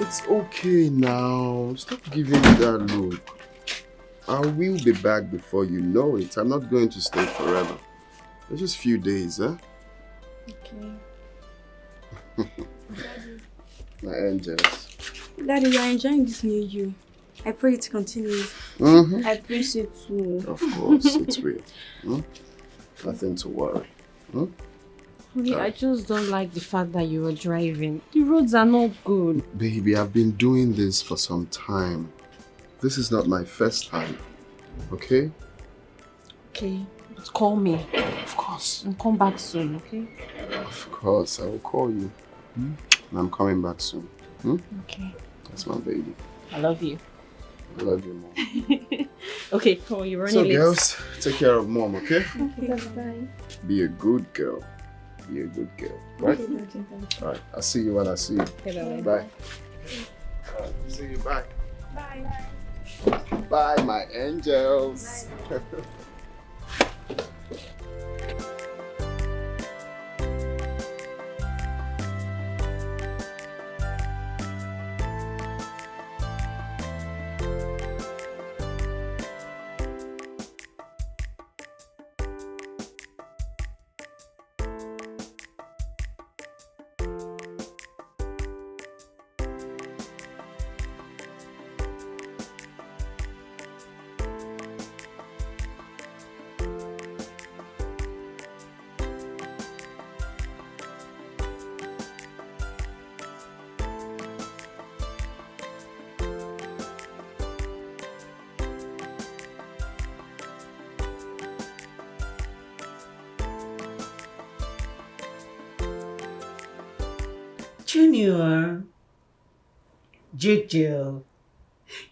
It's okay now. Stop giving me that look. I will be back before you know it. I'm not going to stay forever. It's just a few days, huh? Okay. Daddy. My angels. Daddy, you are enjoying this new you. I pray it continues. I pray so too. Of course, it's real. Nothing to worry. I just don't like the fact that you were driving. The roads are not good. Baby, I've been doing this for some time. This is not my first time. Okay? Okay, but call me. Of course. And come back soon, okay? Of course, I will call you. And I'm coming back soon. Okay. That's my baby. I love you. I love you, Mom. Okay, come on, you're running So, late. girls, take care of Mom, okay? Okay, bye. Be a good girl. Be a good girl, right? Okay. Alright, I'll see you when I see you. Okay, Bye. Alright, see you. Bye. Bye. Bye, my angels. Bye. Junior, Juju,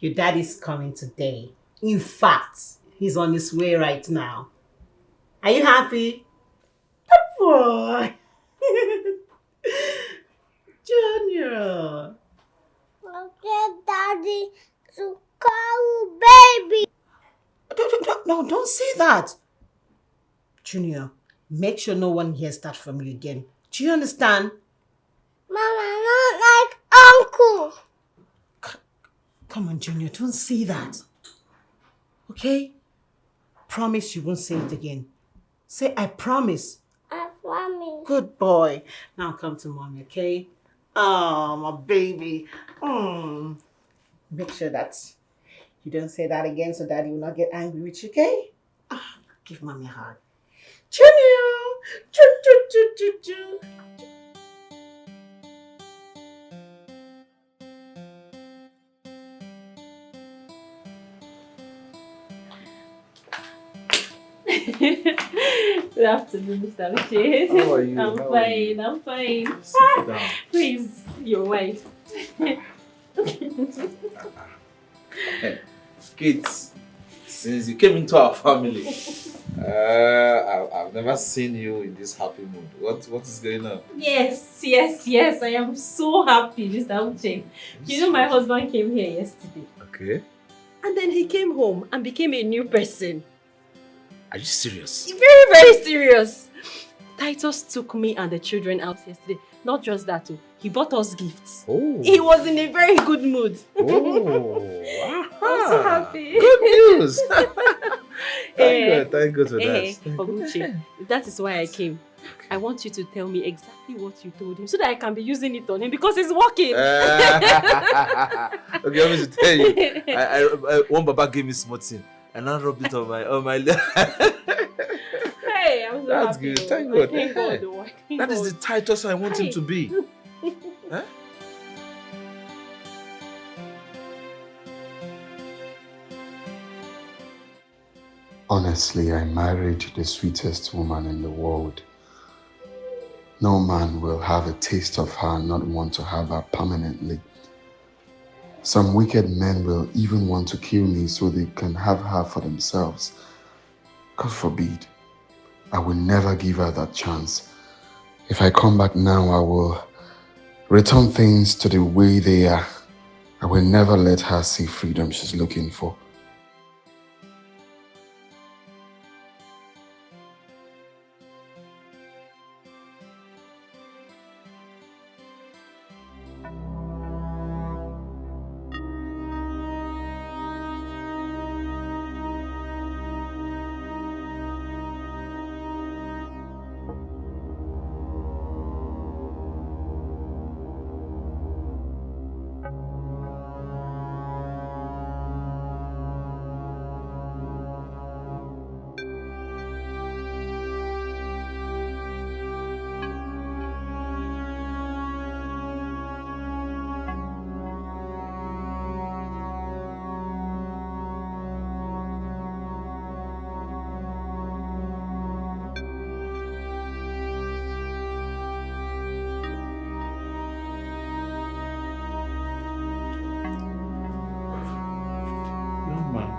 your daddy's coming today. In fact, he's on his way right now. Are you happy? Good boy. Junior. Okay, Daddy, to call baby. No, don't say that. Junior, make sure no one hears that from you again. Do you understand? Mama, not like Uncle. Come on, Junior, don't say that. Okay? Promise you won't say it again. Say, I promise. I promise. Good boy. Now come to mommy, okay? Oh, my baby. Make sure that you don't say that again so daddy will not get angry with you, okay? Give mommy a hug. Junior! Choo. Good afternoon, Mr. Richard. How are you? I'm fine. Sit down. Please, your wife. Kids, since you came into our family, I've never seen you in this happy mood. What is going on? Yes. I am so happy, Mr. Uche. You know, my husband came here yesterday. Okay. And then he came home and became a new person. Are you serious? Very, very serious. Titus took me and the children out yesterday. Not just that, he bought us gifts. Oh. He was in a very good mood. Oh. I'm so happy. Good news. Thank God for that. Oguchi, that is why I came. I want you to tell me exactly what you told him so that I can be using it on him because it's working. Okay, let me to tell you. I one Baba gave me smoothie and I rubbed it on my leg. Hey, I'm so That's happy. good. Thank God. Thank God. Thank That is God. the Titus I want him to be. Huh? Honestly, I married the sweetest woman in the world. No man will have a taste of her and not want to have her permanently. Some wicked men will even want to kill me so they can have her for themselves. God forbid. I will never give her that chance. If I come back now, I will return things to the way they are. I will never let her see freedom she's looking for. Young man,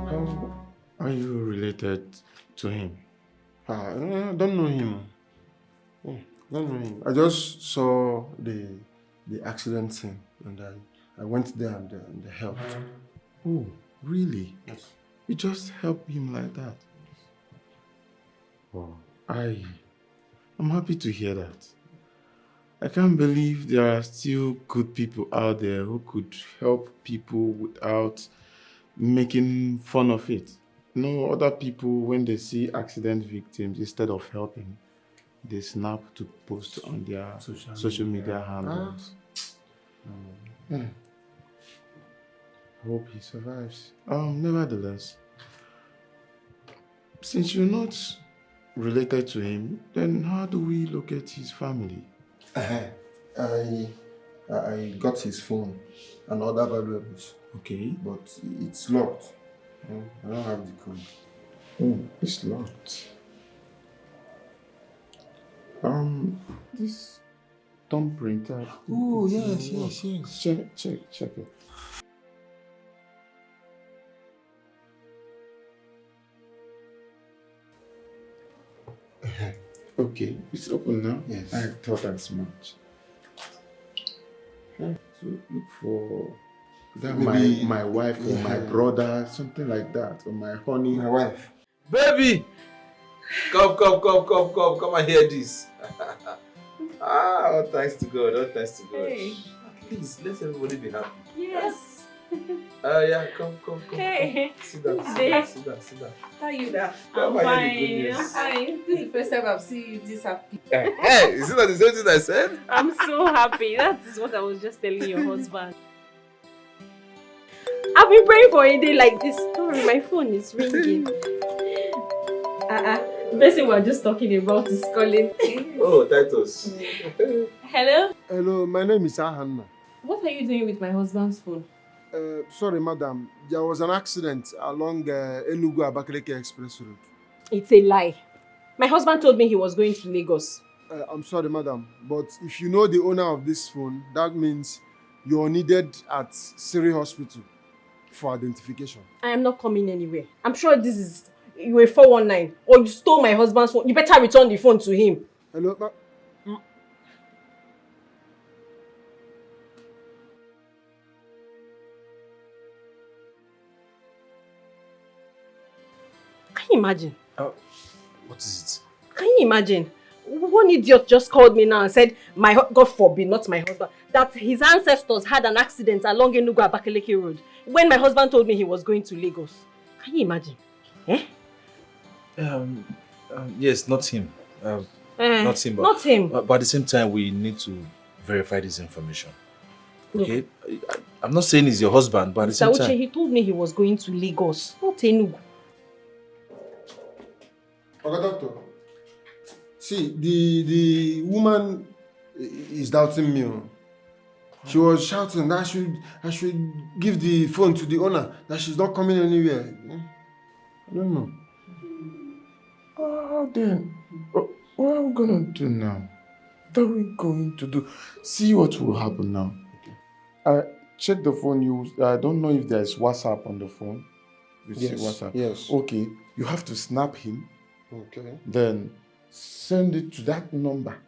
how are you related to him? I don't know him. Don't know him. I just saw the accident scene and I went there and helped. Oh, really? Yes. You just help him like that? Oh, I'm happy to hear that. I can't believe there are still good people out there who could help people without making fun of it. No, other people, when they see accident victims, instead of helping, they snap to post on their social media handles. I hope he survives. Nevertheless, since you're not related to him, then how do we locate his family? I got his phone and other valuables. Okay. But it's locked. I don't have the code. Oh, it's locked. This thumb printer. Oh, yes. Check it. Okay, it's open now. Yes. I thought as much. So look for that Maybe my wife or my brother, something like that, or my honey. My wife. Baby! Come and hear this. All thanks to God, all thanks to God. Hey. Please, let everybody be happy. Yes. Yeah, come. Hey. Sit down. How are you now? Come I'm and hear the good fine. news. Fine. This is the first time I've seen you this happy. Hey, is it not the same thing I said? I'm so happy. That is what I was just telling your husband. I've been praying for a day like this. Sorry, my phone is ringing. The person we're just talking about is calling. Oh, Titus. Hello? Hello, my name is Ahanna. What are you doing with my husband's phone? Sorry, madam. There was an accident along Enugu-Abakaliki Express Road. It's a lie. My husband told me he was going to Lagos. I'm sorry, madam, but if you know the owner of this phone, that means you're needed at Siri Hospital for identification. I am not coming anywhere. I'm sure this is you a 419 or you stole my husband's phone. You better return the phone to him. Hello, Can you imagine? What is Can you imagine? One idiot just called me now and said, God forbid, not my husband, that his ancestors had an accident along Enugu-Abakaliki Road when my husband told me he was going to Lagos. Can you imagine? Eh? Yes, not him. Not him. Not him. But at the same time, we need to verify this information. Okay? I'm not saying he's your husband, but at the same Uche, time... he told me he was going to Lagos, not Enugu. Okay, doctor. See, the woman is doubting me. She was shouting that I should give the phone to the owner, that she's not coming anywhere. I don't know. Then, what are we gonna do now? What are we going to do? See what will happen now. Check the phone. I don't know if there's WhatsApp on the phone. Yes. See WhatsApp. Yes. Okay. You have to snap him. Okay. Then send it to that number.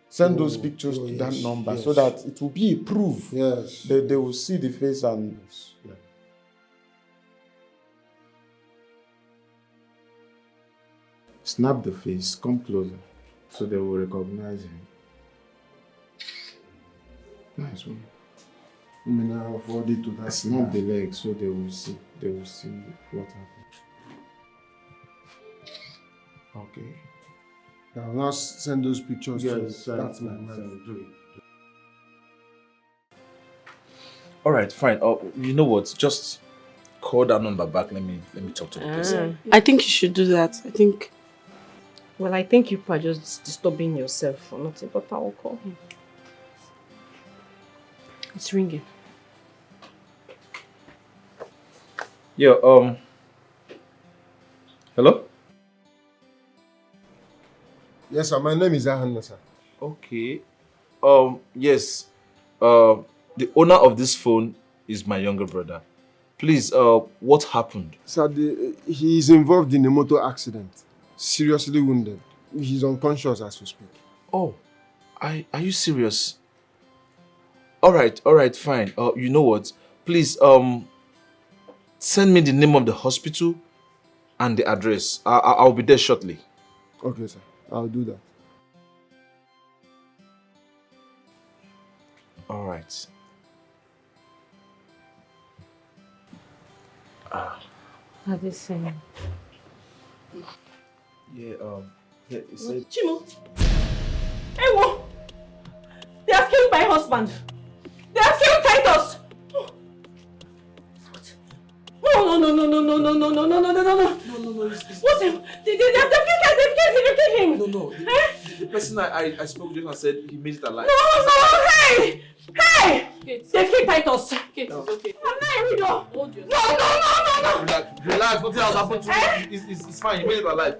Send those pictures to that number so that it will be a proof. Yes. They will see the face and. Yes. Yeah. Snap the face, come closer, so they will recognize him. Nice one. I mean, I'll forward it to that. Snap the leg so they will see. They will see what happened. Okay. I'll now send those pictures to Yes, that's my wife. do it. All right, fine. You know what? Just call that number back. Let me talk to the person. I think you should do that. Well, I think you are just disturbing yourself for nothing, but I will call him. It's ringing. Yeah, hello? Yes, sir. My name is Ahanna, sir. Okay. Yes. The owner of this phone is my younger brother. Please, what happened? Sir, he is involved in a motor accident. Seriously wounded. He's unconscious as we speak. Oh, are you serious? All right, fine. You know what? Please, send me the name of the hospital and the address. I'll be there shortly. Okay, sir. I'll do that. All right. Are they saying? Yeah, it said... Chimo! Hey, what? They have killed my husband! They have killed Titus! No. What's him? They've killed him! No. The person I spoke to and said he made it alive. No! Hey! Kate. They've killed Titus! Kate, it's okay. I'm not Hold yourself. No! Relax. Nothing else happened to you. It's fine. You made it alive.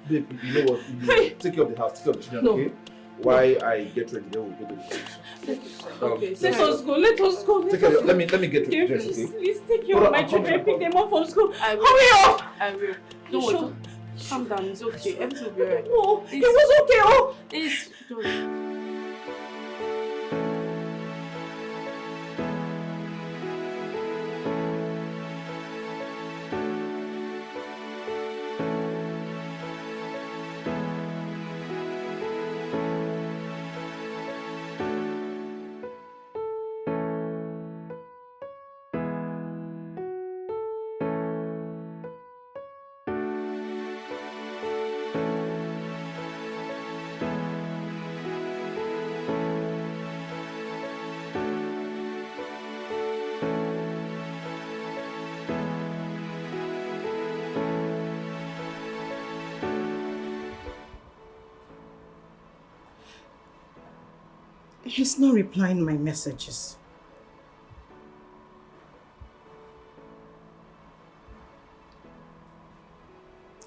Babe, you know what? You take care of the house. Take care of the children, No. okay? Why I get ready, then we'll go to the hospital. Okay, Let us go. Take care. Let me get ready, okay? Please take care of my children. Pick them up from school. I will. Hurry up! I will. Don't worry. Calm down. It's okay. Everything will be alright. No, it was okay. Oh, It's don't. He's not replying my messages.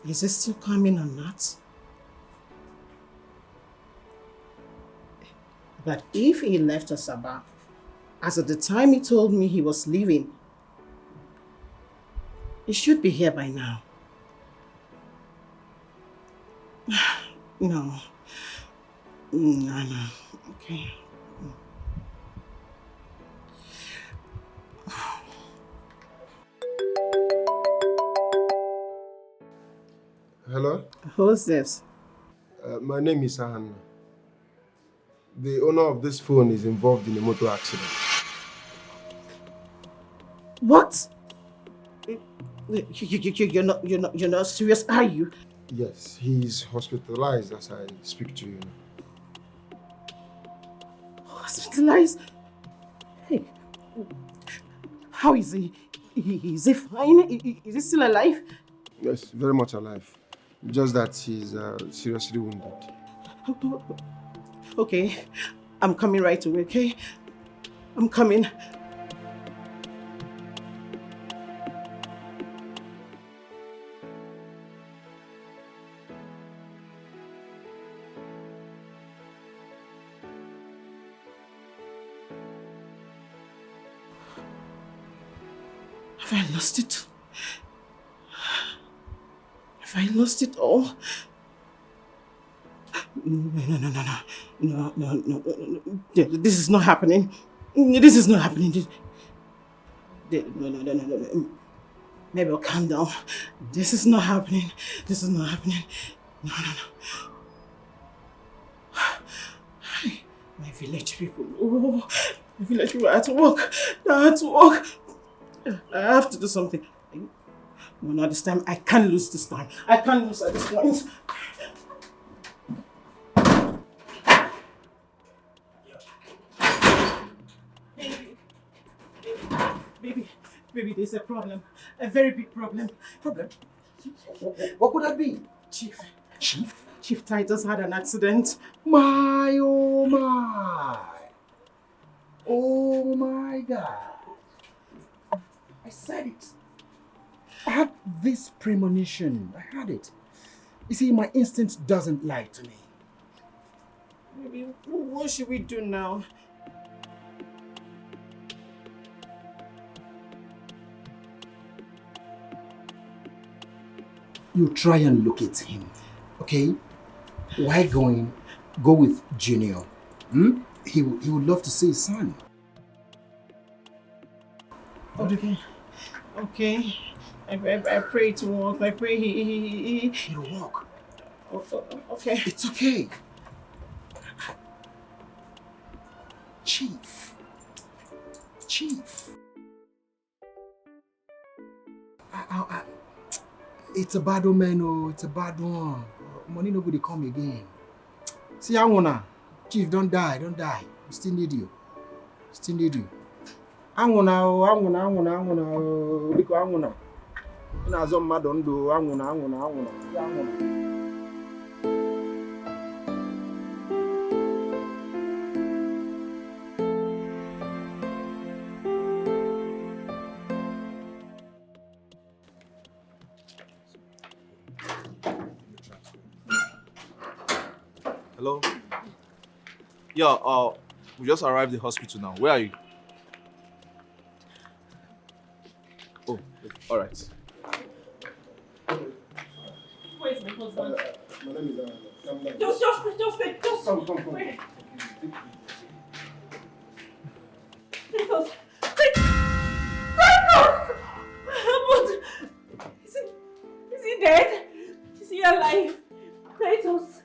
Is he still coming or not? But if he left Asaba, as at the time he told me he was leaving, he should be here by now. No. No. Okay. Hello? Who's this? My name is Ahanna. The owner of this phone is involved in a motor accident. What? You're not serious, are you? Yes, he's hospitalized as I speak to you. Hospitalized? Hey, how is he? Is he fine? Is he still alive? Yes, very much alive. Just that he's seriously wounded. Okay, I'm coming right away, okay? I'm coming. Have I lost it? Have I lost it all? No. This is not happening. This is not happening. No. Maybe I'll calm down. This is not happening. This is not happening. No. My village people. Oh, my village people. I have to walk. I have to do something. No, not this time. I can't lose this time. I can't lose at this point. Baby, there's a problem. A very big problem. Problem? What could that be? Chief. Chief? Chief Titus had an accident. My, oh my. Oh my God. I said it. I had this premonition. I had it. You see, my instinct doesn't lie to me. Baby, what should we do now? You try and locate him, okay? Why go with Junior? He would love to see his son. Okay. Okay. I pray it will work. I pray he... It'll work. Okay. It's okay. Chief. It's a bad omen, oh, it's a bad one. Money nobody come again. See, Angona, Chief, don't die. We still need you. Angona, biko Angona. Ina zo mmadụ ndụ, Angona. Hello? Yeah, we just arrived at the hospital now. Where are you? Oh, all right. Where's my husband? My name is come down. Just Come. Wait. Is he dead? Is he alive? Titus.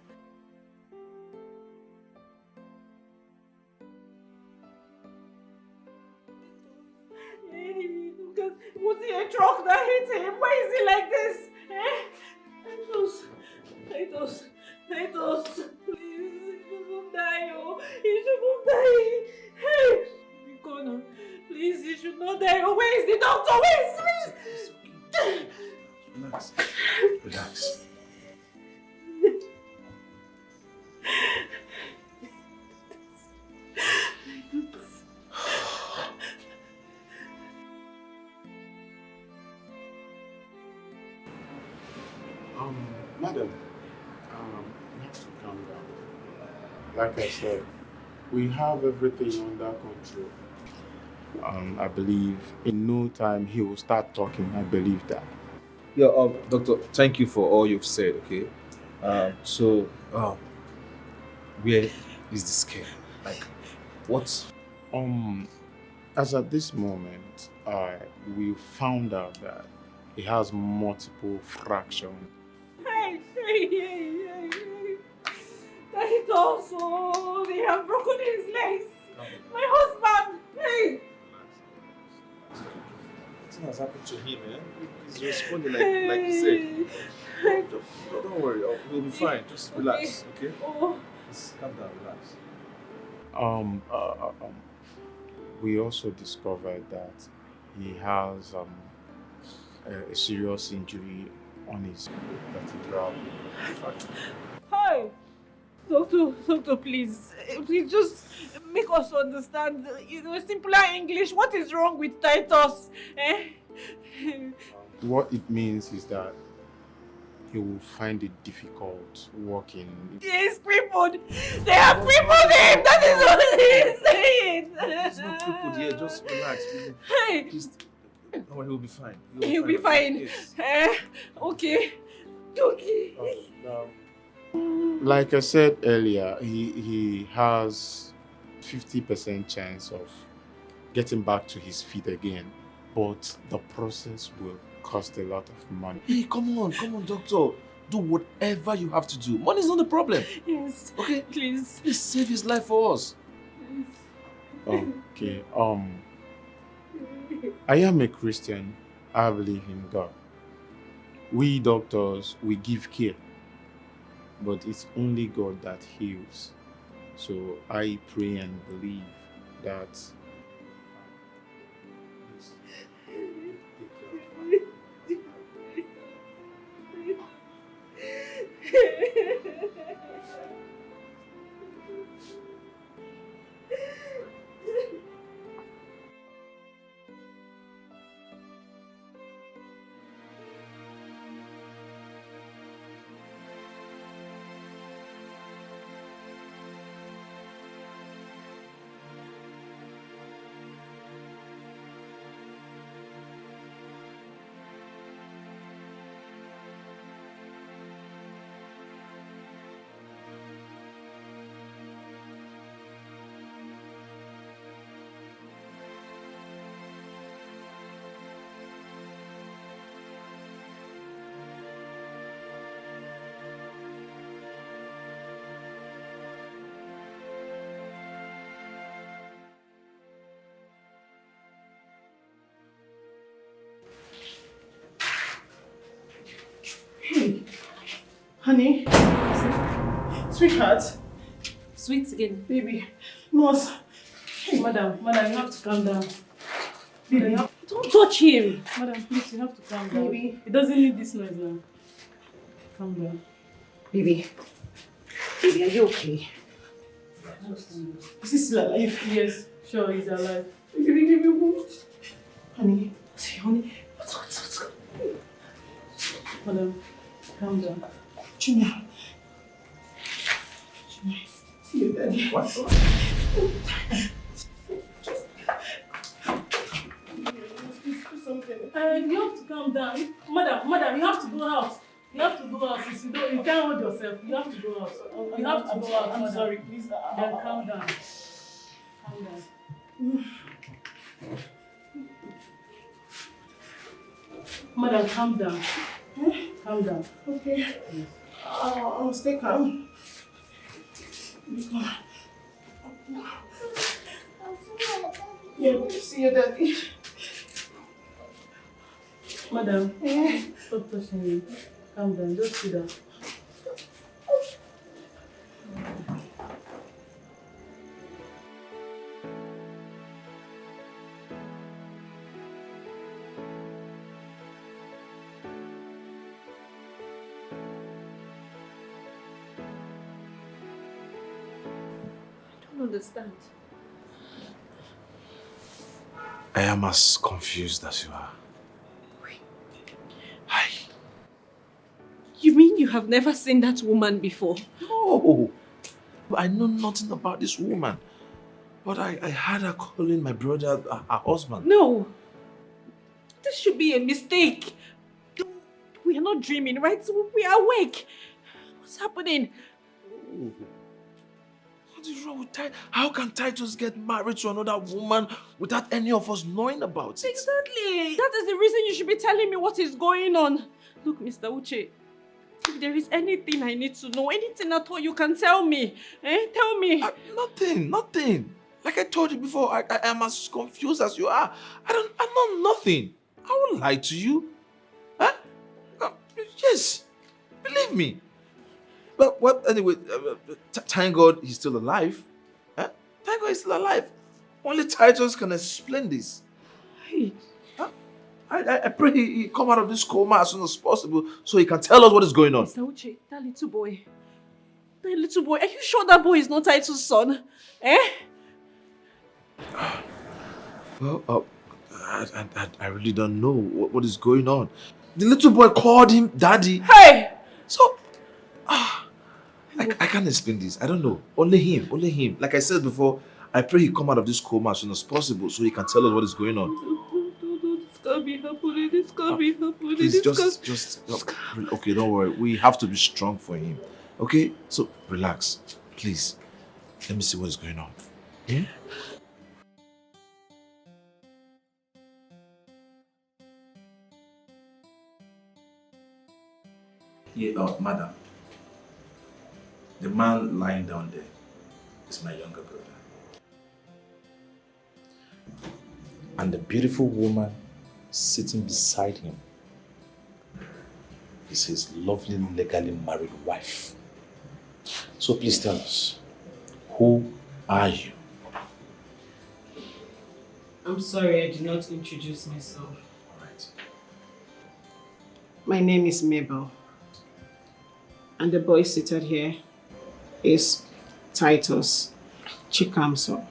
Was he a truck that hit him? Why is he like this? Titus, please, he shouldn't die, oh. He shouldn't die. Hey, Nicona, please, he should not die. Oh, where is the doctor? Where is he? Relax. Madam, you have to calm down. Like I said, we have everything under control. I believe in no time he will start talking. I believe that. Yeah, doctor, thank you for all you've said, okay? Where is the scare? Like, what? As at this moment, we found out that he has multiple fractures. Hey. Titus, oh, they have broken his legs. My husband, hey. Nothing has happened to him, eh? He's responding like you said. Don't worry, we'll be fine. Just relax, okay? Oh. Just calm down, relax. We also discovered that he has a serious injury on his vertebral tract. Hi. Doctor, please just make us understand, simpler English. What is wrong with Titus? What it means is that he will find it difficult walking. He's crippled. They have crippled him. That is what he's saying. He's not crippled yet. Just relax. Hey. Please, don't worry, he'll be fine. He'll be fine. Yes. Okay. Like I said earlier, he has 50% chance of getting back to his feet again, but the process will cost a lot of money. Hey, come on, doctor. Do whatever you have to do. Money's not the problem. Yes. Okay? Please Save his life for us. Okay. I am a Christian. I believe in God. We doctors, we give care, but it's only God that heals. So I pray and believe that Honey? Sweetheart? Sweet again. Baby. Nurse. Hey, madam, you have to calm down. Baby, don't touch him. Madam, please, you have to calm down. Baby. He doesn't need this noise now. Calm down. Baby. Baby, are you okay? Is he still alive? Yes, sure, he's alive. Baby, what? Honey. Honey. What's going on? Madam, calm down. Junior. See you, Daddy. What? You have to calm down. Madam, you have to go out. You have to go out. You can't hold yourself. You have to go out. You have to go out. I'm sorry, please. Then calm down. Calm down. Madam, calm down. Calm down. Okay. Yes. I'll stay calm. Yeah, see you, Daddy. Madam, stop touching me. Calm down, just sit down. I don't understand. I am as confused as you are. Hi. You mean you have never seen that woman before? No. I know nothing about this woman. But I heard her calling my brother her husband. No. This should be a mistake. We are not dreaming, right? We are awake. What's happening? What is wrong with Titus? How can Titus get married to another woman without any of us knowing about it? Exactly. That is the reason you should be telling me what is going on. Look, Mr. Uche, if there is anything I need to know, anything at all, you can tell me. Tell me. Nothing. Like I told you before, I am as confused as you are. I know nothing. I won't lie to you. Huh? Yes. Believe me. But what, anyway, thank God he's still alive. Huh? Thank God he's still alive. Only Titus can explain this. Hey. Huh? I pray he come out of this coma as soon as possible so he can tell us what is going on. Mr. Uche, that little boy, are you sure that boy is not Titus' son? Well, I really don't know what is going on. The little boy called him daddy. Hey! So, I can't explain this. I don't know. Only him. Like I said before, I pray he come out of this coma as soon as possible so he can tell us what is going on. This can't be happening. This can't be happening. Please, just okay, don't worry. We have to be strong for him. Okay? So, relax. Please. Let me see what is going on. Yeah? Yeah, madam. The man lying down there is my younger brother. And the beautiful woman sitting beside him is his lovely, legally married wife. So please tell us, who are you? I'm sorry I did not introduce myself. Alright. My name is Mabel. And the boy seated here is Titus Chikamso.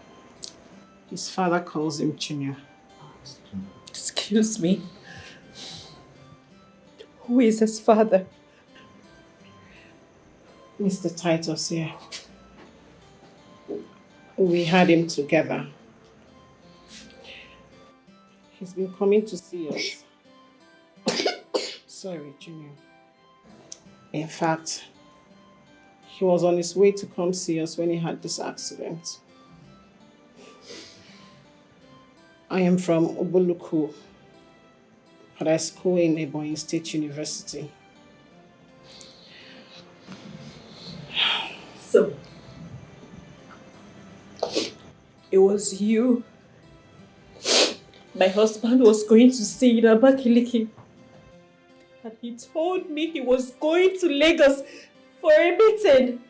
His father calls him Junior. Excuse me. Who is his father? Mr. Titus here. We had him together. He's been coming to see us. Sorry, Junior. In fact, he was on his way to come see us when he had this accident. I am from Oboluku, but I school in Ebonyi State University. So, it was you my husband was going to see in Abakiliki And he told me he was going to Lagos for a meeting.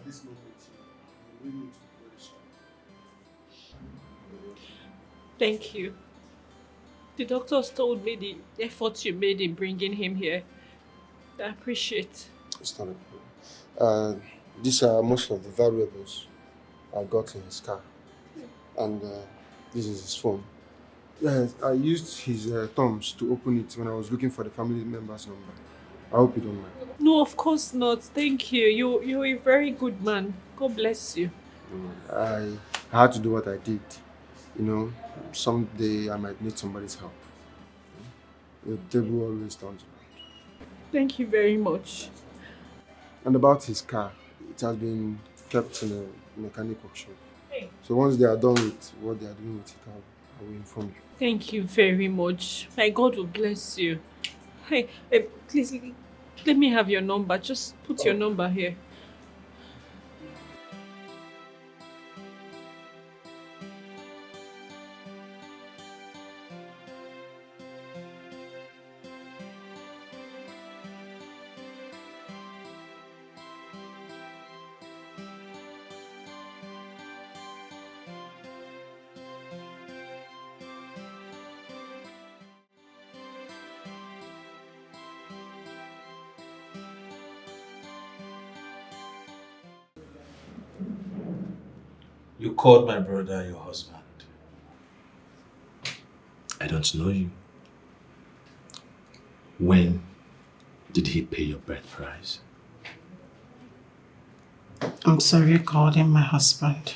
This moment, you really need to go to shop. Thank you. The doctors told me the effort you made in bringing him here. I appreciate. It's not a problem. These are most of the valuables I got in his car. And this is his phone. Yes, I used his thumbs to open it when I was looking for the family member's number. I hope you don't mind. No, of course not. Thank you. You're a very good man. God bless you. I had to do what I did. You know, someday I might need somebody's help. The table always turns around. Thank you very much. And about his car, it has been kept in a mechanic workshop. Hey. So once they are done with what they are doing with it, I will inform you. Thank you very much. My God will bless you. Hey, please, let me have your number. Just put your number here. You called my brother your husband. I don't know you. When did he pay your birth price? I'm sorry I called him my husband.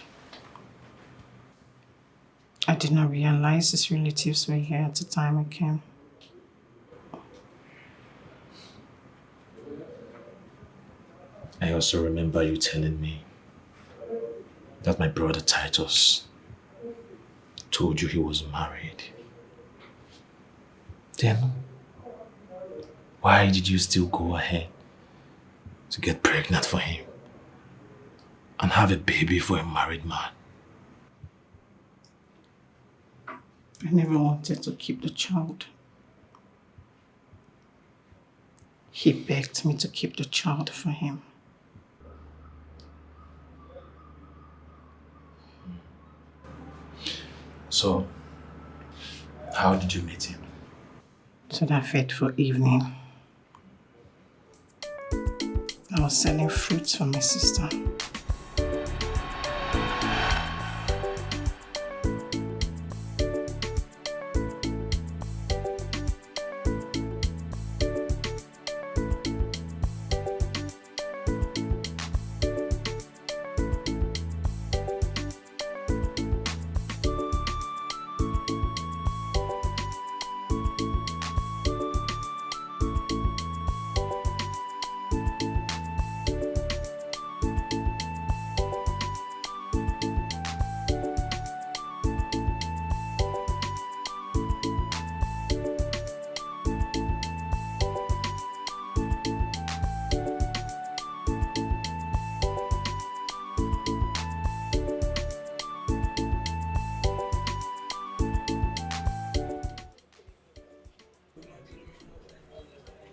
I did not realize his relatives were here at the time I came. I also remember you telling me that my brother Titus told you he was married. Then, why did you still go ahead to get pregnant for him and have a baby for a married man? I never wanted to keep the child. He begged me to keep the child for him. So, how did you meet him? So that fateful evening, I was selling fruits for my sister.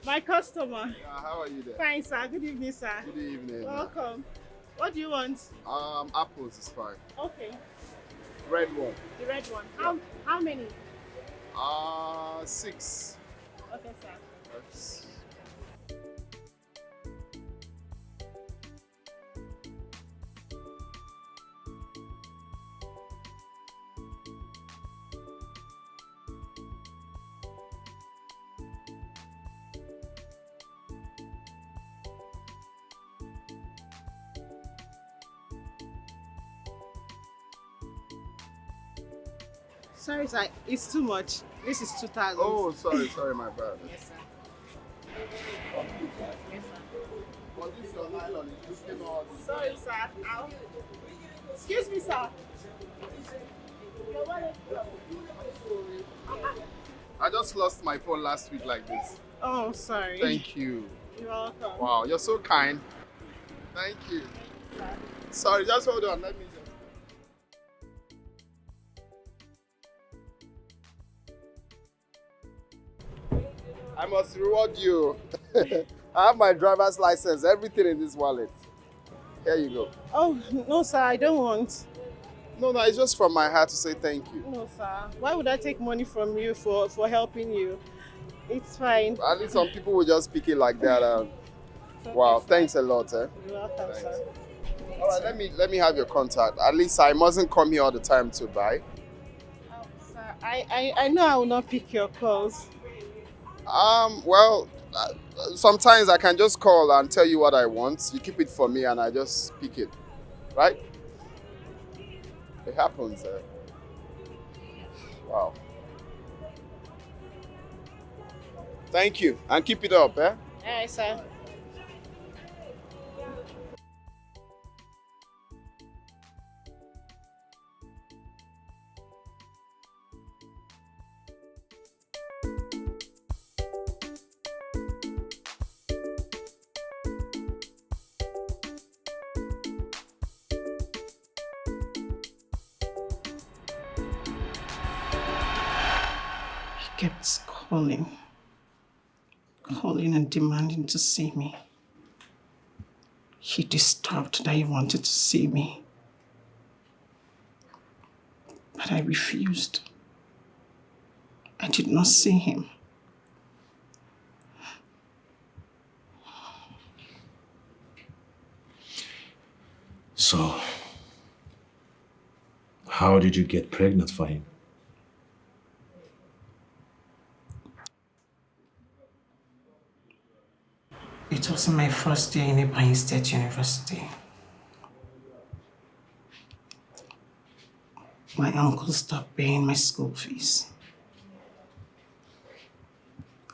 My customer. Yeah, how are you there? Fine, sir. Good evening, sir. Good evening. Welcome. What do you want? Apples is fine. Okay. Red one. The red one. Yeah. How many? 6. Okay, sir. That's... Sorry, sir. It's too much. This is 2,000. Oh, sorry, my bad. Yes, sir. But this your nylon, it just came out. Sorry, sir. Ow. Excuse me, sir. I just lost my phone last week like this. Oh, sorry. Thank you. You're welcome. Wow, you're so kind. Thank you. Sorry, just hold on. Let me just. I must reward you. I have my driver's license, everything in this wallet. Here you go. Oh, no, sir. I don't want. No, it's just from my heart to say thank you. No, sir. Why would I take money from you for helping you? It's fine. At least some people will just speak it like that. Wow, thanks a lot. You're welcome, sir. All right, let me have your contact. At least I mustn't come here all the time to buy. Sir, I know I will not pick your calls. Well, sometimes I can just call and tell you what I want. You keep it for me and I just pick it. Right? It happens. Wow. Thank you. And keep it up, eh? All right, sir. Kept calling and demanding to see me. He disturbed that he wanted to see me. But I refused. I did not see him. So, how did you get pregnant for him? It was my first year in Ibadan State University. My uncle stopped paying my school fees.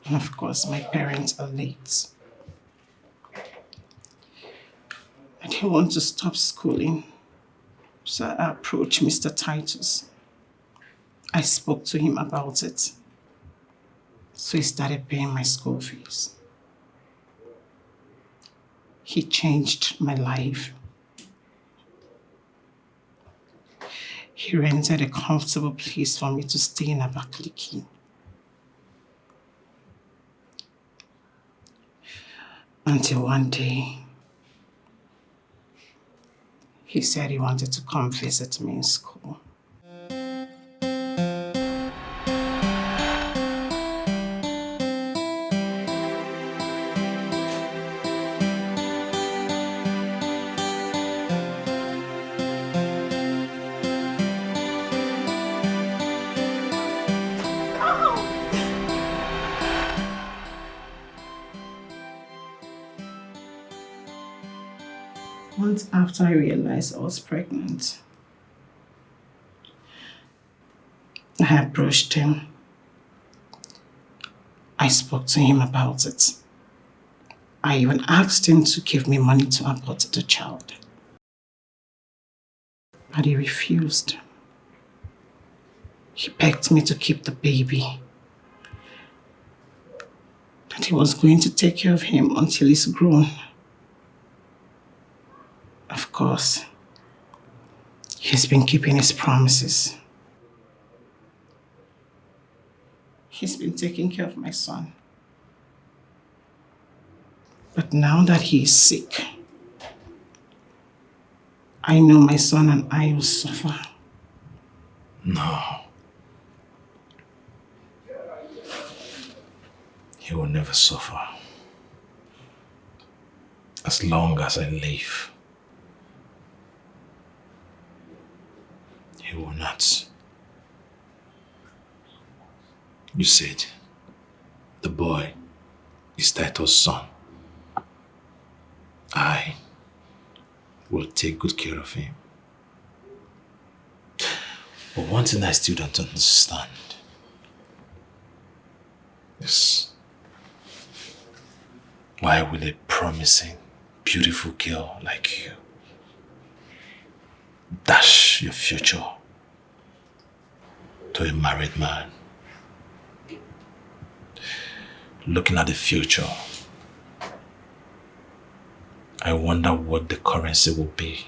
And of course, my parents are late. I didn't want to stop schooling, so I approached Mr. Titus. I spoke to him about it, so he started paying my school fees. He changed my life. He rented a comfortable place for me to stay in Abakaliki. Until one day, he said he wanted to come visit me in school. Months after I realized I was pregnant, I approached him. I spoke to him about it. I even asked him to give me money to abort the child. But he refused. He begged me to keep the baby. That he was going to take care of him until he's grown. Of course, he's been keeping his promises. He's been taking care of my son. But now that he is sick, I know my son and I will suffer. No. He will never suffer. As long as I live. He will not. You said the boy is Titus' son. I will take good care of him. But one thing I still don't understand is why will a promising, beautiful girl like you dash your future to a married man? Looking at the future, I wonder what the currency will be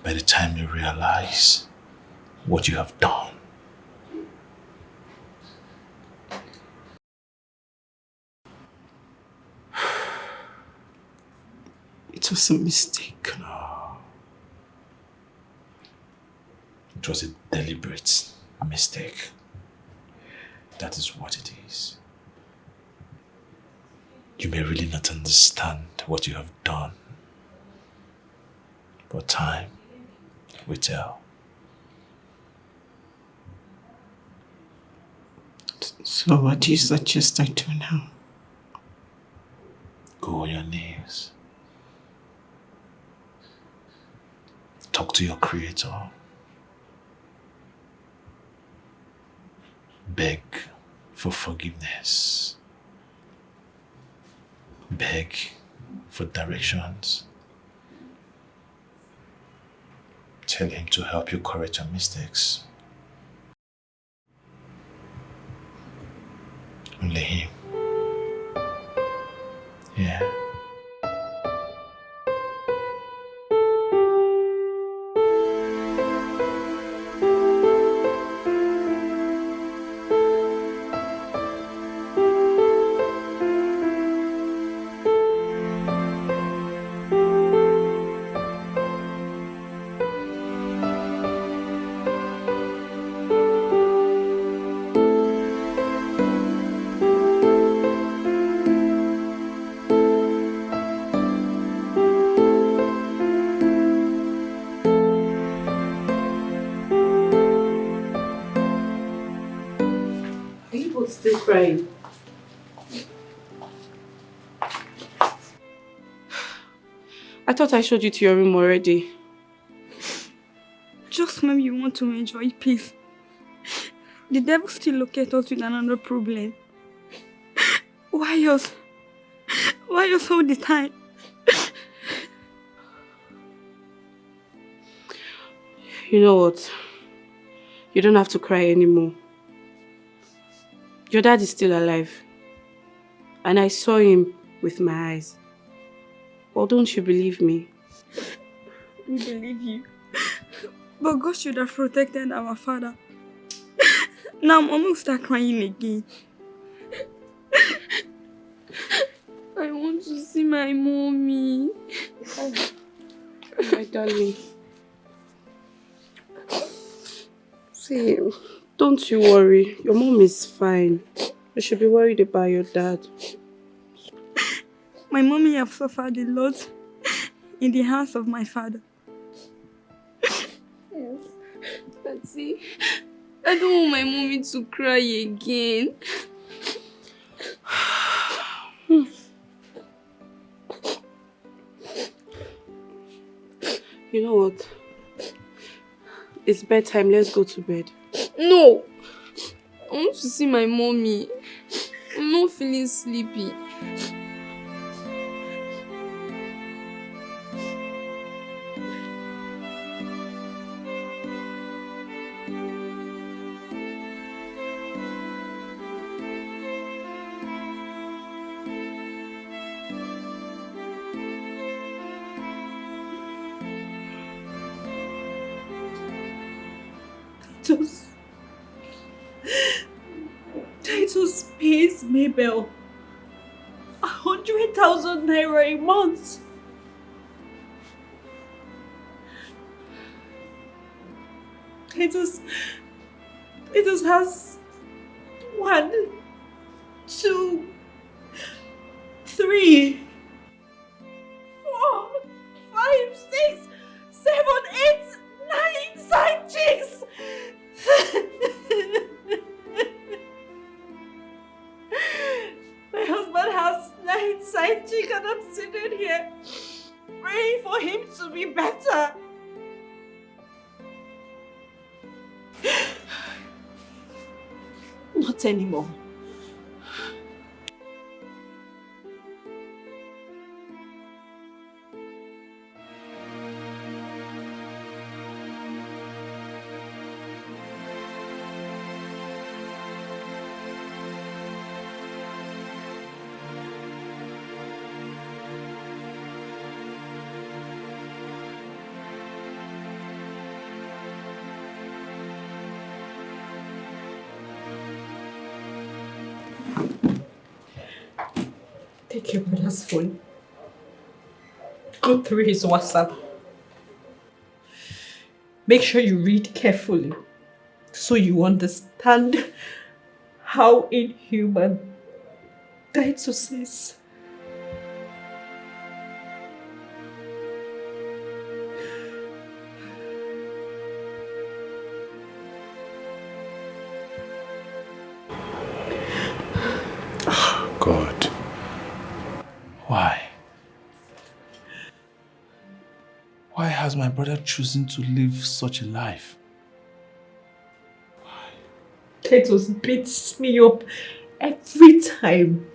by the time you realize what you have done. It was a mistake. No. It was a deliberate mistake. That is what it is. You may really not understand what you have done, but time will tell. So what do you suggest I do now? Go on your knees. Talk to your Creator. Beg for forgiveness. Beg for directions. Tell Him to help you correct your mistakes. Only Him. Yeah. Still crying. I thought I showed you to your room already. Just maybe you want to enjoy peace. The devil still locate us with another problem. Why us? Why us all the time? You know what? You don't have to cry anymore. Your dad is still alive. And I saw him with my eyes. Well, don't you believe me? We believe you. But God should have protected our father. Now Mama will start crying again. I want to see my mommy. Oh, my darling. See, don't you worry. Your mom is fine. You should be worried about your dad. My mommy have suffered a lot in the house of my father. Yes. But see, I don't want my mommy to cry again. You know what? It's bedtime. Let's go to bed. No! I want to see my mommy. I'm not feeling sleepy. Titus pays Mabel 100,000 naira a month. Titus has 1, 2, 3, 4, 5, 6, 7, 8, 9 side chicks. My husband has 9 side chicks and I'm sitting here praying for him to be better. Not anymore. Take your brother's phone. Go through his WhatsApp. Make sure you read carefully so you understand how inhuman Titus is. God. Why? Why has my brother chosen to live such a life? Titus beats me up every time.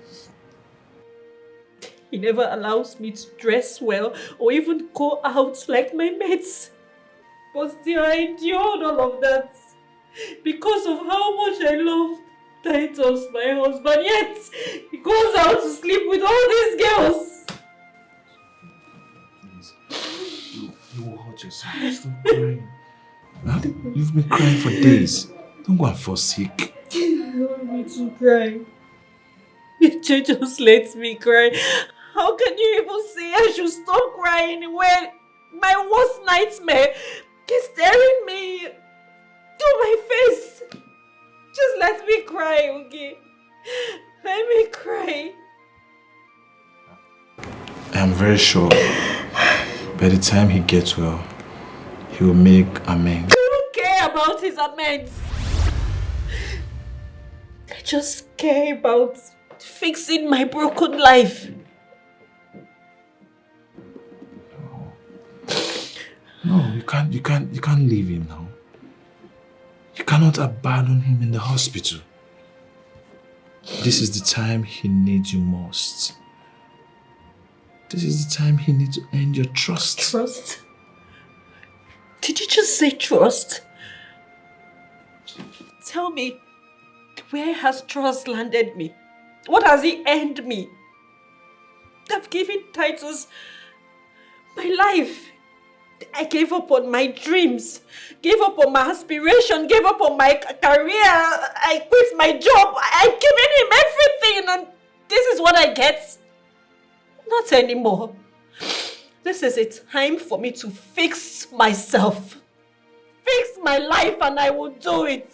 He never allows me to dress well or even go out like my mates. But still I endured all of that because of how much I love Titus, my husband, yet he goes out to sleep with all these girls. You will hurt yourself. Stop crying. Huh? You've been crying for days. Don't go and fall sick. I don't want me to cry. You just let me cry. How can you even say I should stop crying when my worst nightmare is staring me to my face? Just let me cry, okay? Let me cry. I am very sure by the time he gets well, he will make amends. I don't care about his amends. I just care about fixing my broken life. No, you can't leave him now. You cannot abandon him in the hospital. This is the time he needs you most. This is the time he needs to earn your trust. Trust? Did you just say trust? Tell me, where has trust landed me? What has he earned me? I've given Titus my life. I gave up on my dreams, gave up on my aspiration, gave up on my career. I quit my job. I've given him everything, and this is what I get? Not anymore. This is a time for me to fix myself. Fix my life, and I will do it.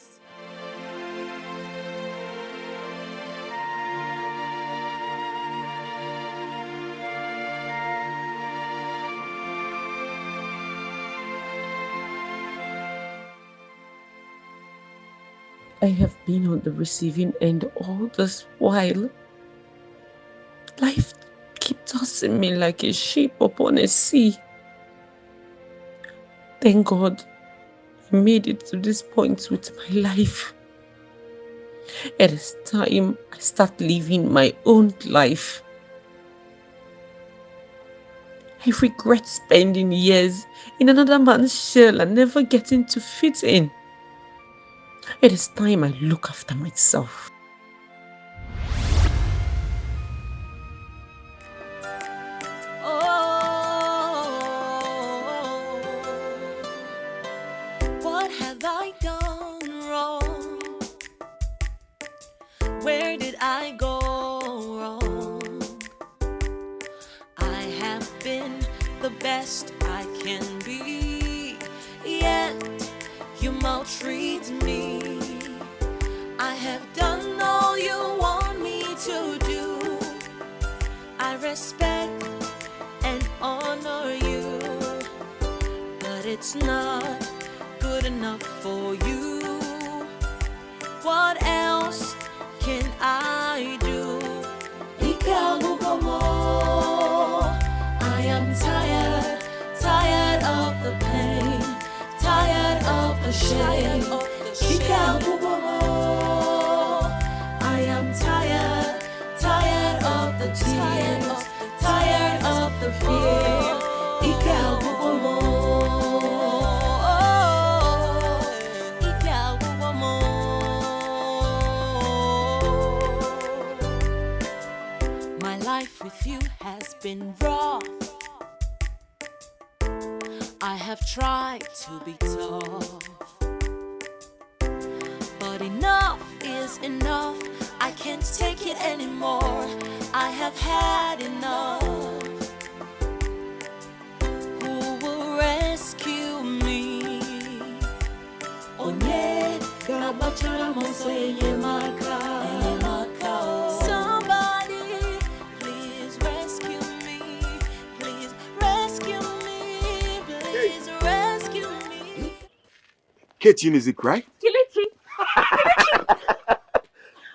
I have been on the receiving end all this while. Life keeps tossing me like a ship upon a sea. Thank God I made it to this point with my life. It is time I start living my own life. I regret spending years in another man's shell and never getting to fit in. It is time I look after myself. What have I done wrong? Where did I go wrong? I have been the best I can be, yet you maltreat me. I have done all you want me to do. I respect and honor you, but it's not good enough for you. What else can I do? I am tired, tired of the pain, tired of the shame. the tears, tired of the fear. Ike agwụgwọ Ike agwụgwọ My life with you has been rough. I have tried to be tough, but enough is enough. I can't take it anymore. I have had enough. Who will rescue me? Onye ga-agbachara m ọsọ enyemaka. Somebody, please rescue me. Please rescue me. Please rescue me. Kate music, right? Kelechi!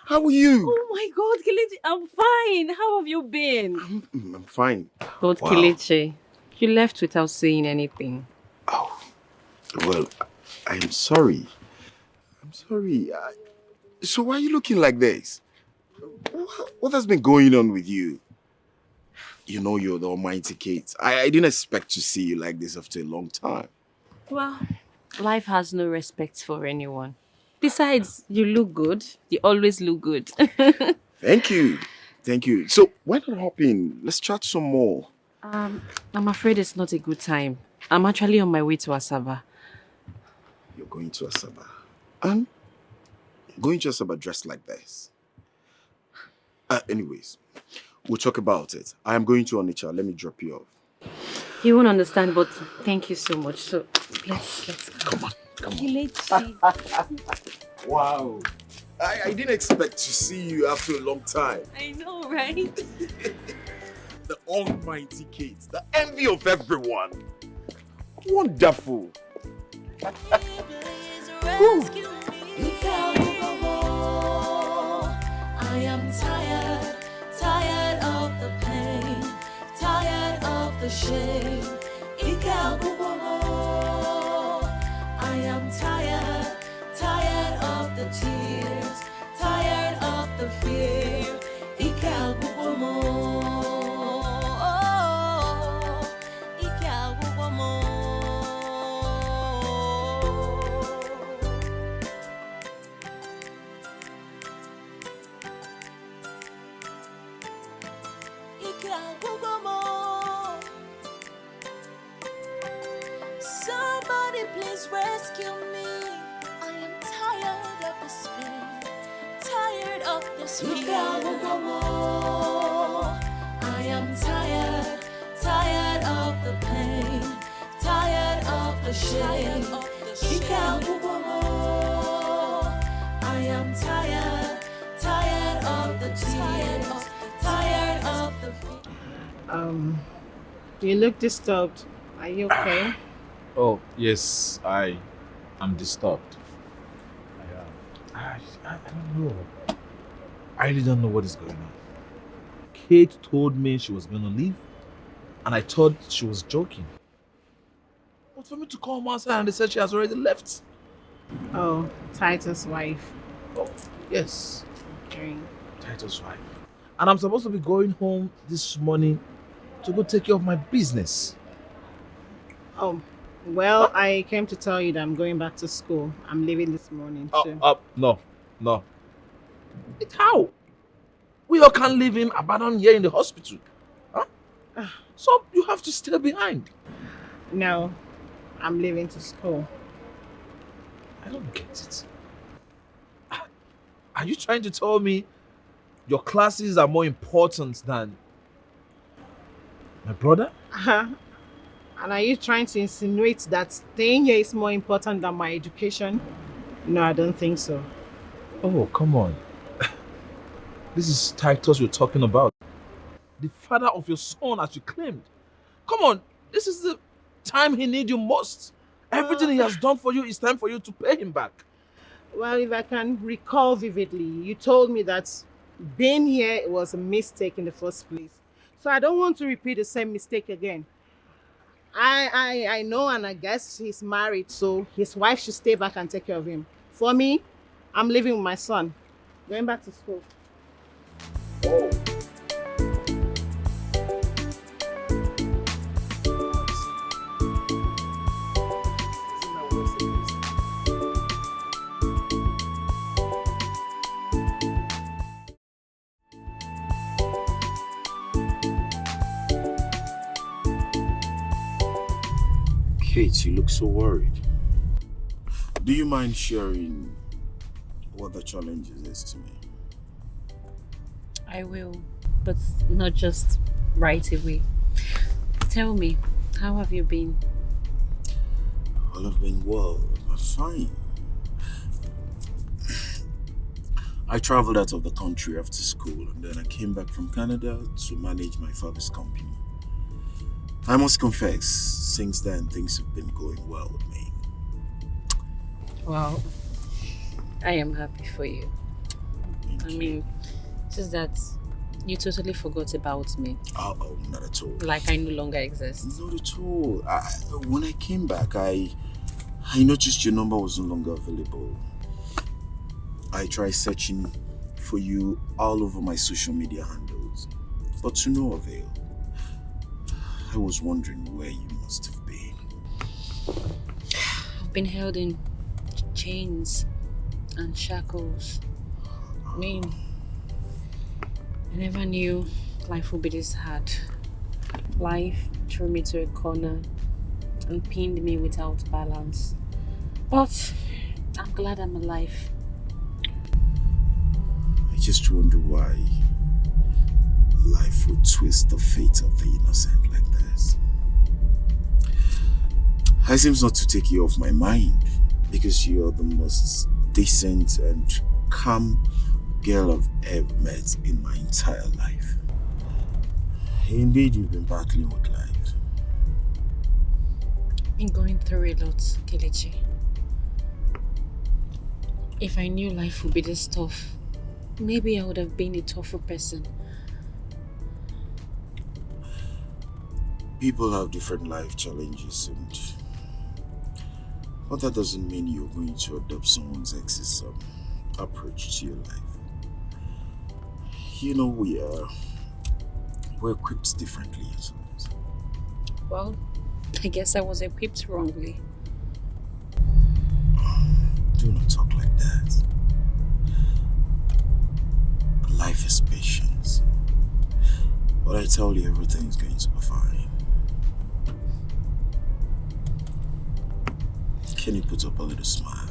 How are you? Oh my God, Kelechi, I'm fine. How have you been? I'm fine. But Wow. Kelechi, you left without saying anything. Well, I'm sorry. I'm sorry. So why are you looking like this? What has been going on with you? You know you're the almighty Kate. I didn't expect to see you like this after a long time. Well, life has no respect for anyone. Besides, you look good. You always look good. Thank you. Thank you. So why not hop in? Let's chat some more. I'm afraid it's not a good time. I'm actually on my way to Asaba. You're going to Asaba. And going to Asaba dressed like this. Anyways, we'll talk about it. I am going to Onitsha. Let me drop you off. You won't understand, but thank you so much. So let's go. Come on. Kelechi. Wow. I didn't expect to see you after a long time. I know, right? The almighty Kate, the envy of everyone. Wonderful. Rescue me. I am tired of the pain, tired of the shame. I am tired of the tears, tired of the fear. Somebody please rescue me. I am tired of this pain, tired of this fear. I am tired of the pain, tired of the shame. I am tired of the tears, tired of the fear. You look disturbed. Are you okay? Oh, yes, I am disturbed. I don't know. I really don't know what is going on. Kate told me she was going to leave, and I thought she was joking. But for me to come outside and they said she has already left. Oh, Titus' wife. Oh, yes. Okay. Titus' wife. And I'm supposed to be going home this morning to go take care of my business. Oh, well, I came to tell you that I'm going back to school. I'm leaving this morning too. No. How? We all can't leave him abandoned here in the hospital. Huh? So you have to stay behind. No, I'm leaving to school. I don't get it. Are you trying to tell me your classes are more important than my brother? And are you trying to insinuate that staying here is more important than my education? No, I don't think so. Oh, come on. This is Titus you're talking about. The father of your son, as you claimed. Come on, this is the time he needs you most. Everything he has done for you, it's time for you to pay him back. Well, if I can recall vividly, you told me that being here was a mistake in the first place. So I don't want to repeat the same mistake again. I know and I guess he's married, so his wife should stay back and take care of him. For me, I'm living with my son, going back to school. Oh. Kate, you look so worried. Do you mind sharing what the challenge is to me? I will, but not just right away. Tell me, how have you been? Well, I've been well, but fine. I traveled out of the country after school and then I came back from Canada to manage my father's company. I must confess, since then things have been going well with me. Wow, I am happy for you. I mean, it's just that you totally forgot about me. Oh, not at all. Like I no longer exist. Not at all. When I came back, I noticed your number was no longer available. I tried searching for you all over my social media handles, but to no avail. I was wondering where you must have been. I've been held in chains and shackles. I mean, I never knew life would be this hard. Life threw me to a corner and pinned me without balance. But I'm glad I'm alive. I just wonder why life would twist the fate of the innocent like this. It seems not to take you off my mind because you're the most decent and calm girl I've ever met in my entire life. Indeed, you've been battling with life. Been going through a lot, Kelechi. If I knew life would be this tough, maybe I would have been a tougher person. People have different life challenges, but that doesn't mean you're going to adopt someone else's approach to your life. You know, we're equipped differently as well. Well, I guess I was equipped wrongly. Do not talk like that. Life is patience. But I tell you, everything is going to be fine. Can you put up a little smile?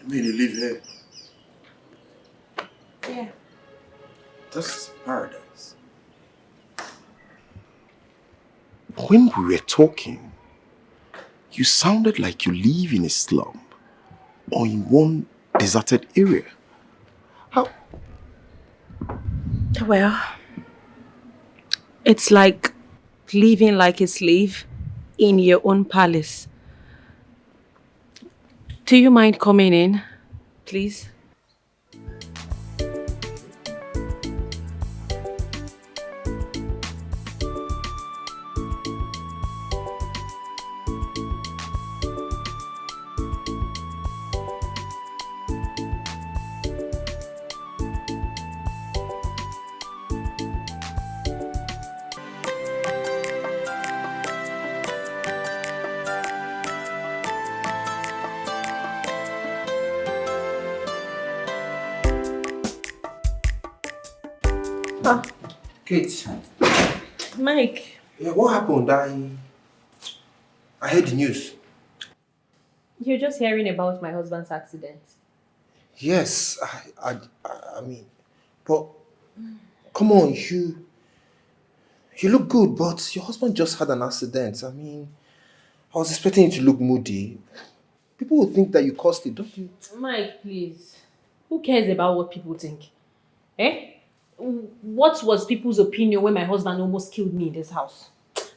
You live here? Yeah. This is paradise. When we were talking, you sounded like you live in a slum or in one deserted area. How? Well, it's like living like a slave in your own palace. Do you mind coming in, please? Kate. Mike. Yeah, what happened? I heard the news. You're just hearing about my husband's accident. Yes, I mean, but come on, you look good, but your husband just had an accident. I mean, I was expecting you to look moody. People will think that you caused it, don't you? Mike, please. Who cares about what people think? Eh? What was people's opinion when my husband almost killed me in this house?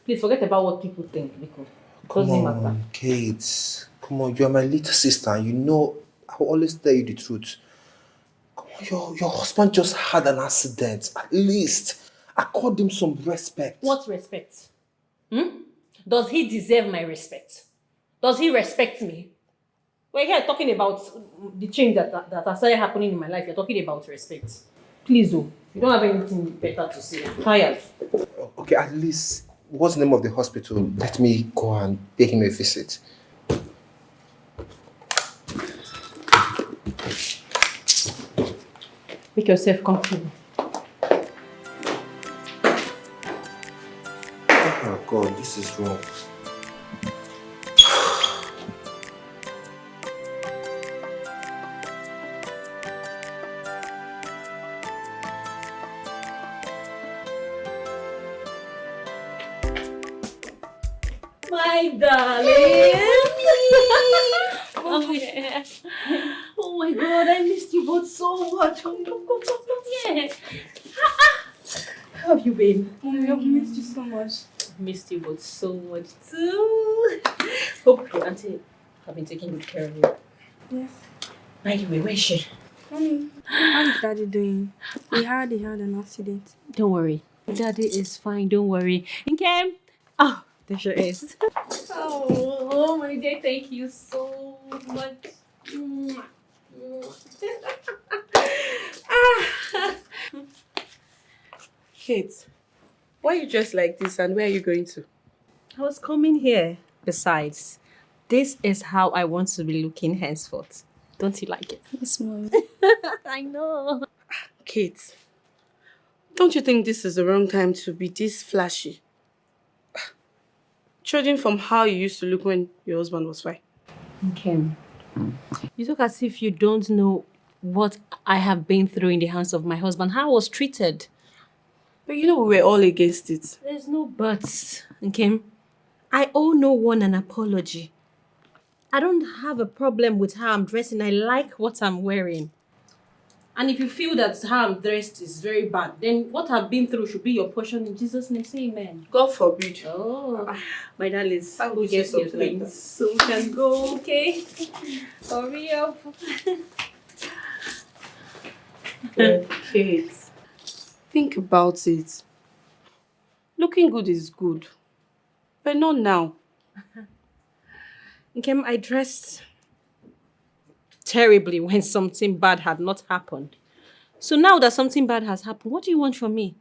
Please forget about what people think, because it doesn't matter. Kate. Come on, you are my little sister. You know, I will always tell you the truth. Come on, your husband just had an accident. At least, accord him some respect. What respect? Does he deserve my respect? Does he respect me? We're here talking about the change that has started happening in my life. You're talking about respect. Please, though. You don't have anything better to say. I'm tired. Okay, at least, what's the name of the hospital? Let me go and pay him a visit. Make yourself comfortable. Oh God, this is wrong. My darling! Oh, yeah. Oh my God, I missed you both so much. Yeah. How have you been? Mommy, I've missed you so much. Missed you both so much too. Hope your auntie have been taking good care of you. Yes. By the way, where is she? Mommy, how's Daddy doing? He had an accident. Don't worry. Daddy is fine, don't worry. Nkem! Oh, there she is. Oh, my dear, thank you so much. Kate, why are you dressed like this and where are you going to? I was coming here. Besides, this is how I want to be looking henceforth. Don't you like it? Yes, Mommy. I know. Kate, don't you think this is the wrong time to be this flashy? Judging from how you used to look when your husband was fine. Okay. You look as if you don't know what I have been through in the hands of my husband, how I was treated. But you know we were all against it. There's no buts, okay? I owe no one an apology. I don't have a problem with how I'm dressing. I like what I'm wearing. And if you feel that how I'm dressed is very bad, then what I've been through should be your portion in Jesus' name. Say amen. God forbid. Oh, my darlings, Who who gets your something like things? that? So we can go, okay? Hurry up. Kate, think about it. Looking good is good, but not now. Okay, I dressed terribly when something bad had not happened. So now that something bad has happened, what do you want from me?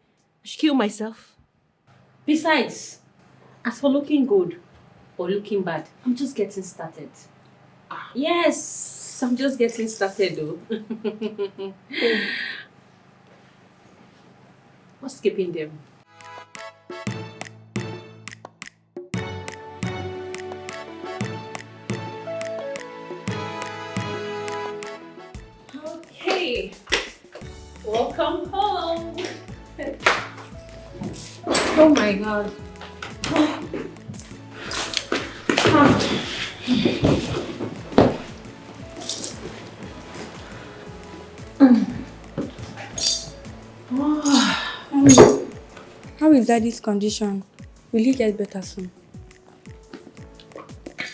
I should kill myself? Besides, as for looking good or looking bad, I'm just getting started. Yes, I'm just getting started though. What's keeping them? Okay, welcome home. Oh my God. How is Daddy's condition? Will he get better soon?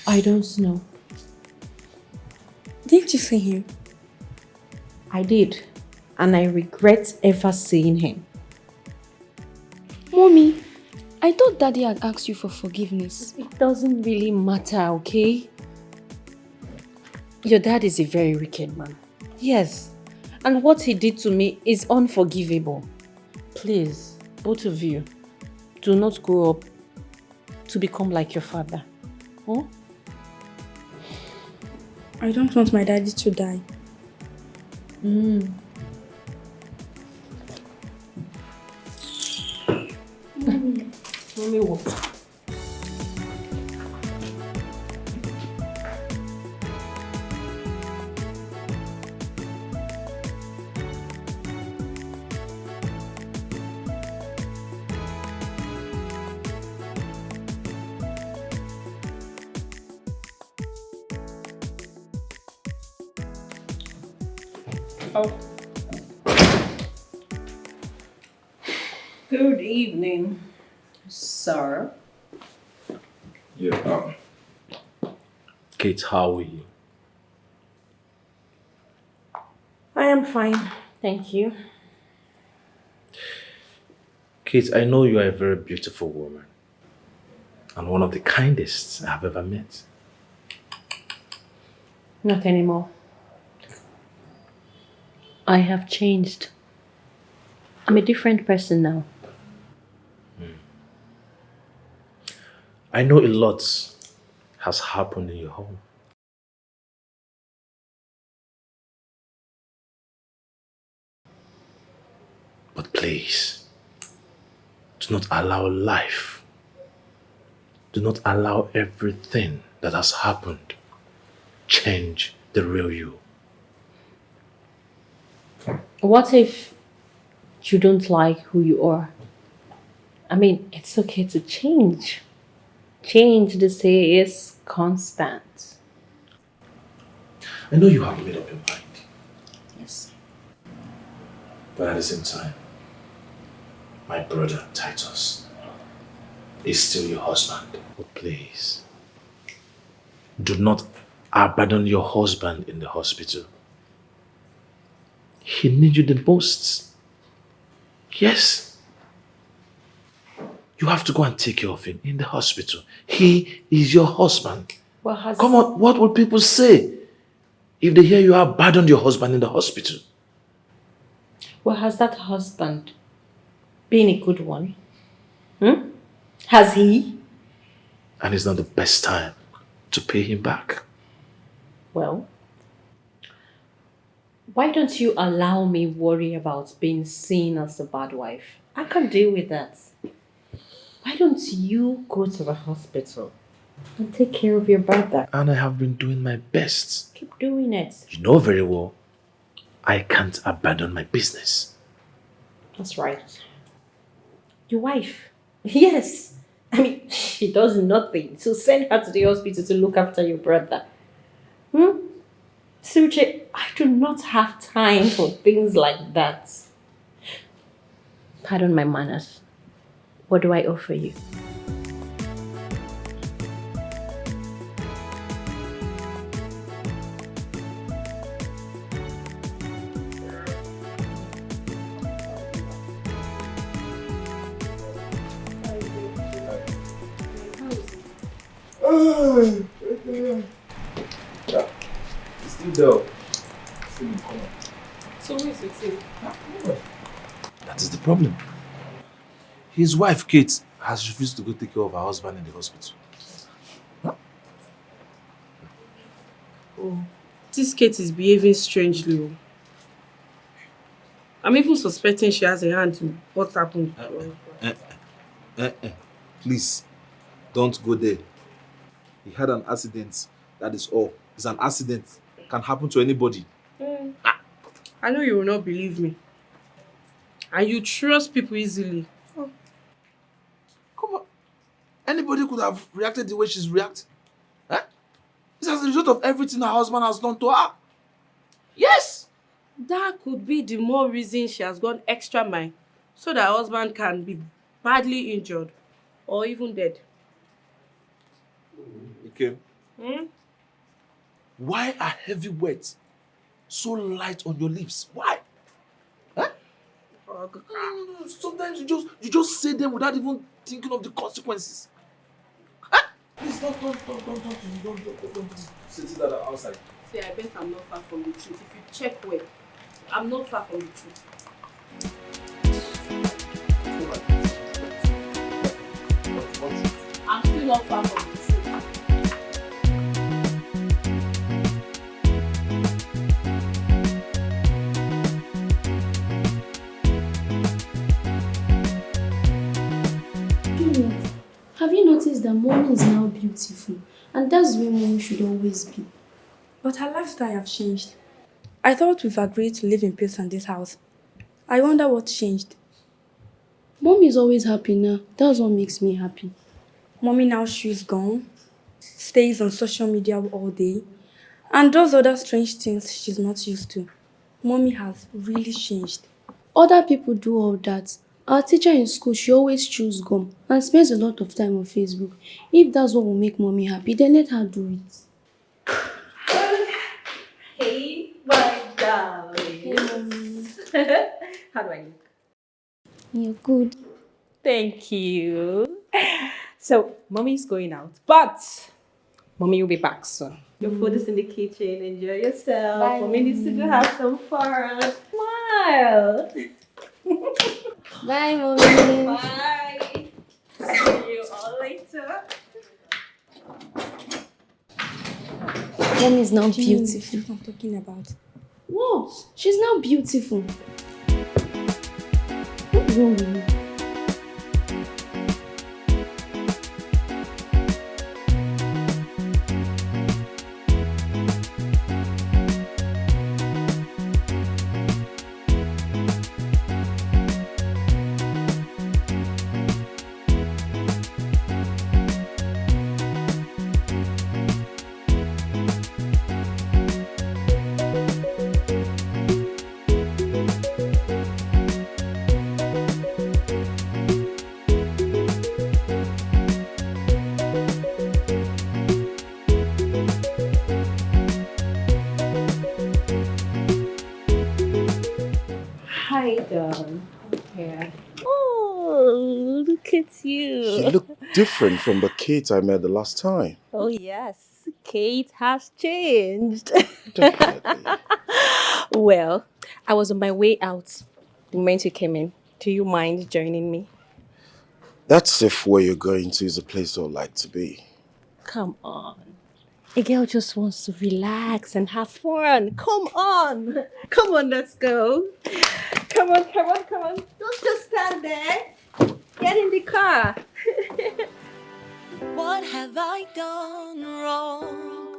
I don't know. Didn't you see him? I did, and I regret ever seeing him. Mommy, I thought Daddy had asked you for forgiveness. It doesn't really matter, okay? Your dad is a very wicked man. Yes, and what he did to me is unforgivable. Please, both of you, do not grow up to become like your father. Huh? I don't want my daddy to die. Mommy, what? Oh. Good evening, sir. Yeah, Kate, how are you? I am fine, thank you. Kate, I know you are a very beautiful woman and one of the kindest I have ever met. Not anymore. I have changed. I'm a different person now. I know a lot has happened in your home. But please, do not allow life, do not allow everything that has happened change the real you. What if you don't like who you are? I mean, it's okay to change. Change, they say, is constant. I know you have made up your mind, Yes. but at the same time, my brother Titus is still your husband. But please, do not abandon your husband in the hospital. He needs you the most. Yes. You have to go and take care of him in the hospital. He is your husband. Come on, what will people say if they hear you abandoned your husband in the hospital? Well, has that husband been a good one? Has he? And it's not the best time to pay him back. Well, why don't you allow me worry about being seen as a bad wife? I can deal with that. Why don't you go to the hospital and take care of your brother? And I have been doing my best. Keep doing it. You know very well, I can't abandon my business. That's right. Your wife? Yes. I mean, she does nothing. So send her to the hospital to look after your brother. Suche, I do not have time for things like that. Pardon my manners. What do I offer you? Still So who is it? That is the problem. His wife, Kate, has refused to go take care of her husband in the hospital. Oh, this Kate is behaving strangely. I'm even suspecting she has a hand in what happened. Please, don't go there. He had an accident. That is all. It's an accident. Can happen to anybody. I know you will not believe me. And you trust people easily. Come on. Anybody could have reacted the way she's reacted. It's as a result of everything her husband has done to her. Yes! That could be the more reason she has gone extra mile so that her husband can be badly injured or even dead. Okay. Why are heavy words so light on your lips? Why? Sometimes you just say them without even thinking of the consequences. Please don't say that outside. See, I bet I'm not far from the truth. If you check well, I'm not far from the truth. I'm still not far from the truth. Have you noticed that mommy is now beautiful? And that's the way mommy should always be. But her lifestyle have changed. I thought we've agreed to live in peace in this house. I wonder what changed. Mommy is always happy now. That's what makes me happy. Mommy now she's gone, stays on social media all day, and does other strange things she's not used to. Mommy has really changed. Other people do all that. Our teacher in school, she always chews gum and spends a lot of time on Facebook. If that's what will make mommy happy, then let her do it. Hey, my darling. Hey, mommy. How do I look? You're good. Thank you. So, mommy's going out, but mommy will be back soon. Your food is in the kitchen. Enjoy yourself. Bye. Mommy needs to go have some fun. Smile. Bye, mommy. Bye. See you all later. Mommy is now beautiful. What I'm talking about. What? She's now beautiful. What's wrong with you? Hi, darling. Yeah. Oh, look at you. You look different from the Kate I met the last time. Oh, yes. Kate has changed. Definitely. Well, I was on my way out the moment you came in. Do you mind joining me? That's if where you're going to is a place I'd like to be. Come on. A girl just wants to relax and have fun. Come on. Come on, let's go. Come on, come on, come on. Don't just stand there. Get in the car. What have I done wrong?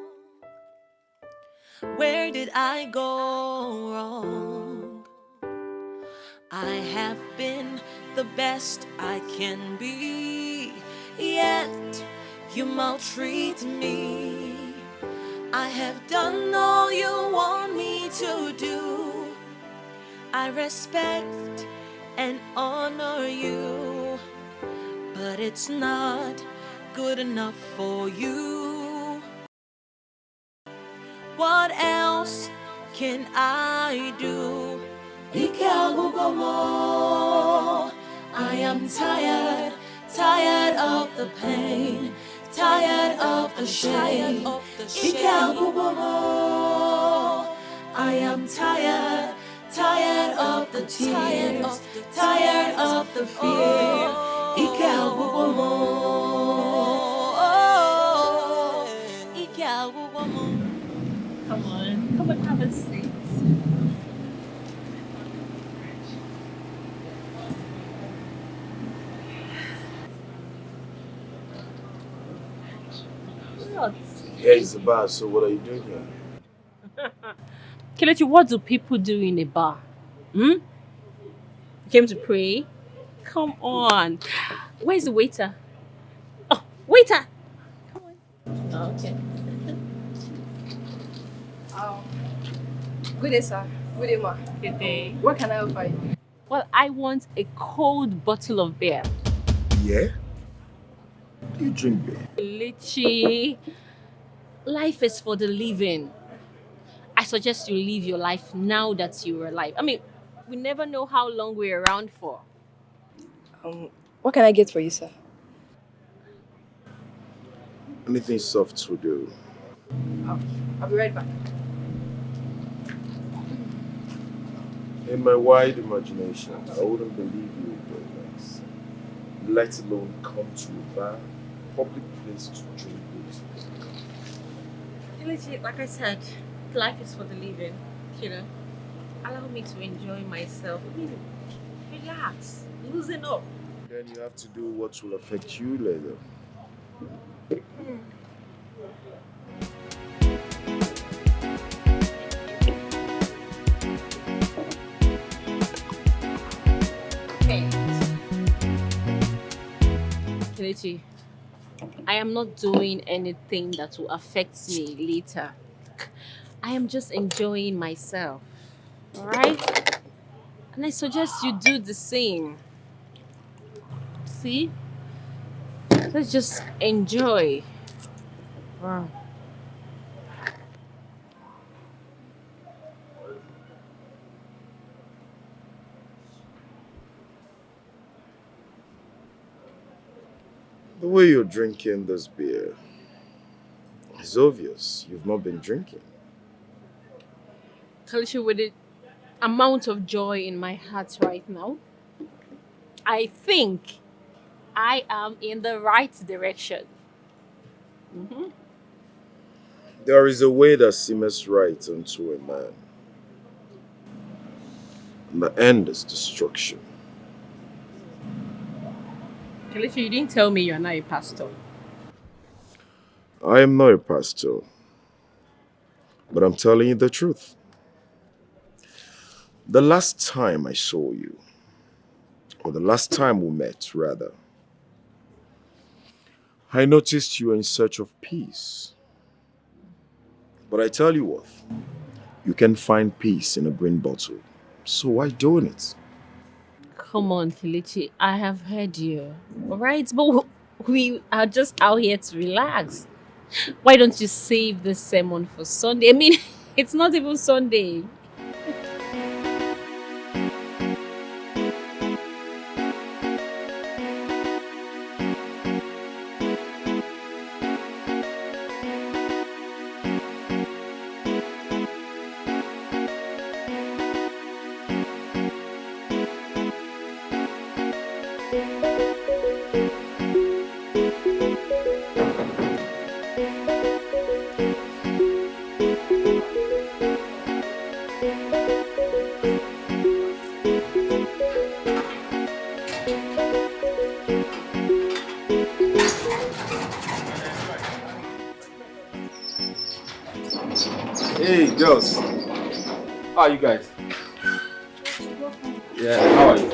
Where did I go wrong? I have been the best I can be, yet you maltreat me. I have done all you want me to do. I respect and honor you, but it's not good enough for you. What else can I do? I am tired, tired of the pain, tired of the shame. I am tired, tired of the tears, tired of the fear. Come on, come and have a seat. What? Yeah, it's a bar, so what are you doing here? Kelechi, what do people do in a bar? You came to pray? Come on. Where's the waiter? Oh, waiter! Come on. Oh, okay. Good day, sir. Good day, ma. Good day. What can I offer you? Well, I want a cold bottle of beer. Yeah? Do you drink beer? Kelechi, life is for the living. I suggest you live your life now that you're alive. I mean, we never know how long we're around for. What can I get for you, sir? Anything soft will do. I'll be right back. In my wide imagination, I wouldn't believe you would do this. Let alone come to a bar, public place to drink with. Kelechi, like I said, life is for the living. You know, allow me to enjoy myself. I mean, relax, loosen up. Then you have to do what will affect you later. Kelechi, I am not doing anything that will affect me later. I am just enjoying myself. Alright? And I suggest you do the same. See? Let's just enjoy. Wow. The way you're drinking this beer, it's obvious you've not been drinking. Kalishi, with the amount of joy in my heart right now, I think I am in the right direction. Mm-hmm. There is a way that seemeth right unto a man, and the end is destruction. Kalishi, you didn't tell me you're not a pastor. I am not a pastor, but I'm telling you the truth. The last time I saw you, or the last time we met, rather, I noticed you were in search of peace. But I tell you what, you can find peace in a green bottle. So why doing it? Come on, Kilichi, I have heard you. Alright, but we are just out here to relax. Why don't you save this sermon for Sunday? I mean, it's not even Sunday. Hey, girls. How are you guys? Yeah, how are you?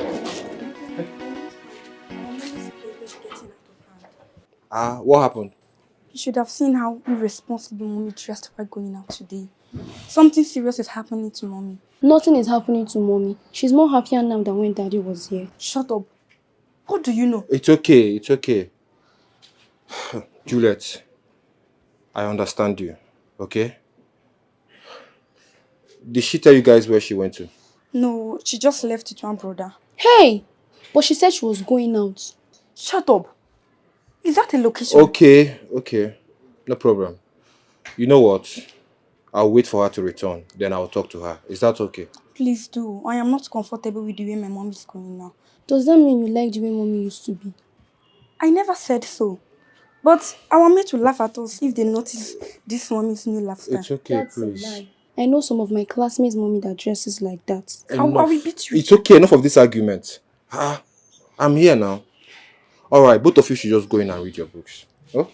What happened? You should have seen how irresponsible mommy dressed while going out today. Something serious is happening to mommy. Nothing is happening to mommy. She's more happier now than when daddy was here. Shut up. What do you know? It's okay, it's okay. Juliet, I understand you, okay? Did she tell you guys where she went to? No, she just left with one brother. Hey! But she said she was going out. Shut up. Is that a location? Okay. No problem. You know what? I'll wait for her to return. Then I'll talk to her. Is that okay? Please do. I am not comfortable with the way my mom is going now. Does that mean you like the way mommy used to be? I never said so. But our mates will laugh at us if they notice this mommy's new lifestyle. It's okay, That's please. a lie. I know some of my classmates' mommy that dresses like that. I will beat you. It's okay, enough of this argument. I'm here now. Alright, both of you should just go in and read your books. Oh?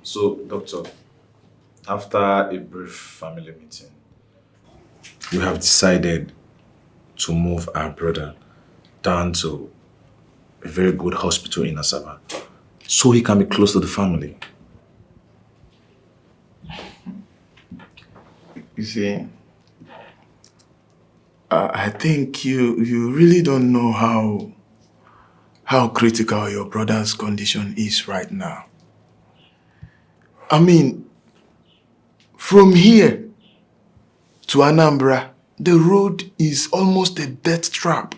So, doctor, after a brief family meeting, we have decided to move our brother down to a very good hospital in Asaba so he can be close to the family. You see, I think you really don't know how critical your brother's condition is right now. I mean, from here to Anambra, the road is almost a death trap.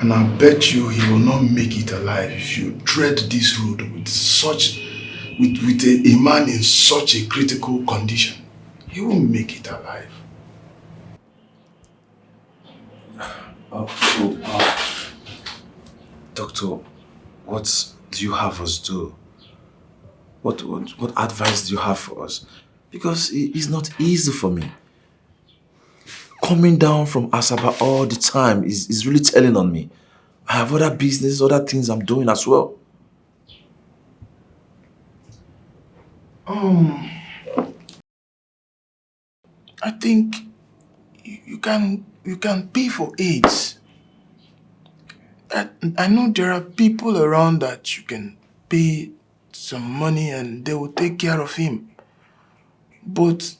And I bet you he will not make it alive if you tread this road with a man in such a critical condition. He won't make it alive. Doctor, what do you have us do? What advice do you have for us? Because it's not easy for me. Coming down from Asaba all the time is really telling on me. I have other business, other things I'm doing as well. I think you can pay for AIDS. I know there are people around that you can pay some money and they will take care of him. But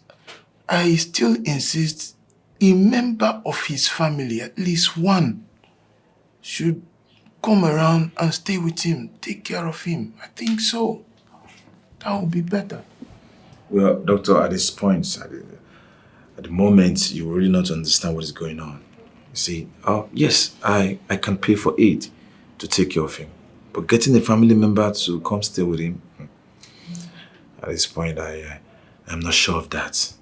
I still insist a member of his family, at least one, should come around and stay with him, take care of him. I think so. That would be better. Well, doctor, at this point, at the moment, you really not understand what is going on. You see, yes, I can pay for aid to take care of him. But getting a family member to come stay with him, at this point, I'm not sure of that.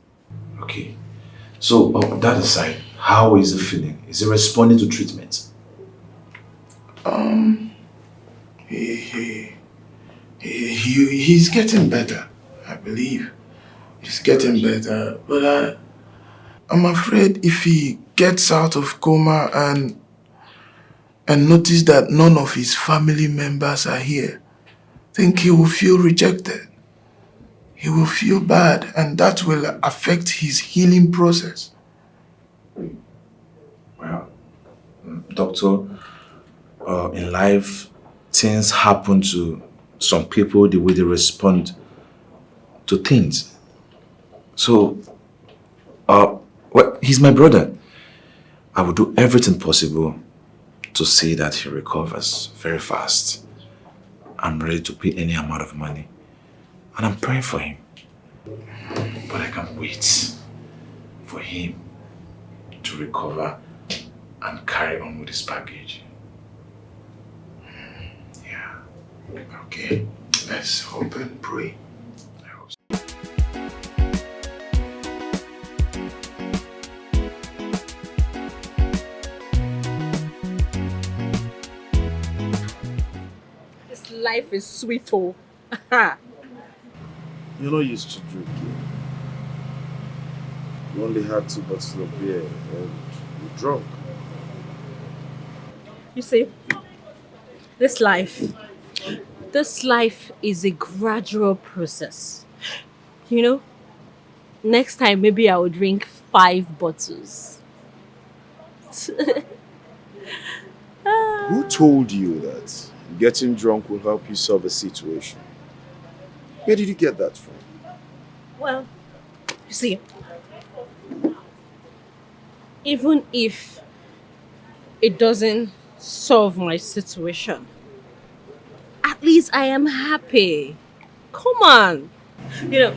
Okay. So, that aside, how is he feeling? Is he responding to treatment? He's getting better, I believe. He's getting better. But I'm afraid if he gets out of coma and notice that none of his family members are here, I think he will feel rejected. He will feel bad, and that will affect his healing process. Well, doctor, in life, things happen to some people the way they respond to things. So, well, he's my brother. I will do everything possible to see that he recovers very fast. I'm ready to pay any amount of money. And I'm praying for him. But I can't wait for him to recover and carry on with his package. Yeah. Okay, let's hope and pray. This life is sweet, oh. You're not used to drinking. You only had 2 bottles of beer and you're drunk. You see, this life is a gradual process. You know, next time maybe I will drink 5 bottles. Who told you that getting drunk will help you solve a situation? Where did you get that from? Well, you see, even if it doesn't solve my situation, at least I am happy. Come on. You know,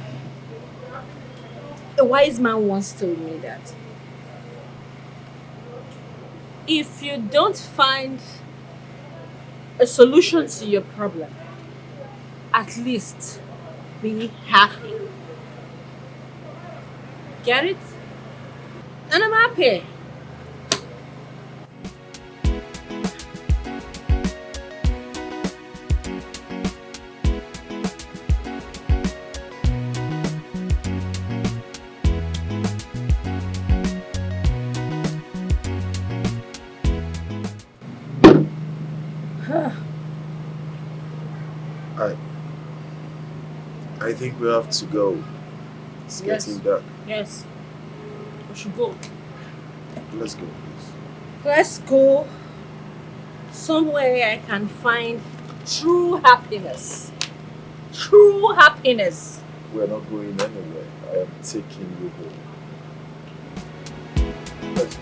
a wise man once told me that if you don't find a solution to your problem, at least be happy. Get it? And I'm happy. I think we have to go. It's getting dark. Yes. We should go. Let's go, please. Let's go somewhere I can find true happiness. True happiness. We're not going anywhere. I am taking you home. Let's go.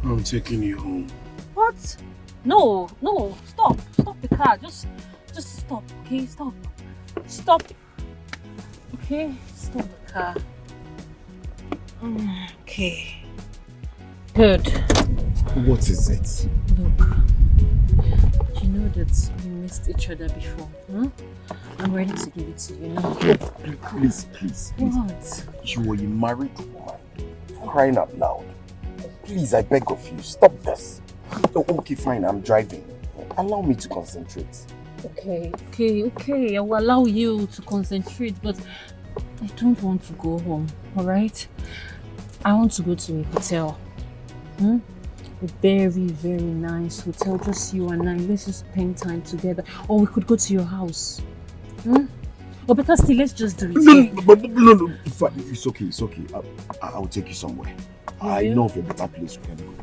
I'm taking you home. What? No, stop the car. Just Just stop, okay? Stop. Stop. Okay? Stop the car. Okay. Good. What is it? Look, you know that we missed each other before, huh? I'm ready to give it to you now. Please, please, please. What? You are a married woman. Crying out loud. Please, I beg of you, stop this. Oh, okay, fine, I'm driving. Allow me to concentrate. Okay. I will allow you to concentrate, but I don't want to go home, alright? I want to go to a hotel. A very, very nice hotel, just you and I. Let's just spend time together. Or we could go to your house. Or better still, let's just do it. No. It's okay. I will take you somewhere. I know of a better place we can go.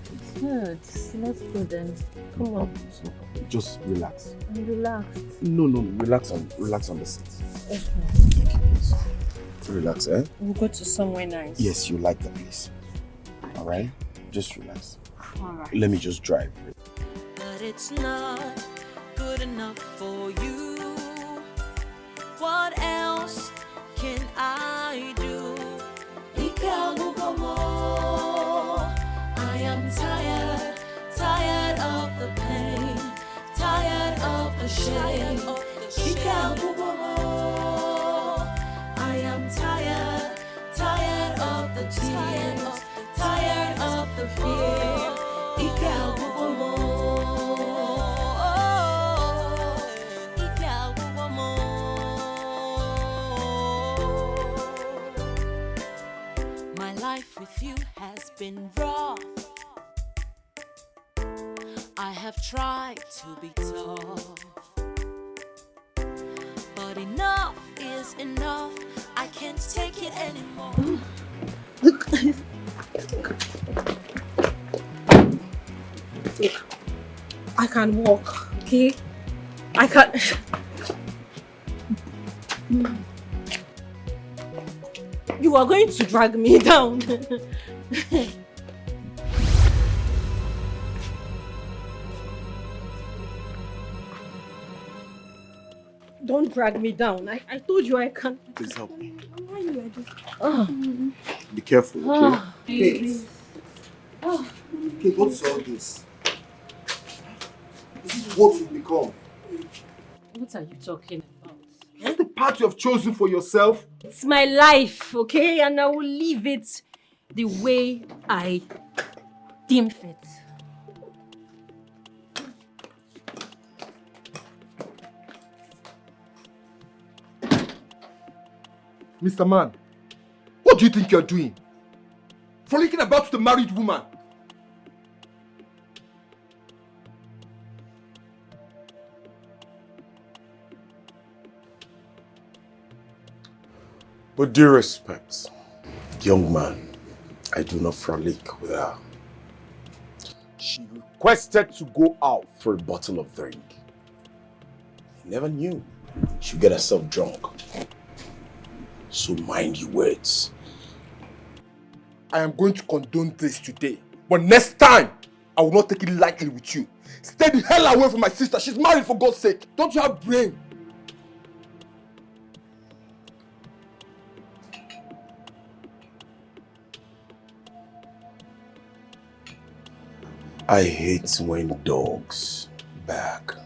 Good. Let's go then. Come on. Just relax. I'm relaxed. No. Relax on the seat. Okay. Thank you, please. Relax, eh? We'll go to somewhere nice. Yes, you like the place. Alright? Just relax. Alright. Let me just drive. But it's not good enough for you. What else can I do? I am tired of the pain, tired of the shame. I am tired of the tears, tired of the fear. My life with you has been rough. I have tried to be tough, but enough is enough. I can't take it anymore. Look, I can walk, okay? I can. You are going to drag me down. Don't drag me down. I told you I can't. Please help me. Why are you like this? Be careful, okay? Please. Kate, what is all this? This is what you've become. What are you talking about? Is this the path you have chosen for yourself? It's my life, okay? And I will live it the way I deem fit. Mr. Man, what do you think you're doing? Frolicking about with a married woman. With due respect, young man, I do not frolic with her. She requested to go out for a bottle of drink. I never knew she'd get herself drunk. So mind your words. I am going to condone this today. But next time, I will not take it lightly with you. Stay the hell away from my sister. She's married, for God's sake. Don't you have brain? I hate when dogs bark.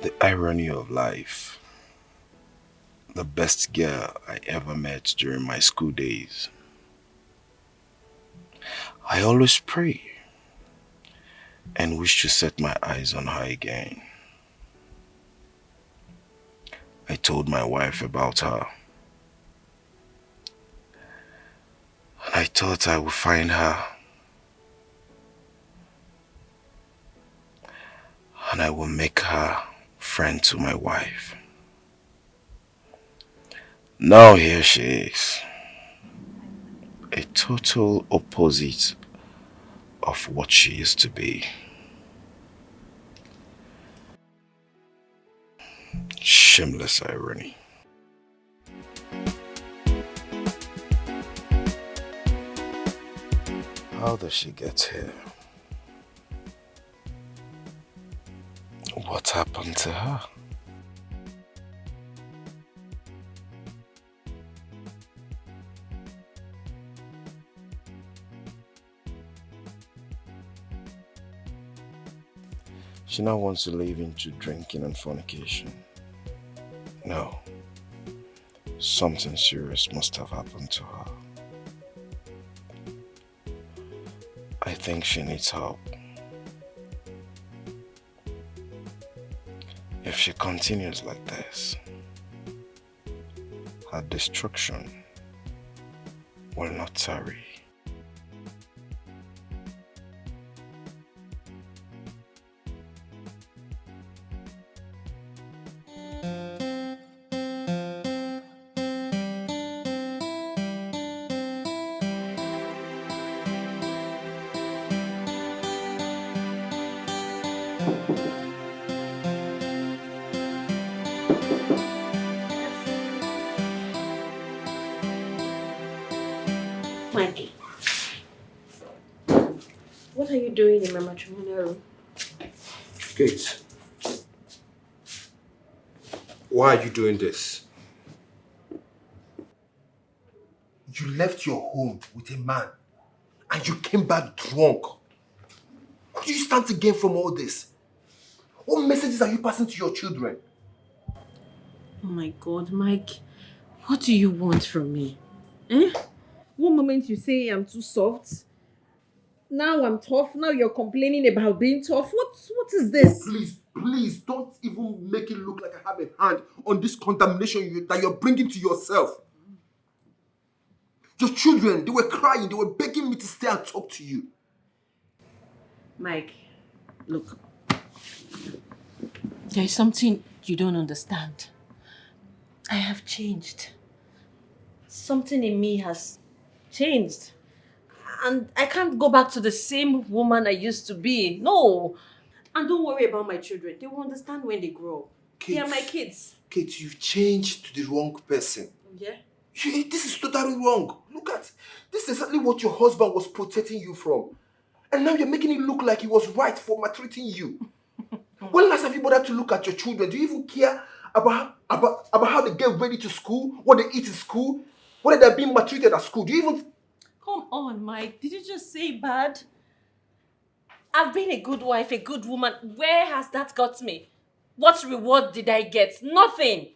The irony of life. The best girl I ever met during my school days I always pray and wish to set my eyes on her again. I told my wife about her. And I thought I would find her. And I will make her friend to my wife. Now here she is. A total opposite of what she used to be. Shameless irony. How does she get here? What happened to her? She now wants to live into drinking and fornication. No. Something serious must have happened to her. I think she needs help. If she continues like this, her destruction will not tarry. Mike, what are you doing in my matrimonial room? Kate, why are you doing this? You left your home with a man and you came back drunk. What do you stand to gain from all this? What messages are you passing to your children? Oh my God, Mike, what do you want from me? Eh? One moment you say I'm too soft. Now I'm tough. Now you're complaining about being tough. What is this? Please, don't even make it look like I have a hand on this contamination that you're bringing to yourself. Your children, they were crying. They were begging me to stay and talk to you. Mike, look. There is something you don't understand. I have changed. Something in me has changed. And I can't go back to the same woman I used to be. No. And don't worry about my children. They will understand when they grow up. They are my kids. Kate, you've changed to the wrong person. Yeah? This is totally wrong. Look at, this is exactly what your husband was protecting you from. And now you're making it look like he was right for maltreating you. When last have you bothered to look at your children? Do you even care about how they get ready to school? What they eat in school? Whether they're being maltreated at school? Do you even... Come on, Mike. Did you just say bad? I've been a good wife, a good woman. Where has that got me? What reward did I get? Nothing.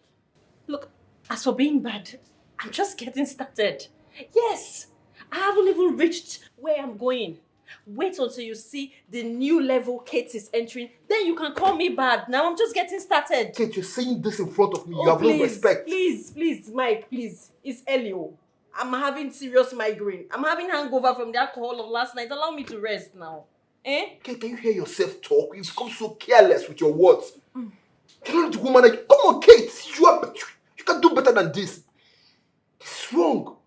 Look, as for being bad, I'm just getting started. Yes, I haven't even reached where I'm going. Wait until you see the new level Kate is entering. Then you can call me bad. Now I'm just getting started. Kate, you're saying this in front of me. You have no respect. Please, Mike, please. It's Elio. I'm having serious migraine. I'm having hangover from the alcohol of last night. Allow me to rest now. Eh? Kate, can you hear yourself talk? You've become so careless with your words. You're not the woman like... Come on, Kate. You can do better than this. It's wrong.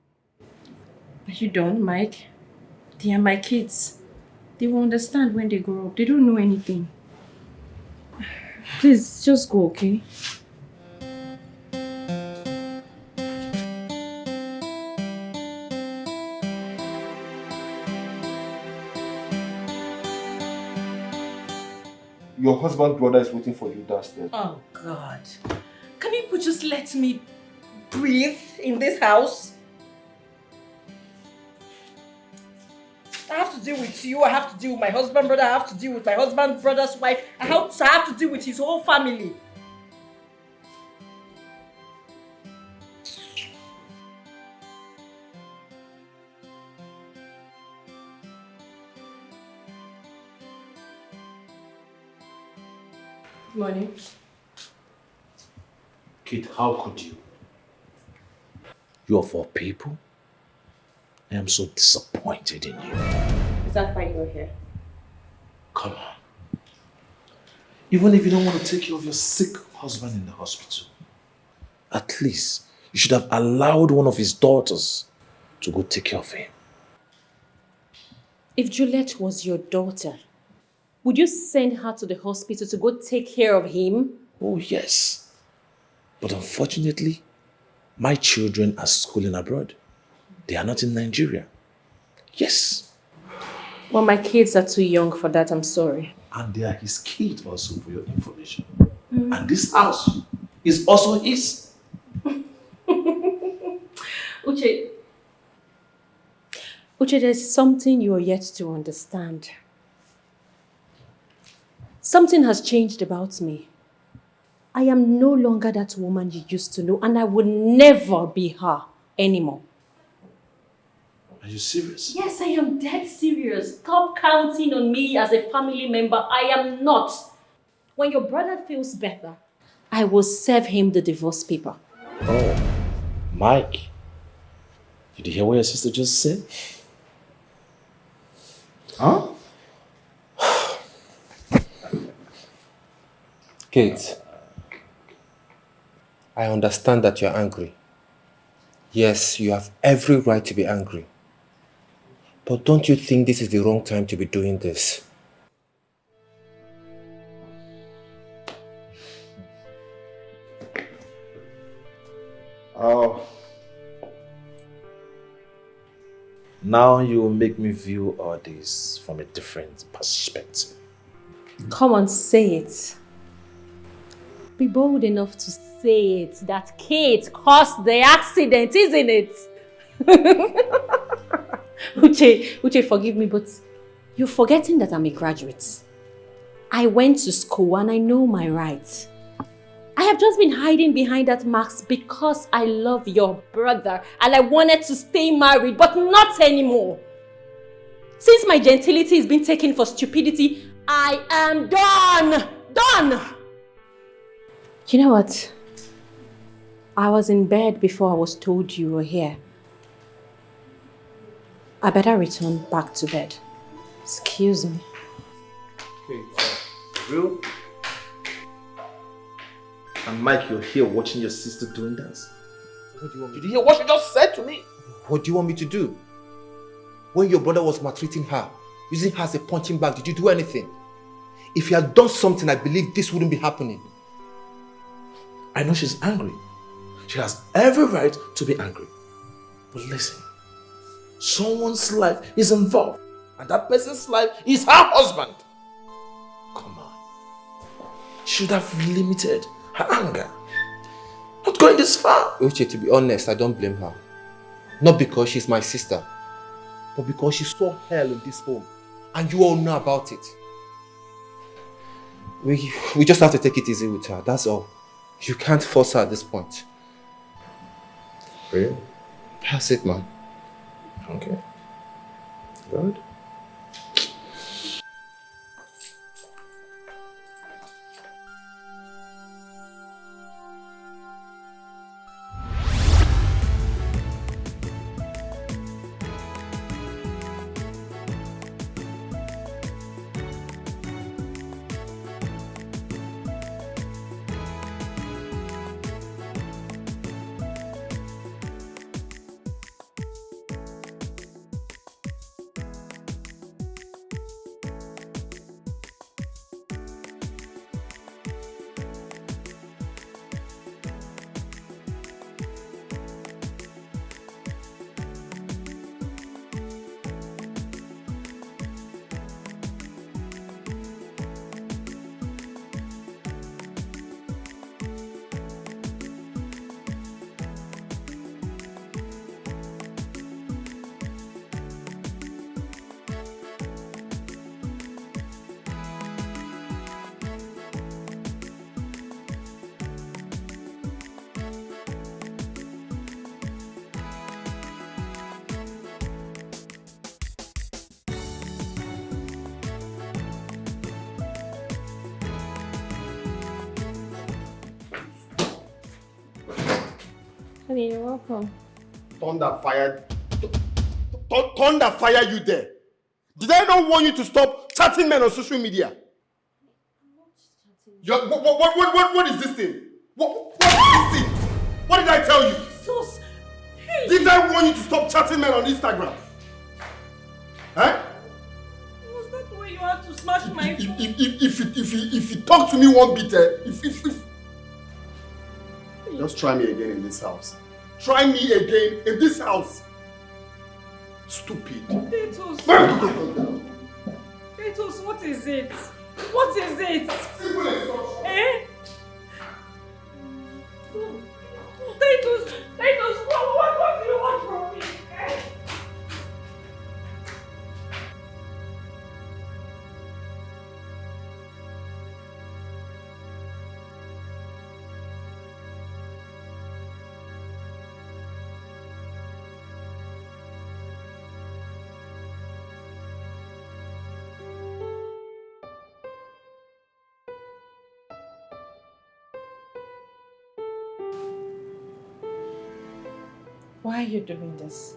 Are you done, Mike? They are my kids. They will understand when they grow up. They don't know anything. Please, just go, okay? Your husband's brother is waiting for you downstairs. Oh, God. Can you just let me breathe in this house? I have to deal with you. I have to deal with my husband's brother. I have to deal with my husband's brother's wife. I have to deal with his whole family. Morning. Kate, how could you? You are for people? I am so disappointed in you. Is that why you're here? Come on. Even if you don't want to take care of your sick husband in the hospital, at least you should have allowed one of his daughters to go take care of him. If Juliet was your daughter, would you send her to the hospital to go take care of him? Oh, yes. But unfortunately, my children are schooling abroad. They are not in Nigeria. Yes. Well, my kids are too young for that, I'm sorry. And they are his kids also, for your information. And this house is also his. Uche, there's something you are yet to understand. Something has changed about me. I am no longer that woman you used to know, and I would never be her anymore. Are you serious? Yes, I am dead serious. Stop counting on me as a family member. I am not. When your brother feels better, I will serve him the divorce paper. Oh, Mike. Did you hear what your sister just said? Huh? Kate, I understand that you're angry. Yes, you have every right to be angry. But don't you think this is the wrong time to be doing this? Oh. Now you will make me view all this from a different perspective. Come on, say it. Be bold enough to say it, that Kate caused the accident, isn't it? Uche, forgive me, but you're forgetting that I'm a graduate. I went to school and I know my rights. I have just been hiding behind that mask because I love your brother and I wanted to stay married, but not anymore. Since my gentility is being taken for stupidity, I am done! Done! You know what? I was in bed before I was told you were here. I better return back to bed. Excuse me. Okay, real? And Mike, you're here watching your sister doing that? What do you want me Did you hear what she just said to me? What do you want me to do? When your brother was maltreating her, using her as a punching bag, did you do anything? If you had done something, I believe this wouldn't be happening. I know she's angry. She has every right to be angry. But listen, someone's life is involved, and that person's life is her husband. Come on. She should have limited her anger. Not going this far. Uche, to be honest, I don't blame her. Not because she's my sister, but because she saw hell in this home, and you all know about it. We just have to take it easy with her, that's all. You can't force her at this point. Really? That's it, man. Okay. Good. Honey, you're welcome. Thunder fire you there. Did I not want you to stop chatting men on social media? What is this thing? What is this thing? What did I tell you? Jesus! Hey. Did I want you to stop chatting men on Instagram? Huh? Was that the way you had to smash my phone? If you talk to me one bit, just try me again in this house. Try me again in this house. Stupid. Titus, what is it? What is it? Simple instruction. Eh? Titus, what do you want from me? Eh? Why are you doing this?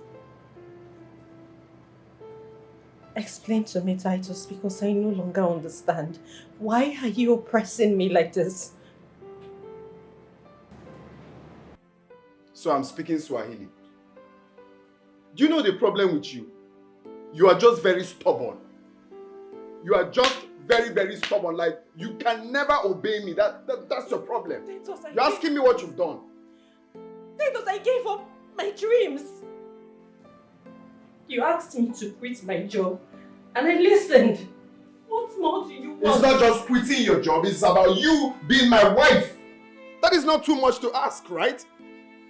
Explain to me, Titus, because I no longer understand. Why are you oppressing me like this? So I'm speaking Swahili. Do you know the problem with you? You are just very stubborn. You are just very, very stubborn. Like, you can never obey me. That's your problem. Titus, You're asking me what you've done. Titus, I gave up my dreams. You asked me to quit my job, and I listened. What more do you want? It's not just quitting your job, it's about you being my wife. That is not too much to ask, right?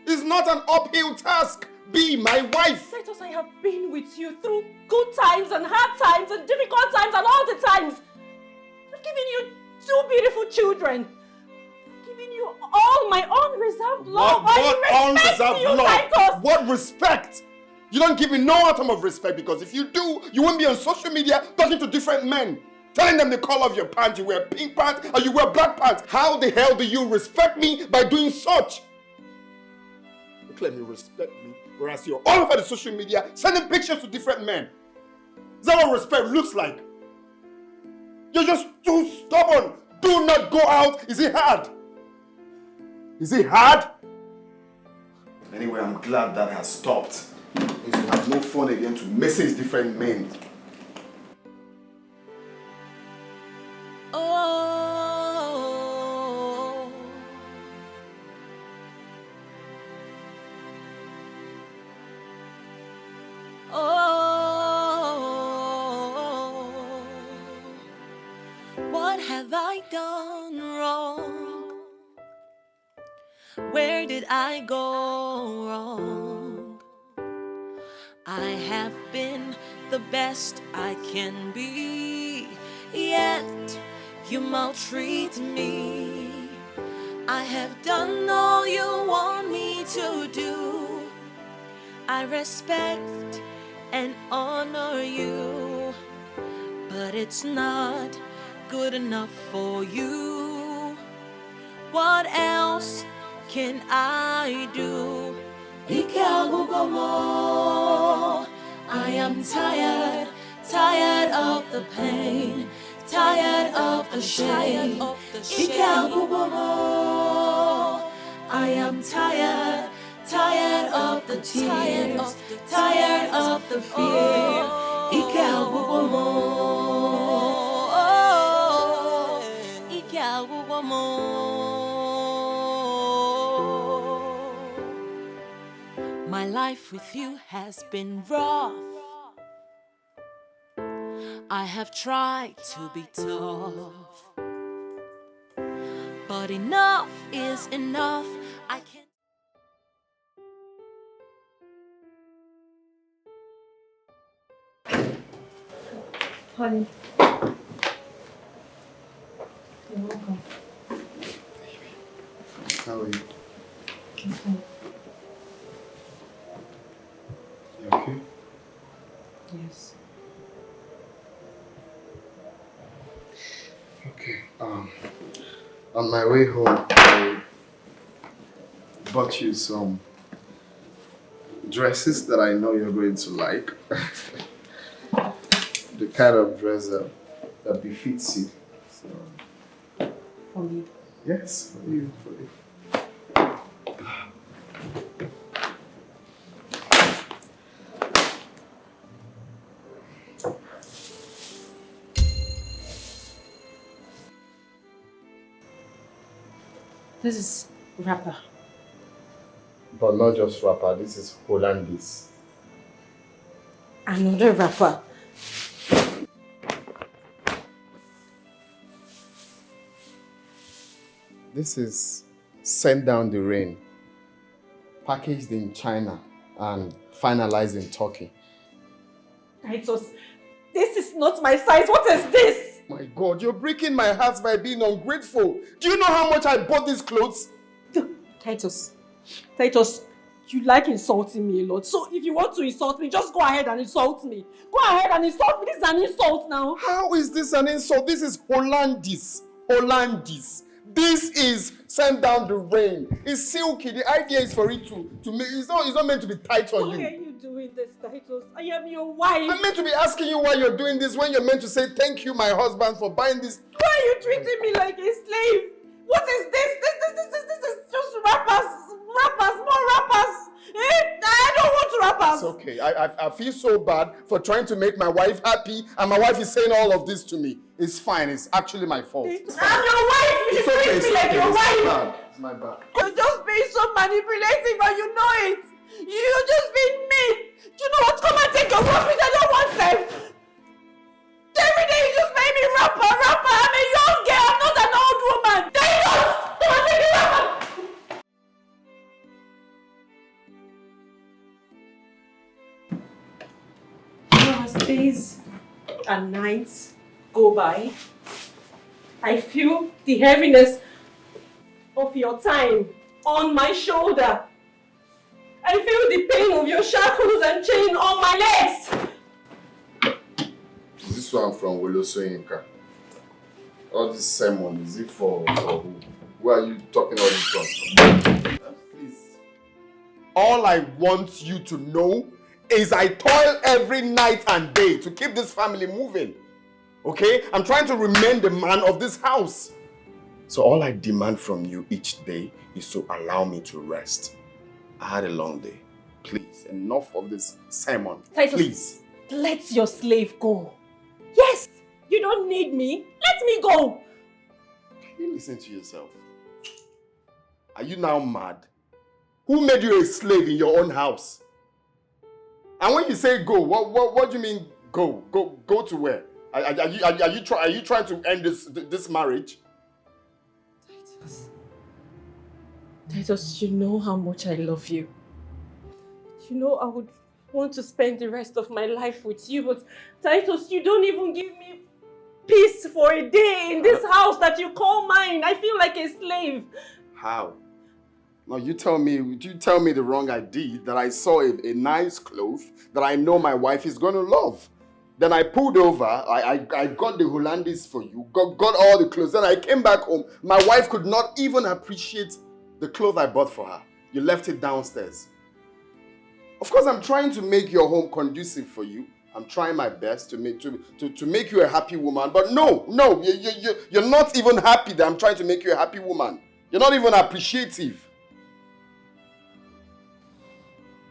It's not an uphill task. Be my wife. Titus, I have been with you through good times and hard times and difficult times and all the times. I've given you 2 beautiful children. I've given you all my unreserved love. What unreserved love? Titus. What respect? You don't give me no atom of respect, because if you do, you won't be on social media talking to different men, telling them the color of your pants, you wear pink pants or you wear black pants. How the hell do you respect me by doing such? You claim you respect me, whereas you're all over the social media sending pictures to different men. Is that what respect looks like? You're just too stubborn. Do not go out. Is it hard? Is it hard? Anyway, I'm glad that has stopped. Because you have no fun again to message different men. Oh, oh, what have I done wrong? Where did I go wrong? I have been the best I can be, yet you maltreat me. I have done all you want me to do. I respect and honor you, but it's not good enough for you. What else can I do? I am tired, tired of the pain, tired of the shame. I am tired, tired of the tears, tired of the fear. My life with you has been rough. I have tried to be tough, but enough is enough. I can't. Honey. You're welcome. How are you? Okay. You okay? Yes. Okay. On my way home, I bought you some dresses that I know you're going to like. The kind of dress that befits you. So, For me? yes, for you. This is wrapper. But not just wrapper, this is Hollandese. Another wrapper. This is Send Down the Rain, packaged in China and finalized in Turkey. Titus, this is not my size. What is this? My God, you're breaking my heart by being ungrateful. Do you know how much I bought these clothes? Titus, you like insulting me a lot. So if you want to insult me, just go ahead and insult me. Go ahead and insult me. This is an insult now. How is this an insult? This is Hollandese. Hollandese. This is Send Down the Rain. It's silky. The idea is for it to make. It's not meant to be tight on you. Why are you doing this, Titus? I am your wife. I'm meant to be asking you why you're doing this when you're meant to say thank you, my husband, for buying this. Why are you treating me like a slave? What is this? This is just rappers, more rappers. I don't want rappers. It's okay. I feel so bad for trying to make my wife happy, and my wife is saying all of this to me. It's fine. It's actually my fault. I'm your wife. You should treat me like your wife. It's my bad. You're just being so manipulating, but you know it. You're just being mean. Do you know what? Come and take your rubbish. I don't want them. Every day you just make me rapper. I'm a young girl. I'm not an old woman. There you go. Come and take your rapper. As days and nights go by, I feel the heaviness of your time on my shoulder. I feel the pain of your shackles and chain on my legs. Is this one from Woloso Inca? All this sermon, is it for who? Who are you talking all this from? Please. All I want you to know is I toil every night and day to keep this family moving. Okay? I'm trying to remain the man of this house. So all I demand from you each day is to allow me to rest. I had a long day. Please, enough of this sermon. Titus, please. Let your slave go. Yes, you don't need me. Let me go. Can you listen to yourself? Are you now mad? Who made you a slave in your own house? And when you say go, what do you mean go? Go to where? Are you trying to end this marriage? Titus, you know how much I love you. You know I would want to spend the rest of my life with you, but Titus, you don't even give me peace for a day in this house that you call mine. I feel like a slave. How? Now you tell me the wrong I did, that I saw a nice cloth that I know my wife is going to love. Then I pulled over, I got the Hollandese for you, got all the clothes. Then I came back home. My wife could not even appreciate the clothes I bought for her. You left it downstairs. Of course, I'm trying to make your home conducive for you. I'm trying my best to make you a happy woman. But no, you're not even happy that I'm trying to make you a happy woman. You're not even appreciative.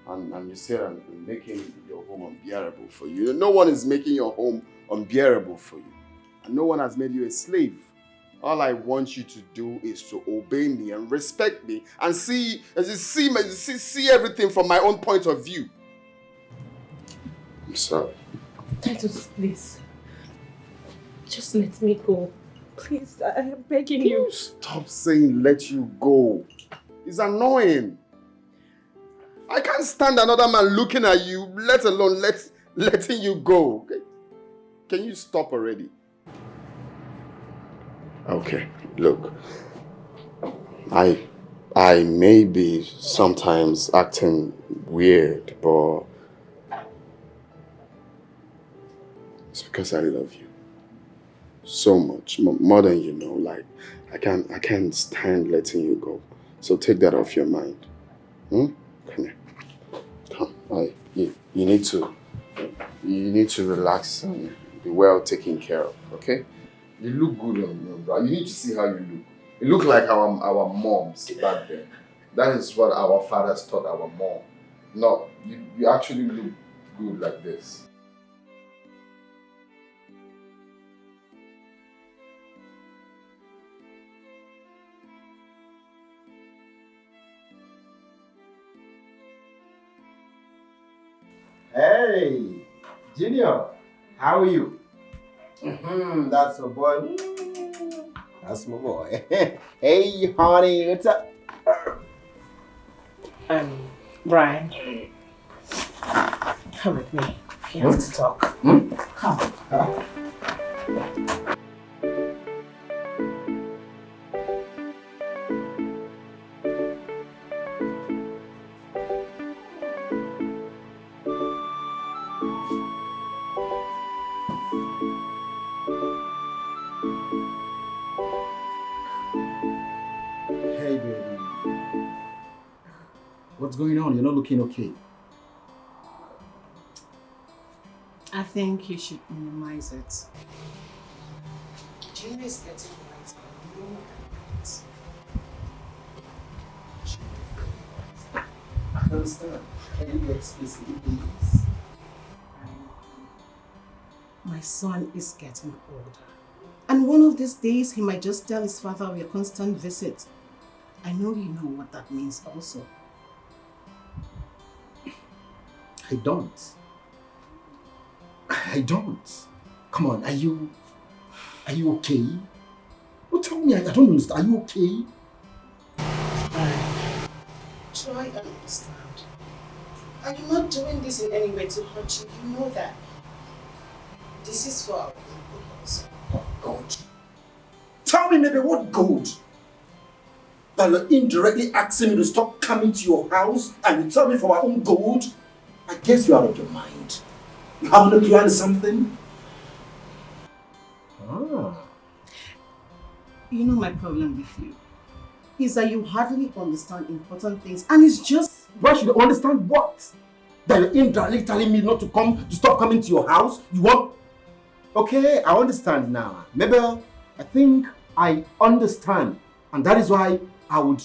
And you said I'm making your home unbearable for you. No one is making your home unbearable for you. And no one has made you a slave. All I want you to do is to obey me and respect me and see everything from my own point of view. I'm sorry. Titus, please. Just let me go. Please, I am begging you. Stop saying let you go. It's annoying. I can't stand another man looking at you, let alone letting you go. Okay? Can you stop already? Okay, look. I may be sometimes acting weird, but it's because I love you so much, more than you know. Like I can't stand letting you go. So take that off your mind. Come here. Come. You need to relax and be well taken care of, okay? You look good on your bra. You need to see how you look. You look like our moms back then. That is what our fathers taught our mom. No, you actually look good like this. Hey, Junior, how are you? That's my boy. That's my boy. Hey, honey, what's up? Brian, come with me. We have to talk. Come. Hey, baby. What's going on? You're not looking okay. I think you should minimize it. Junior is getting right. You know that. I understand. Can you be explicit, please? My son is getting older. And one of these days, he might just tell his father of your constant visit. I know you know what that means also. I don't. I don't. Come on, are you okay? Well, tell me, I don't understand. Are you okay? Try and understand. And you're not doing this in any way to hurt you. You know that. This is for our good also. Oh, God. Tell me, maybe what good? That you're indirectly asking me to stop coming to your house and you tell me for my own good? I guess you're out of your mind. You haven't planned something? Ah. You know my problem with you is that you hardly understand important things, and it's just... Why should I understand what? That you're indirectly telling me not to stop coming to your house? You want... Okay, I understand now. Maybe I think I understand, and that is why I would...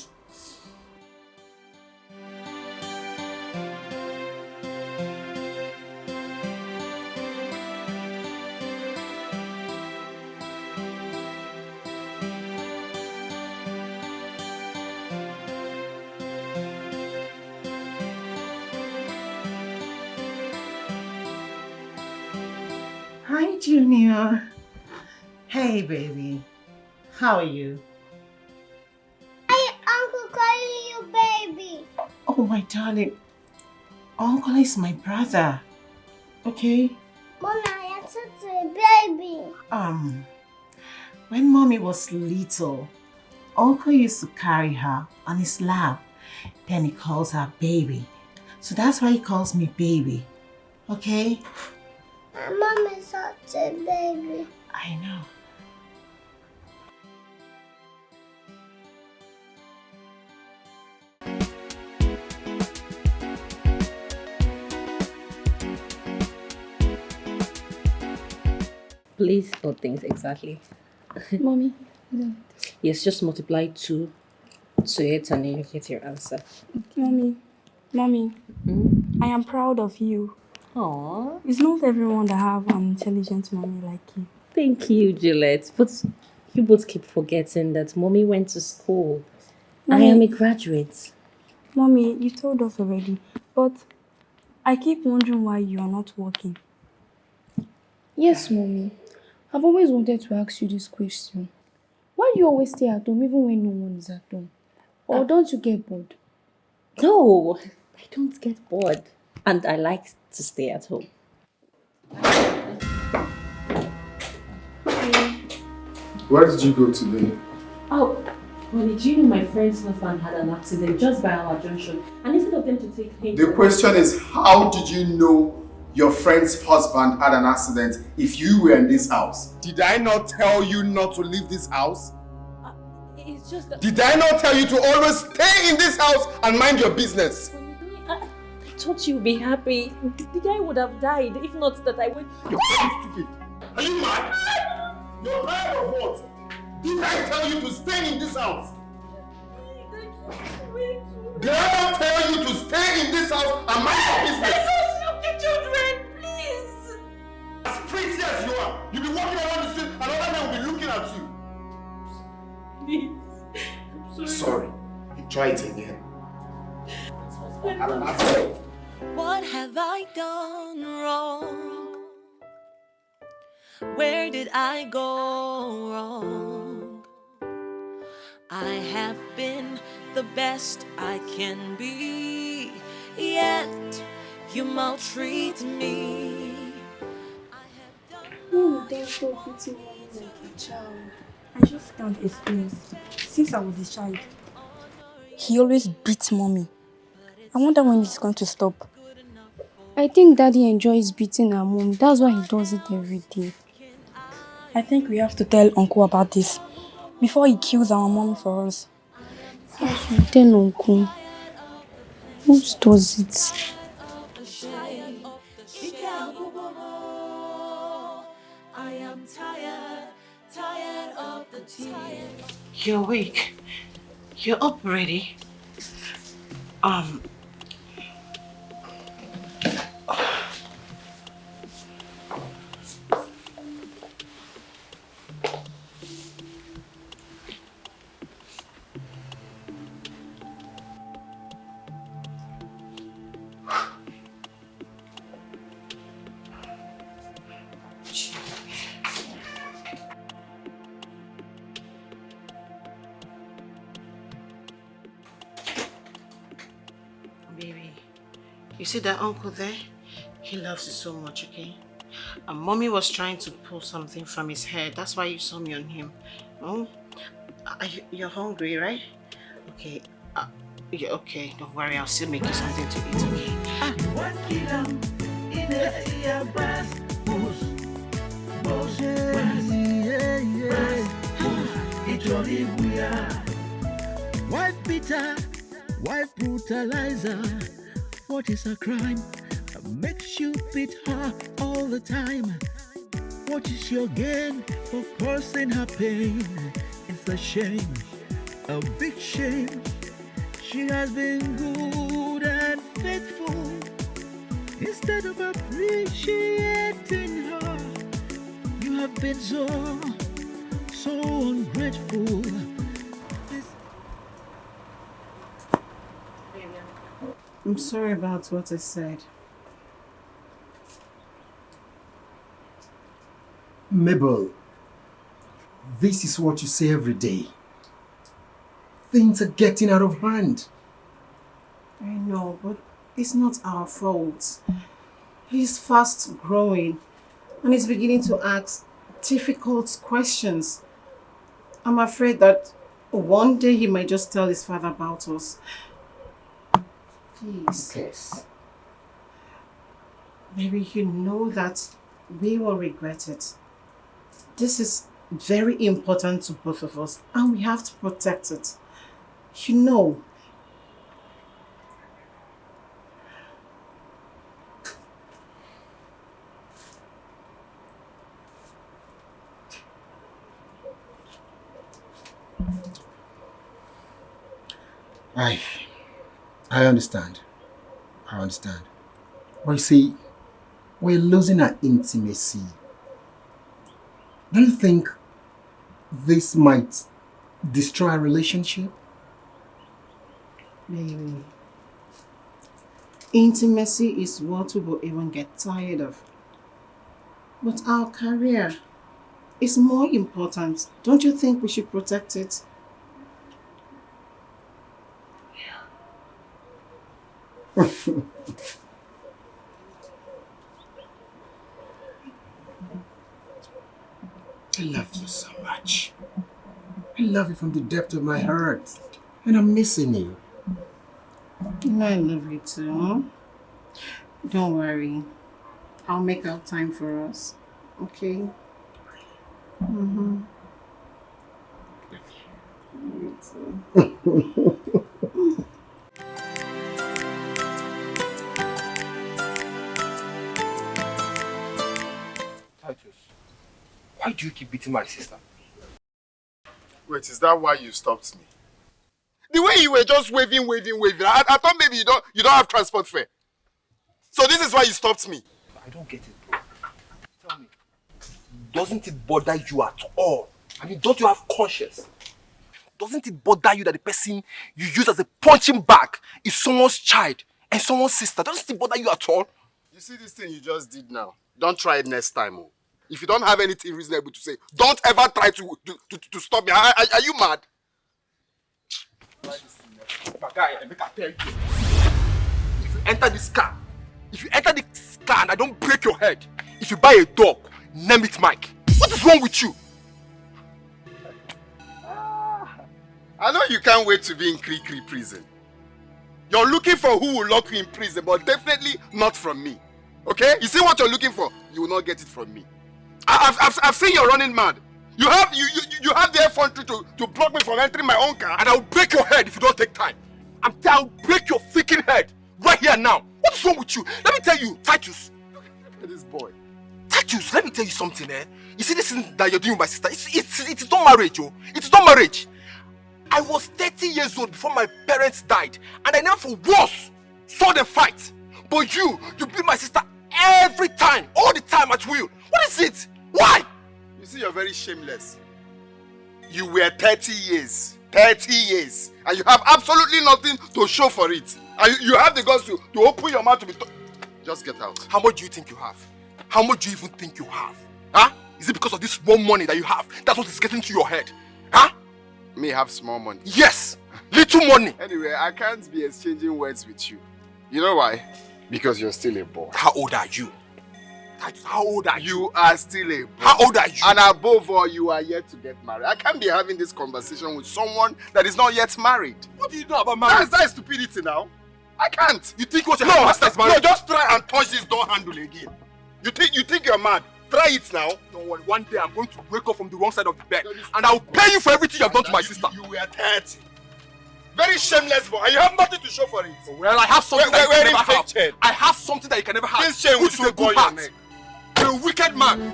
Hi, Junior. Hey, baby. How are you? Hi, Uncle calling you baby. Oh, my darling. Uncle is my brother. Okay? Mommy, I am such a baby. When Mommy was little, Uncle used to carry her on his lap. Then he calls her baby. So that's why he calls me baby. Okay? My mom is such a baby. I know. Please, what things exactly? Mommy. Yes, just multiply 2 to it and then you get your answer. Mommy, I am proud of you. Aww. It's not everyone that have an intelligent mommy like you. Thank you, Juliet. But you both keep forgetting that Mommy went to school. Mommy, I am a graduate. Mommy, you told us already, but I keep wondering why you are not working. Yes, Mommy. I've always wanted to ask you this question. Why do you always stay at home even when no one is at home? Or don't you get bored? No, I don't get bored. And I like to stay at home. Where did you go today? Oh, well, did you know my friend's husband had an accident just by our junction? And instead of them to take him... The question is, how did you know your friend's husband had an accident if you were in this house? Did I not tell you not to leave this house? It's just that... Did I not tell you to always stay in this house and mind your business? I thought you'd be happy. The guy would have died if not that I went. You're stupid. Are you mad? You're tired of what? Did I tell you to stay in this house? Did I not tell you to stay in this house and mind your business? Let us look the children, please. As pretty as you are, you'll be walking around the street and other men will be looking at you. Please. I'm sorry. You try it again. What have I done wrong? Where did I go wrong? I have been the best I can be, yet you maltreat me. No, don't go beating mommy like a child. I just can't explain. Since I was a child, he always beats mommy. I wonder when it's going to stop. I think Daddy enjoys beating our mom. That's why he does it every day. I think we have to tell Uncle about this before he kills our mom for us. Yes, we tell Uncle. Who does it? I am tired of the tears. You're awake. You're up already. Baby, you see that uncle there? He loves you so much, okay? And mommy was trying to pull something from his hair. That's why you saw me on him. Oh, you're hungry, right? Okay. Yeah, okay. Don't worry. I'll still make you something to eat, okay? Wife beater, wife brutalizer. What is a crime that makes you beat her all the time? What is your gain for causing her pain? It's a shame, a big shame. She has been good and faithful. Instead of appreciating her, you have been so ungrateful. I'm sorry about what I said. Mabel, this is what you say every day. Things are getting out of hand. I know, but it's not our fault. He's fast growing and he's beginning to ask difficult questions. I'm afraid that one day he might just tell his father about us. Please. Yes. Maybe you know that we will regret it. This is very important to both of us and we have to protect it. You know. I understand. I understand. But you see, we're losing our intimacy. Do you think this might destroy our relationship? Maybe. Intimacy is what we will even get tired of. But our career is more important. Don't you think we should protect it? I love you so much. I love you from the depth of my heart. And I'm missing you. I love you too. Don't worry. I'll make out time for us. Okay? Mm-hmm. You too. Why do you keep beating my sister? Wait, is that why you stopped me? The way you were just waving. I thought maybe you don't have transport fare. So this is why you stopped me. I don't get it, bro. Tell me, doesn't it bother you at all? I mean, don't you have conscience? Doesn't it bother you that the person you use as a punching bag is someone's child and someone's sister? Doesn't it bother you at all? You see this thing you just did now? Don't try it next time. Oh. If you don't have anything reasonable to say, don't ever try to stop me. Are you mad? My guy, I tell you, if you enter this car and I don't break your head, if you buy a dog, name it Mike. What is wrong with you? I know you can't wait to be in Kri prison. You're looking for who will lock you in prison, but definitely not from me. Okay? You see what you're looking for? You will not get it from me. I've seen you're running mad. You have the effrontery to block me from entering my own car. And I'll break your head if you don't take time. I'll break your freaking head right here now. What's wrong with you? Let me tell you, Titus. Look at this boy. Titus, let me tell you something, eh? You see this thing that you're doing with my sister? It's not marriage, oh. It's not marriage. I was 30 years old before my parents died, and I never for once saw them fight. But you beat my sister every time, all the time at will. What is it? Why? You see, you're very shameless. You were 30 years. 30 years. And you have absolutely nothing to show for it. And you have the guts to open your mouth to be... Just get out. How much do you think you have? How much do you even think you have? Huh? Is it because of this small money that you have? That's what is getting to your head. Huh? Me have small money? Yes! Little money! Anyway, I can't be exchanging words with you. You know why? Because you're still a boy. How old are you? Titus, how old are you? You are still a boy. How old are you? And above all, you are yet to get married. I can't be having this conversation with someone that is not yet married. What do you know about marriage? That's stupidity now. I can't. You think what your master is married? No, just try and touch this door handle again. You think you're mad? Try it now. Don't worry, one day I'm going to wake up from the wrong side of the bed and I'll pay you for everything you have done to my sister. You were 30. Very shameless boy, and you have nothing to show for it. Well, I have something that you can never have. Chain. I have something that you can never have. This chain will so boil your neck. You're a wicked man.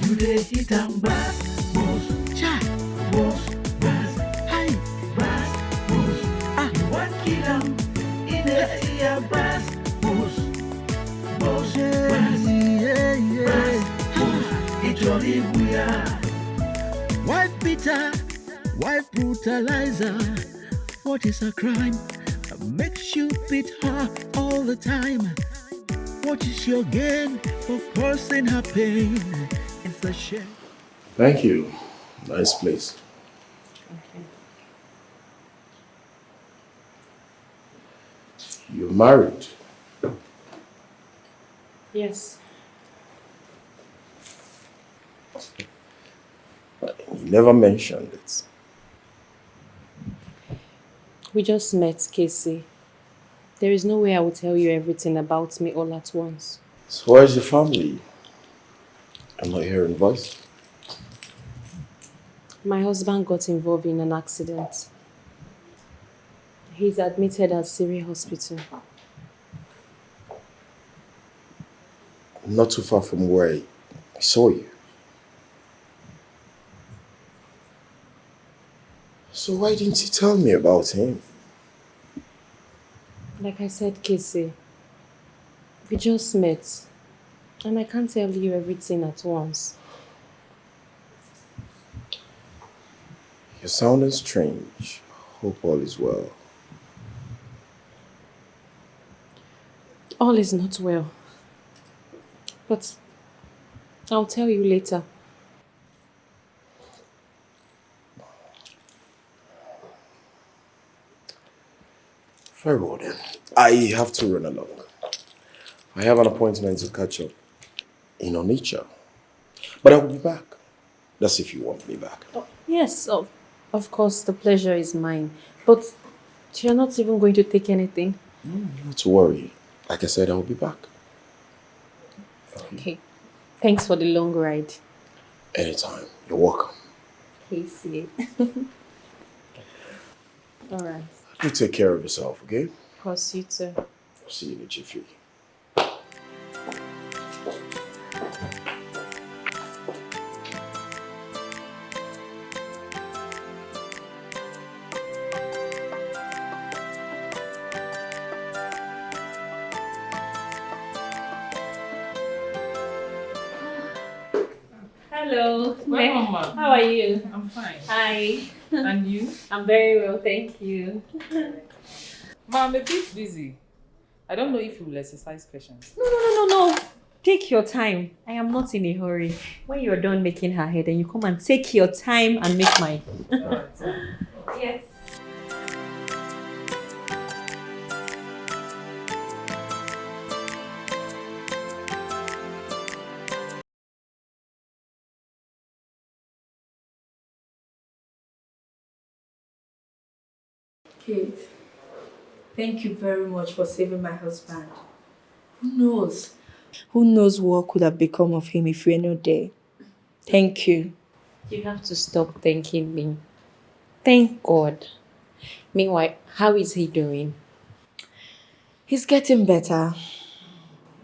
You dey hit and back, boss, cha, boss, bass, hi, bass, boss. You want kill 'em in the ear, bass, boss, boss, bass, it's your booyah. Wife beater, wife brutalizer. What is a crime that makes you beat her all the time? What is your gain for causing her pain? It's a shame. Thank you. Nice place. Okay. You're married. Yes. You never mentioned it. We just met, Casey. There is no way I will tell you everything about me all at once. So where's your family? I'm not hearing voice. My husband got involved in an accident. He's admitted at Siri Hospital. Not too far from where I saw you. So why didn't you tell me about him? Like I said, Casey, we just met. And I can't tell you everything at once. You're sounding strange. Hope all is well. All is not well. But I'll tell you later. Very well then. I have to run along. I have an appointment to catch up in Onitsha. But I will be back. That's if you want me back. Oh, yes, of course, the pleasure is mine. But you're not even going to take anything? Not to worry. Like I said, I will be back. Okay. Thanks for the long ride. Anytime. You're welcome. Casey. All right. You take care of yourself, okay? Of course, you too. See you in a jiffy. Hello. Welcome, ma'am. How are you? I'm fine. Hi. And you? I'm very well, thank you. Ma'am, I'm a bit busy. I don't know if you will exercise patience. No. Take your time. I am not in a hurry. When you're done making her hair, then you come and take your time and make mine. Yes. Kate, thank you very much for saving my husband. Who knows? Who knows what could have become of him if you were not there? Thank you. You have to stop thanking me. Thank God. Meanwhile, how is he doing? He's getting better.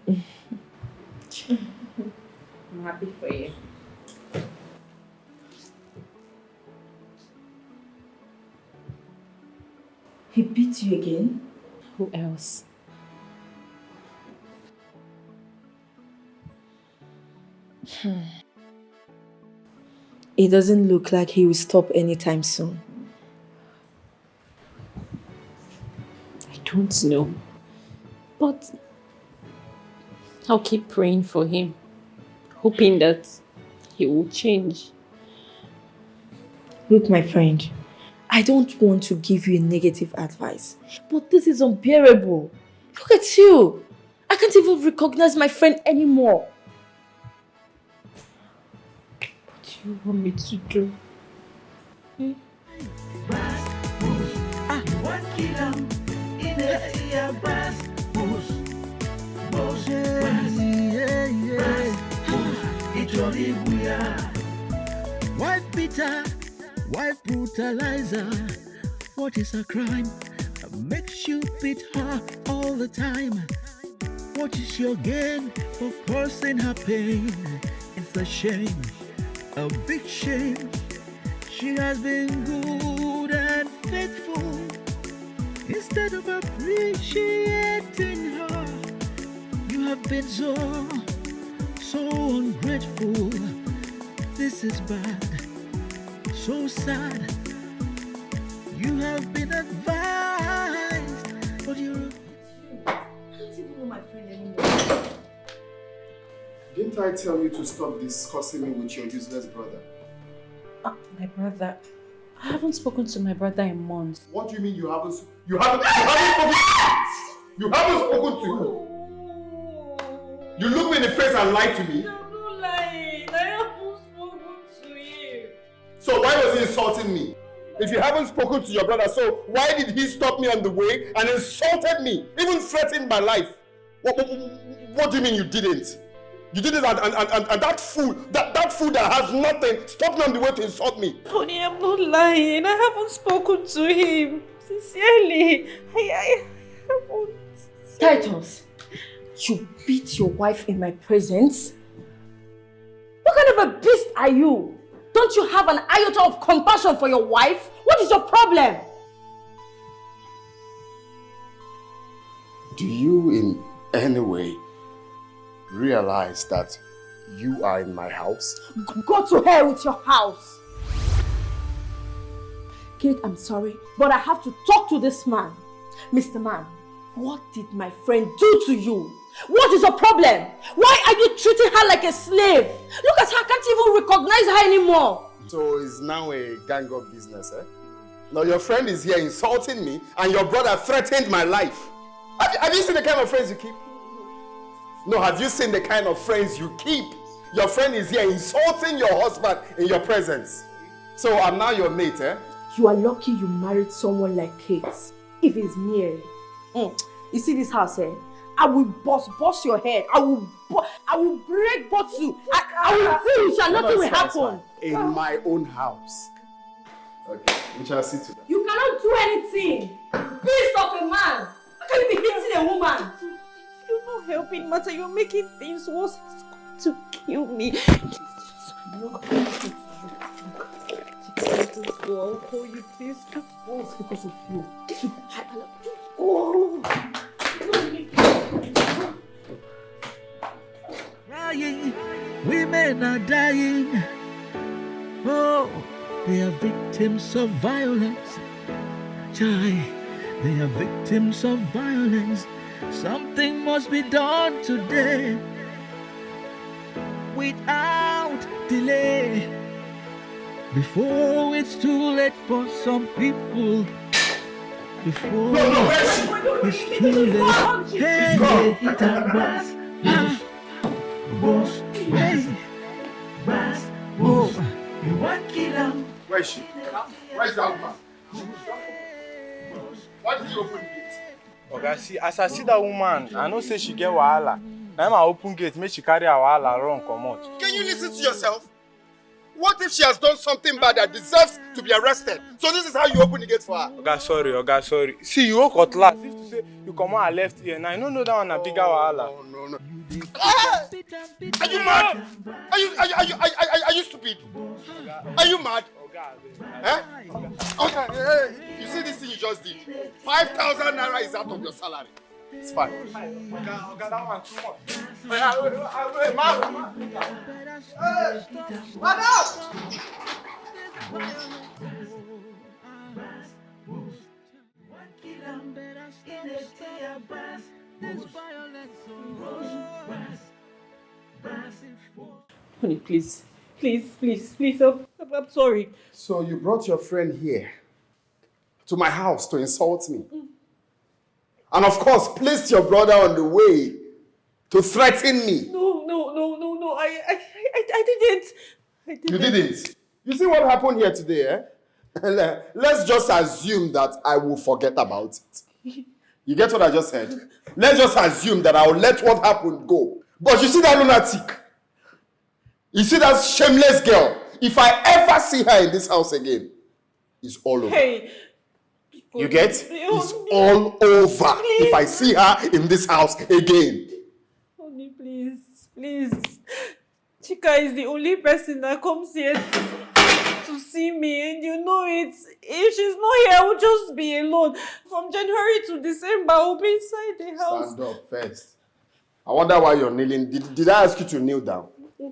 I'm happy for you. He beat you again? Who else? It doesn't look like he will stop anytime soon. I don't know. But I'll keep praying for him, hoping that he will change. Look, my friend, I don't want to give you a negative advice, but this is unbearable. Look at you. I can't even recognize my friend anymore. What do you want me to do? Wife beater, wife brutalizer. What is a crime that makes you beat her all the time? What is your gain for causing her pain? It's a shame, a big shame. She has been good and faithful. Instead of appreciating her, you have been so ungrateful. This is bad, so sad. You have been advised, but you're... I don't even know my friend anymore. Didn't I tell you to stop discussing me with your useless brother? My brother. I haven't spoken to my brother in months. What do you mean you haven't spoken? You haven't spoken to who? You look me in the face and lie to me? I'm not lying. I haven't spoken to him. So why was he insulting me? If you haven't spoken to your brother, so why did he stop me on the way and insulted me, even threatened my life? What do you mean you didn't? You did it and that fool that has nothing stopped me on the way to insult me. Honey, I'm not lying. I haven't spoken to him. Sincerely. I haven't. Titus, you beat your wife in my presence? What kind of a beast are you? Don't you have an iota of compassion for your wife? What is your problem? Do you in any way realize that you are in my house? Go to hell with your house. Kate, I'm sorry, but I have to talk to this man. Mr. Man, what did my friend do to you? What is your problem? Why are you treating her like a slave? Look at her, I can't even recognize her anymore. So it's now a gang up business, eh? Now your friend is here insulting me and your brother threatened my life. Have you seen the kind of friends you keep? No, have you seen the kind of friends you keep? Your friend is here insulting your husband in your presence. So I'm now your mate, eh? You are lucky you married someone like Kate. If it's me, you see this house, eh? I will bust your head. I will break bottle. I will finish and nothing will happen. In my own house. Okay, we shall see to that. You cannot do anything. Beast of a man. How can you be hitting a woman? You're not helping matter. You're making things worse. It's going to kill me. Just go. I'll call you, please. Just go. It's because of you. Just go. Crying, we women are dying. Oh, they are victims of violence. Chai, they are victims of violence. Something must be done today without delay, before it's too late for some people. Before it's too late. Hey, hit and pass. Boss, hey, pass, boss. You want kill him? Where is she? Where's that woman? Why did you open the gate? Okay, see, as I see that woman, I know say she get wahala. Now I open gate, make she carry her wahala run come out. Can you listen to yourself? What if she has done something bad that deserves to be arrested? So this is how you open the gate for her? Okay, sorry. See, you walk out last. If to say you come out left here, now I don't know that one a bigger wahala. No. Are you mad? Are you stupid? Are you mad? Eh? Okay, hey, you see this thing you just did? 5,000 naira is out of your salary. It's fine. Okay, that one too much. Wait, madam. Honey, please. Please. I'm sorry. So you brought your friend here to my house to insult me. And of course, placed your brother on the way to threaten me. No. I didn't. You didn't? You see what happened here today, eh? Let's just assume that I will forget about it. You get what I just said? Let's just assume that I will let what happened go. But you see that lunatic? You see that shameless girl? If I ever see her in this house again, it's all over. Hey. You get? It's all over if I see her in this house again. Honey, please. Chika is the only person that comes here to see me, and you know it. If she's not here, I will just be alone. From January to December, I will be inside the house. Stand up first. I wonder why you're kneeling. Did I ask you to kneel down?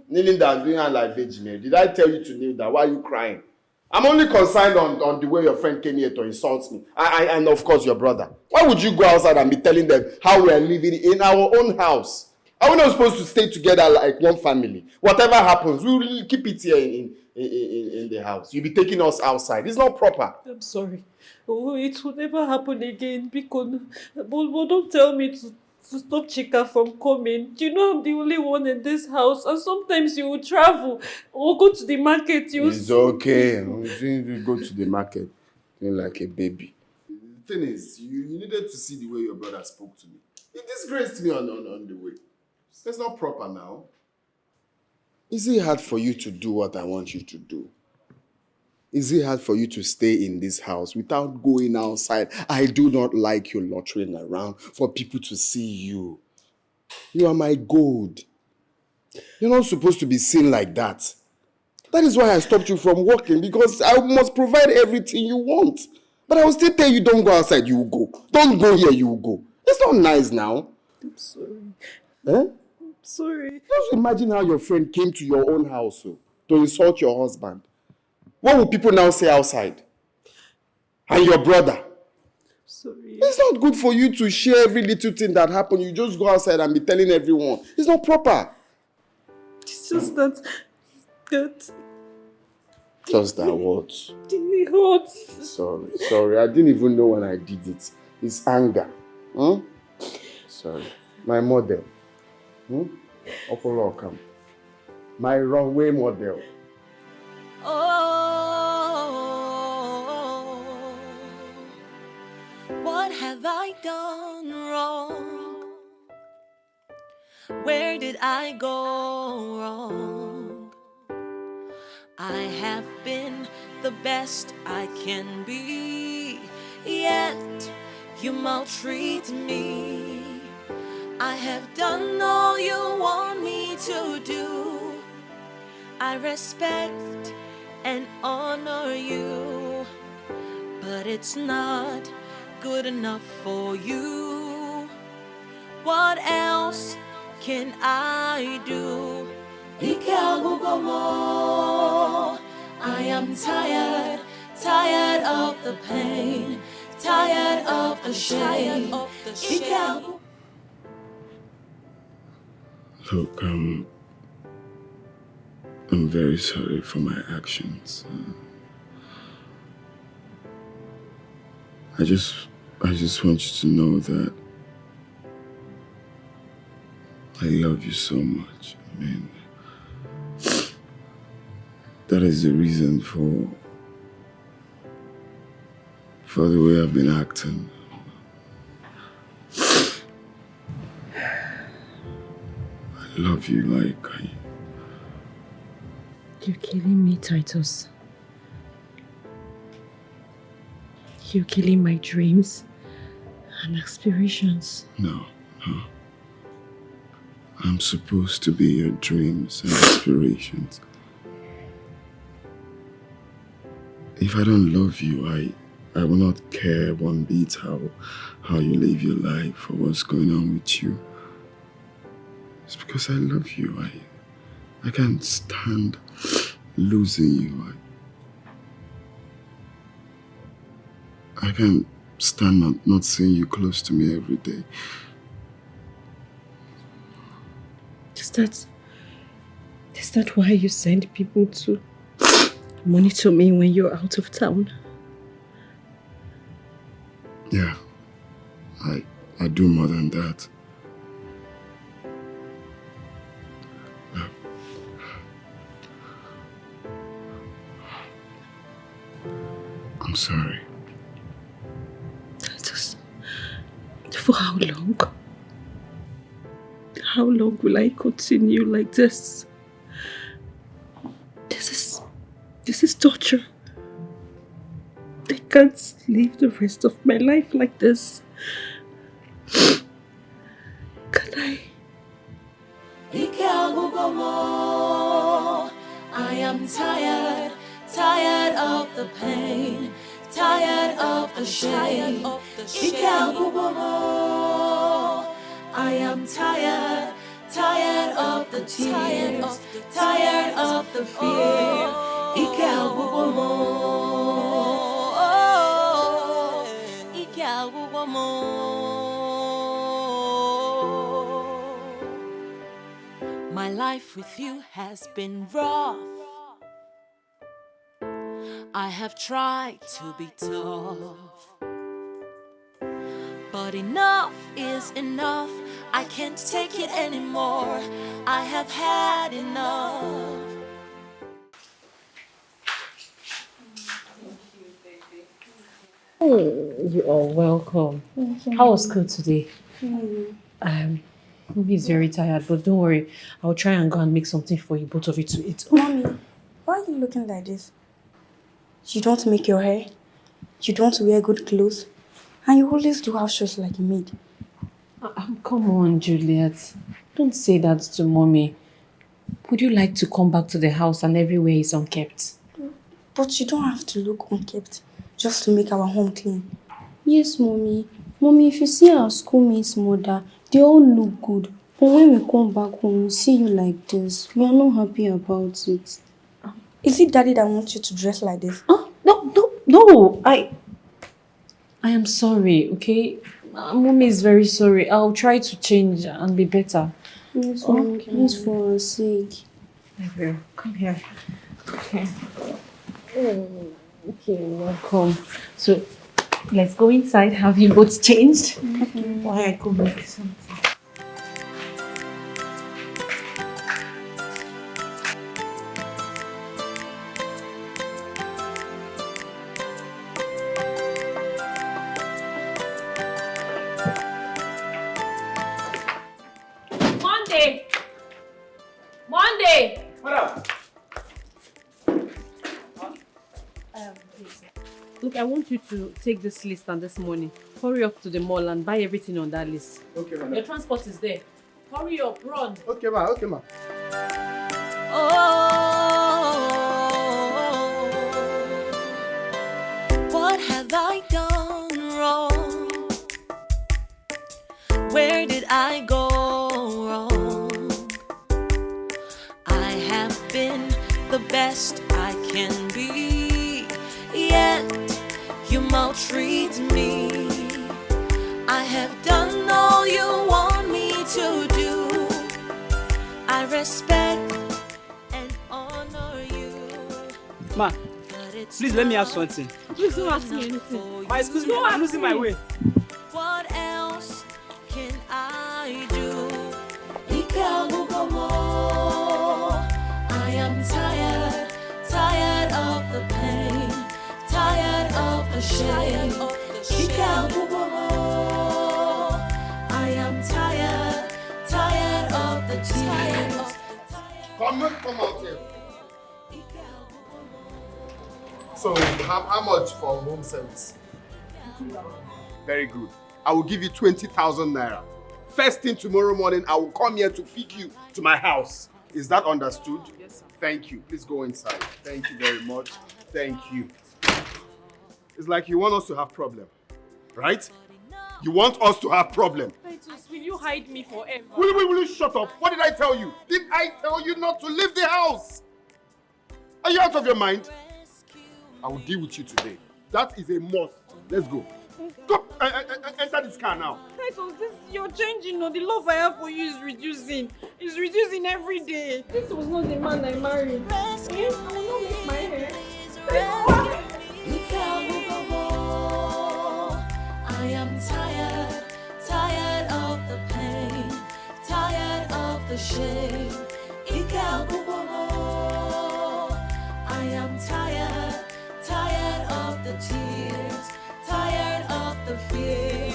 Kneeling down, doing her like Virgin Mary. Did I tell you to kneel down? Why are you crying? I'm only concerned on the way your friend came here to insult me. And of course your brother. Why would you go outside and be telling them how we are living in our own house? Are we not supposed to stay together like one family? Whatever happens, we will keep it here in the house. You'll be taking us outside. It's not proper. I'm sorry. Oh, it will never happen again. Because, but don't tell me to stop Chika from coming. You know I'm the only one in this house, and sometimes you will travel or go to the market. It's okay. You go to the market like a baby. The thing is, you needed to see the way your brother spoke to me. He disgraced me on the way. That's not proper now. Is it hard for you to do what I want you to do? Is it hard for you to stay in this house without going outside? I do not like you loitering around for people to see you. You are my gold. You're not supposed to be seen like that. That is why I stopped you from working, because I must provide everything you want. But I will still tell you, don't go outside, you will go. Don't go here, you will go. It's not nice now. I'm sorry. Eh? I'm sorry. Just imagine how your friend came to your own house to insult your husband. What will people now say outside? And your brother? Sorry. It's not good for you to share every little thing that happened. You just go outside and be telling everyone. It's not proper. It's just that. Just that what? It hurts. Sorry. I didn't even know when I did it. It's anger. Sorry. My model. Okolokam. My runway model. Oh, what have I done wrong? Where did I go wrong? I have been the best I can be, yet you maltreat me. I have done all you want me to do. I respect and honor you, but it's not good enough for you. What else can I do I am tired, tired of the pain, tired of the shame. Look, I'm very sorry for my actions. I just want you to know that I love you so much. I mean, that is the reason for the way I've been acting. I love you like You're killing me, Titus. You're killing my dreams and aspirations. No. I'm supposed to be your dreams and aspirations. If I don't love you, I will not care one bit how you live your life or what's going on with you. It's because I love you. I can't stand losing you. I can't stand not seeing you close to me every day. Is that why you send people to monitor me when you're out of town? Yeah, I do more than that. I'm sorry. For how long? How long will I continue like this? This is torture. I can't live the rest of my life like this. Can I? I am tired, tired of the pain, tired of the shame. I am tired, tired of the tears, tired of the fear. My life with you has been rough. I have tried to be tough, but enough is enough. I can't take it anymore. I have had enough. You are welcome. How was school today? Mommy's very tired, but don't worry. I'll try and go and make something for you, both of you to eat. Mommy, why are you looking like this? You don't make your hair, you don't wear good clothes, and you always do house chores like a maid. Come on, Juliet. Don't say that to Mommy. Would you like to come back to the house and everywhere is unkept? But you don't have to look unkept just to make our home clean. Yes, Mommy. Mommy, if you see our schoolmates' mother, they all look good. But when we come back home, we see you like this. We are not happy about it. Is it Daddy that wants you to dress like this? No. I am sorry, okay? Mommy is very sorry. I'll try to change and be better. Yes, Mommy, please, for our sake. I will. Come here. Okay. Okay, welcome. So, let's go inside. Have you both changed? Okay. Why I go make something. Monday! Madam! Look, I want you to take this list and this money. Hurry up to the mall and buy everything on that list. Okay, madam. Your transport is there. Hurry up, run. Okay, ma. Okay, ma. What have I done wrong? Where did I go wrong? I been the best I can be, yet you maltreat me. I have done all you want me to do. I respect and honor you. Ma, please let me ask something. Please don't ask me anything. Ma, excuse me, I'm losing my way. What else can I do? I am tired, tired of the pain, tired of the shame. I am tired, tired of the tears. Come out here. So, how much for home service? Very good. I will give you 20,000 naira. First thing tomorrow morning, I will come here to pick you to my house. Is that understood? Yes, sir. Thank you. Please go inside. Thank you very much. Thank you. It's like you want us to have problem, right? You want us to have problem. Titus, will you hide me forever? Will you shut up? What did I tell you? Did I tell you not to leave the house? Are you out of your mind? I will deal with you today. That is a must. Let's go. Go, enter this car now. Titus, you're changing. No, the love I have for you is reducing. It's reducing every day. This was not the man I married. I will not make my hair. I am tired, tired of the pain, tired of the shame. I am tired, tired of the tears, tired of the fear.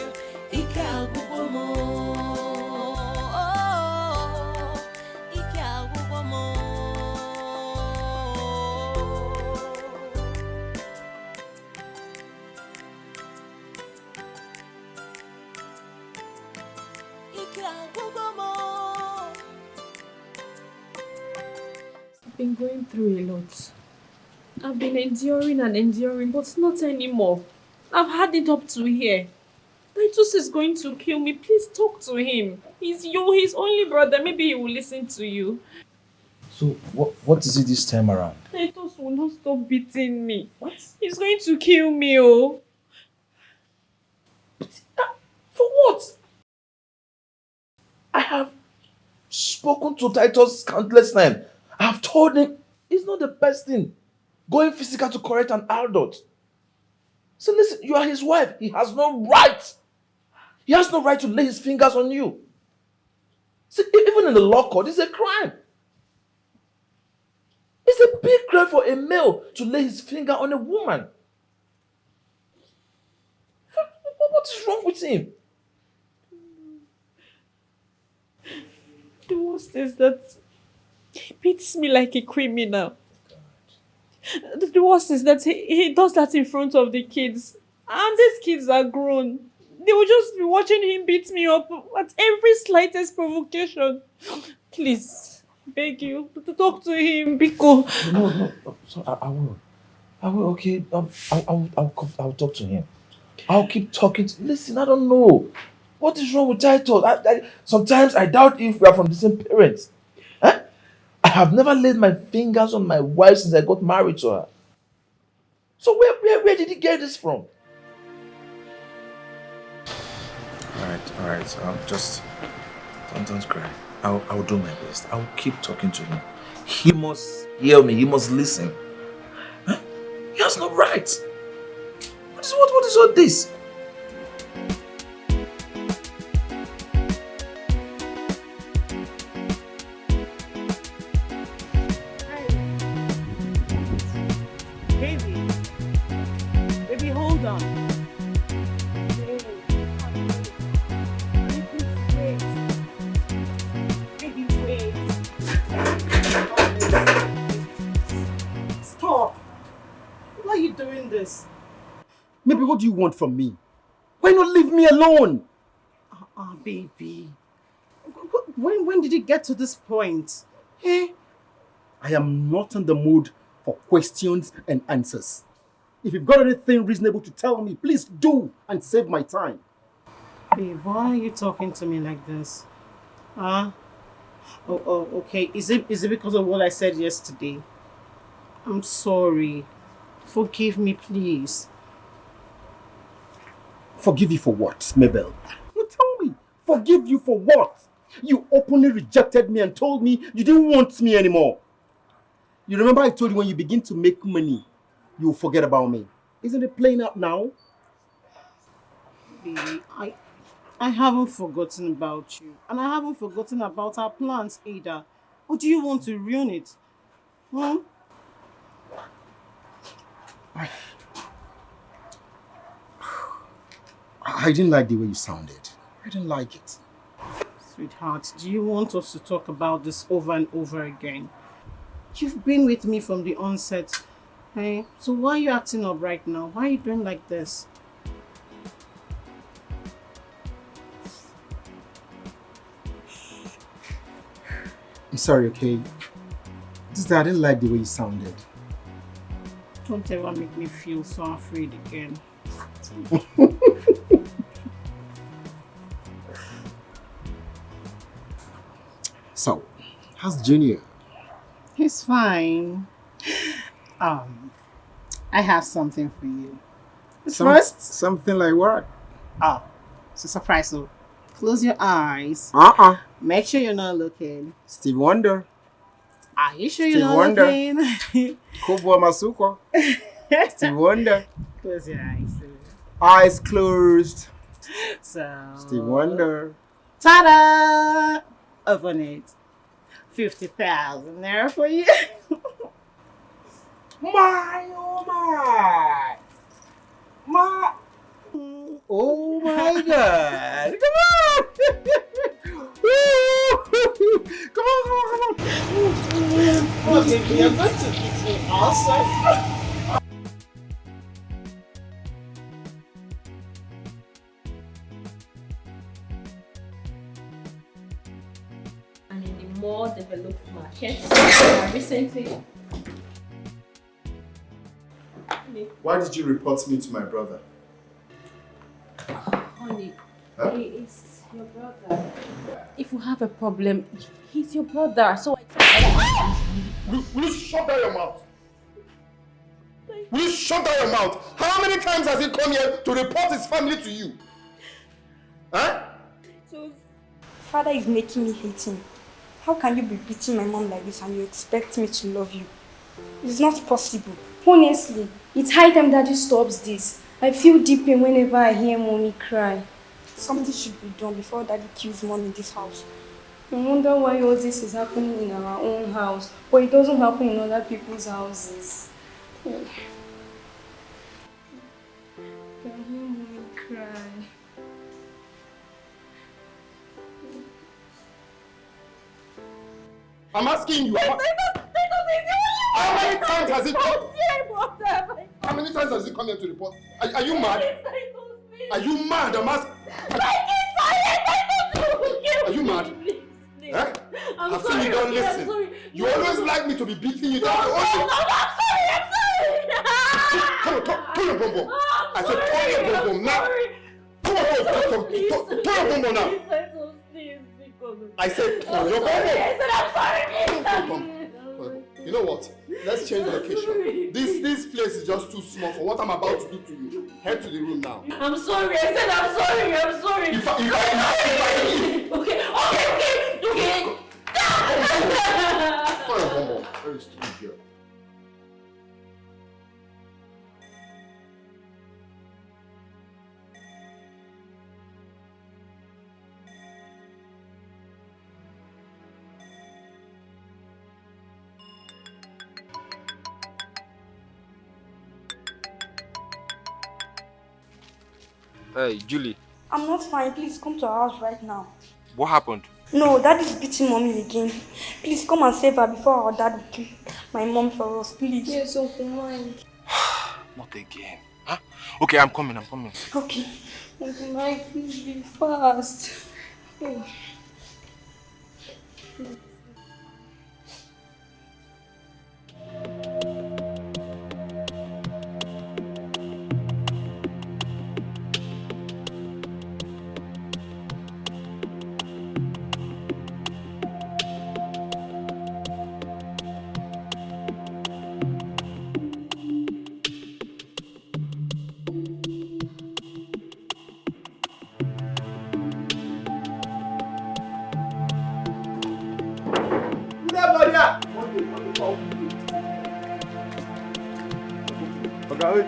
I've been going through a lot. I've been enduring and enduring, but not anymore. I've had it up to here. Titus is going to kill me. Please talk to him. He's his only brother. Maybe he will listen to you. So, what is it this time around? Titus will not stop beating me. What? He's going to kill me, oh. For what? I have spoken to Titus countless times. I have told him it's not the best thing going physical to correct an adult. So listen, you are his wife. He has no right. He has no right to lay his fingers on you. See, even in the law court, it's a crime. It's a big crime for a male to lay his finger on a woman. What is wrong with him? The worst is that he beats me like a criminal. The worst is that he does that in front of the kids. And these kids are grown. They will just be watching him beat me up at every slightest provocation. Please, beg you, to talk to him, Biko. No. So I will, okay. I'll talk to him. I'll keep talking. Listen, I don't know. What is wrong with Titus? Sometimes I doubt if we are from the same parents. Huh? I have never laid my fingers on my wife since I got married to her. So where did he get this from? All right. Don't cry. I'll do my best. I'll keep talking to him. He must hear me. He must listen. Huh? He has no right. What is all this? Baby, hold on. Baby, wait. Stop! Why are you doing this? Maybe what do you want from me? Why not leave me alone? Baby. When did it get to this point? Eh? I am not in the mood for questions and answers. If you've got anything reasonable to tell me, please do and save my time. Babe, why are you talking to me like this? Huh? Oh, okay. Is it because of what I said yesterday? I'm sorry. Forgive me, please. Forgive you for what, Mabel? You tell me. Forgive you for what? You openly rejected me and told me you didn't want me anymore. You remember I told you when you begin to make money, you'll forget about me. Isn't it playing out now? Baby, I haven't forgotten about you. And I haven't forgotten about our plans either. Or do you want to ruin it? Hmm? I didn't like the way you sounded. I didn't like it. Sweetheart, do you want us to talk about this over and over again? You've been with me from the onset. Hey, so why are you acting up right now? Why are you doing like this? I'm sorry, okay? Just that I didn't like the way you sounded. Don't ever make me feel so afraid again. So, how's Junior? He's fine. I have something for you. First, something like what? it's a surprise. So, close your eyes. Make sure you're not looking. Steve Wonder. Are you sure Steve you're not Wonder. looking? Kubwa Masuko. Steve Wonder. Close your eyes. Eyes closed. So, Steve Wonder. ta-da! Open it. 50,000 there for you. My, oh my. My. Oh my God. Come on. Come on. Oh, baby, you're going to eat me also. And in the more developed markets, recently. Why did you report me to my brother? Honey, Huh? he is your brother. If you have a problem, he's your brother. So Will you shut down your mouth? Will you shut down your mouth? How many times has he come here to report his family to you? Huh? Father is making me hate him. How can you be beating my mom like this and you expect me to love you? It's not possible. Honestly, it's high time Daddy stops this. I feel deep pain whenever I hear Mommy cry. Something should be done before Daddy kills Mom in this house. I wonder why all this is happening in our own house, but it doesn't happen in other people's houses. I hear Mommy cry. I'm asking you. How many times has he come? How many times has he come here to report? Are you mad? Are you mad? I'm asking. Are you mad? Eh? I've seen you don't listen. You always like me to be beating you down. I'm Come on, turn your bum bum. I said turn your bum bum now. Come on, turn your bum bum now. I said turn your bum bum. You know what? Let's change the location. This place is just too small for what I'm about to do to you. Head to the room now. I'm sorry. I said I'm sorry. I'm sorry. If I Okay. Turn your bum bum. Very stupid girl. Hey, Julie. I'm not fine. Please come to our house right now. What happened? No, Daddy's beating Mommy again. Please come and save her before our dad will kill my mom for us. Please. Yes, Uncle Mike. Not again. Huh? Okay, I'm coming. Okay. Uncle Mike, please be fast. Oh. Okay.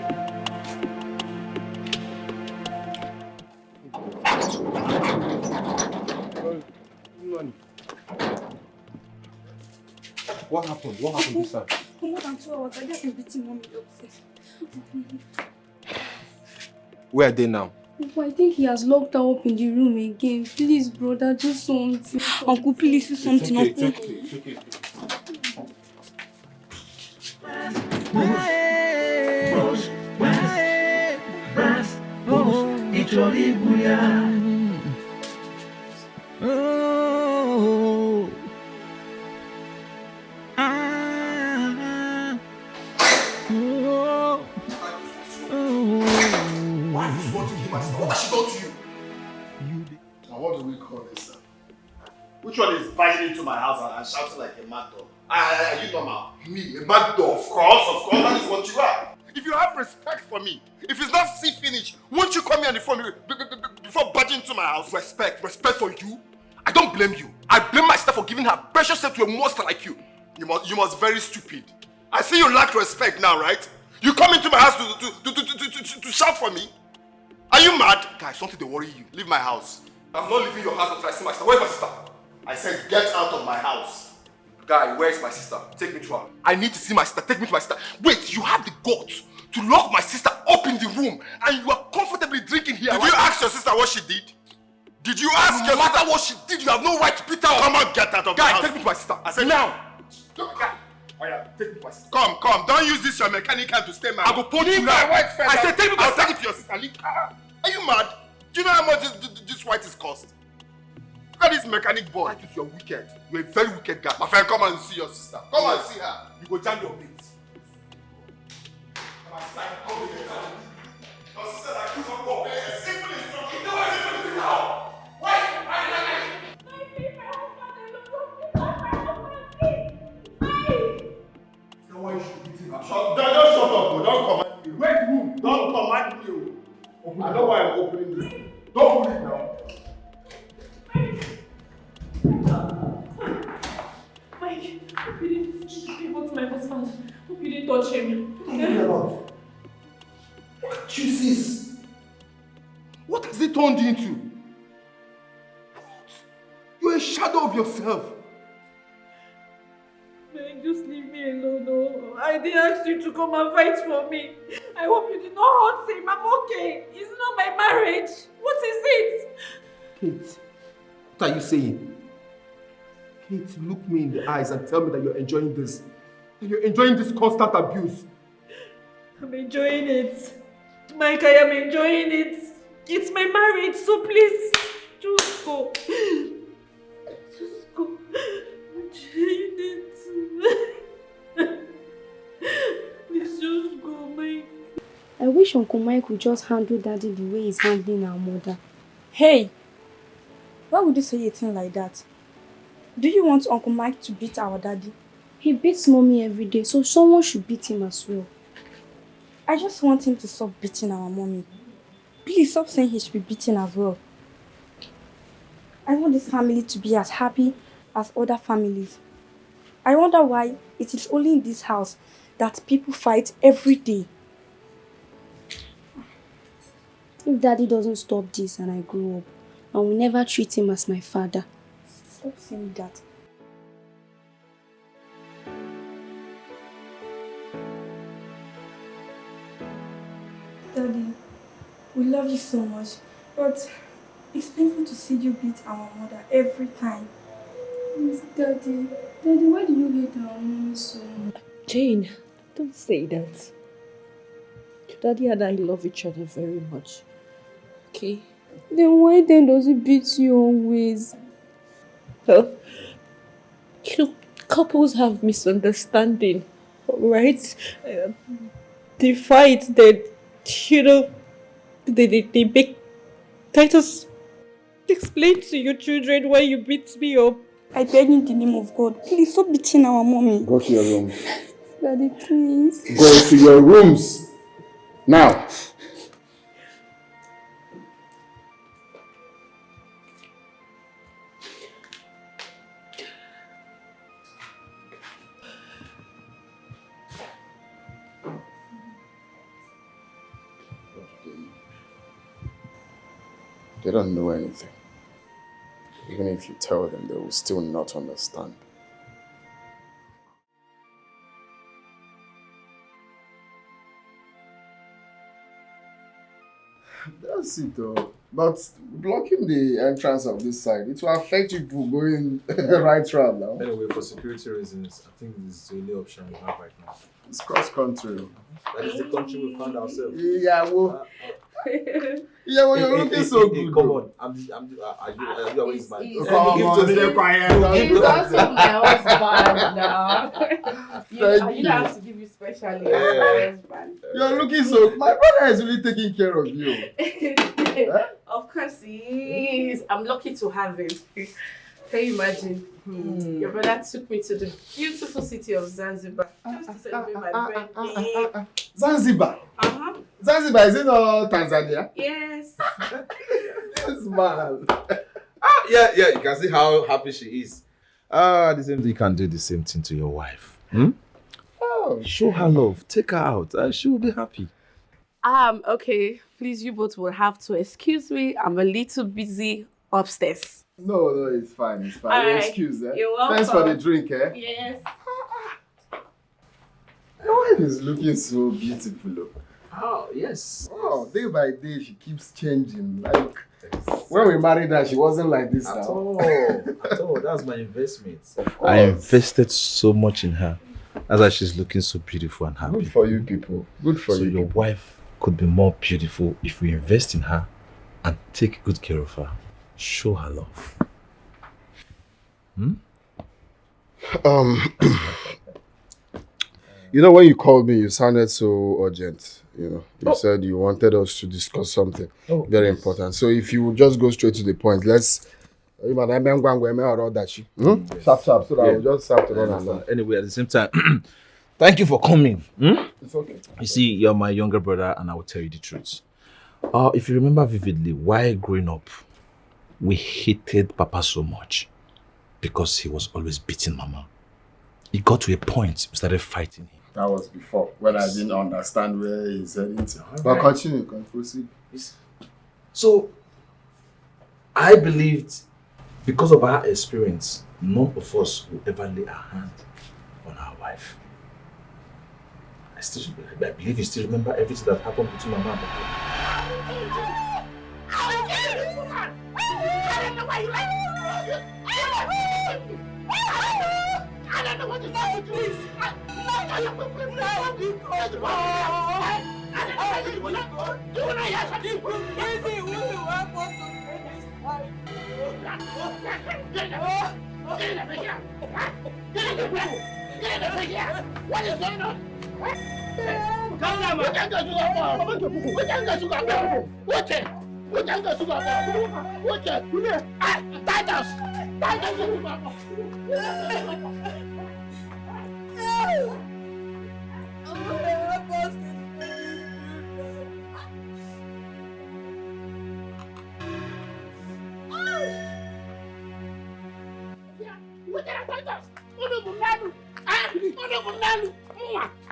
What happened? What happened this time? For more than 2 hours, I just been beating mommy upstairs. Where are they now? Uncle, I think he has locked her up in the room again. Please, brother, do something. Uncle, please do something. It's okay. Oh, Why are you wanting him as what has she done to you? Now what do we call this? Which one is biting into my house and shouting like a mad dog? Are you normal? Me, a mad dog? Of course, that is what you are. If you have respect for me, if it's not see finish, won't you call me on the phone before barging into my house? Respect for you? I don't blame you. I blame myself for giving her precious self to a monster like you. You must very stupid. I see you lack respect now, right? You come into my house to shout for me? Are you mad? Guys, something to worry you. Leave my house. I'm not leaving your house until I see my sister. Where's my sister? I said get out of my house. Guy, where is my sister? Take me to her. I need to see my sister. Take me to my sister. Wait, you have the guts to lock my sister up in the room and you are comfortably drinking here. Did you ask your sister what she did? Did you ask your sister what she did? You have no right to beat her up. Come on, get out of my house. Guy, take me to my sister. I said now. Oh yeah, take me to my sister. Come. Don't use this your mechanic hand to stay mad. I go punch you now. I said take me to my sister. I'll take it to your sister. Are you mad? Do you know how much this white is cost? Look at this mechanic boy. You're wicked. You're a very wicked guy. My friend, come and see your sister. Come and see her. You go jam your bait. Your sister like you from work. A simple instruction. You know what simple is now? Why? So why you should beat him? Don't shut up. Don't command me. Wait, room. Don't command me. I know why I'm opening this. Don't open it now. Mike, hope you didn't report my husband. Hope you didn't touch him. What are you talking about? Look at you, sis. What has it turned into? What? You're a shadow of yourself. Mike, just leave me alone. No. I didn't ask you to come and fight for me. I hope you did not hurt him. I'm okay. It's not my marriage. What is it? Kate, what are you saying? Kate, look me in the eyes and tell me that you're enjoying this. That you're enjoying this constant abuse. I'm enjoying it. Mike, I am enjoying it. It's my marriage, so please, just go. Just go. I'm enjoying it. Please just go, Mike. I wish Uncle Mike would just handle Daddy the way he's handling our mother. Hey! Why would you say a thing like that? Do you want Uncle Mike to beat our daddy? He beats Mommy every day, so someone should beat him as well. I just want him to stop beating our mommy. Please stop saying he should be beaten as well. I want this family to be as happy as other families. I wonder why it is only in this house that people fight every day. If Daddy doesn't stop this and I grow up, I will never treat him as my father. Stop saying that. Daddy, we love you so much, but it's painful to see you beat our mother every time. Please, Daddy, why do you hate our mommy so much? Jane, don't say that. Daddy and I love each other very much. Okay? Then why does he beat you always? Couples have misunderstanding, right? They fight, they make... Try to explain to your children why you beat me up. I beg in the name of God, please stop beating our mommy. Go to your room. Daddy, please. Go to your rooms. Now. They don't know anything. Even if you tell them, they will still not understand. That's it though. But blocking the entrance of this side, it will affect people going right round now. Anyway, for security reasons, I think this is the only option we have right now. It's cross country. That is the country we found ourselves. Yeah, well. Yeah, well, you're looking so good. Come on, are you always man? Come on, stay quiet. It's also my husband now. You don't have to give you specially. My husband. You're looking so. My brother is really taking care of you. Of course he is. I'm lucky to have him. Can you imagine? Your brother took me to the beautiful city of Zanzibar just to celebrate my birthday. Zanzibar? Zanzibar, is it not Tanzania? Yes. Yes, man. Yeah, you can see how happy she is. The same thing, you can do the same thing to your wife. Oh. Show her love, take her out, she will be happy. Okay. Please, you both will have to excuse me. I'm a little busy upstairs. No, it's fine. It's fine. All right. Excuse, eh? You're welcome. Thanks for the drink, eh? Yes. Your wife is looking so beautiful, look. Oh, yes. Oh, day by day, she keeps changing. Like, when we married her, she wasn't like this At now. all. That's my investment. I invested so much in her. That's why she's looking so beautiful and happy. Good for you people. Good for you. So your wife could be more beautiful if we invest in her and take good care of her. Show her love. You know, when you called me, you sounded so urgent. You said you wanted us to discuss something very important. So if you would just go straight to the point, let's. Sharp, so that we'll just have to run along. Anyway, at the same time, thank you for coming. It's okay. You see, you're my younger brother, and I will tell you the truth. If you remember vividly, while growing up, we hated Papa so much because he was always beating Mama. It got to a point we started fighting him. That was before, when I didn't understand where he's heading to. But Right. continue, proceed. So, I believed because of our experience, none of us will ever lay our hand on our wife. I believe you still remember everything that happened between Mama and Papa. I don't know what to do. Please. What is going on? Calm down, man.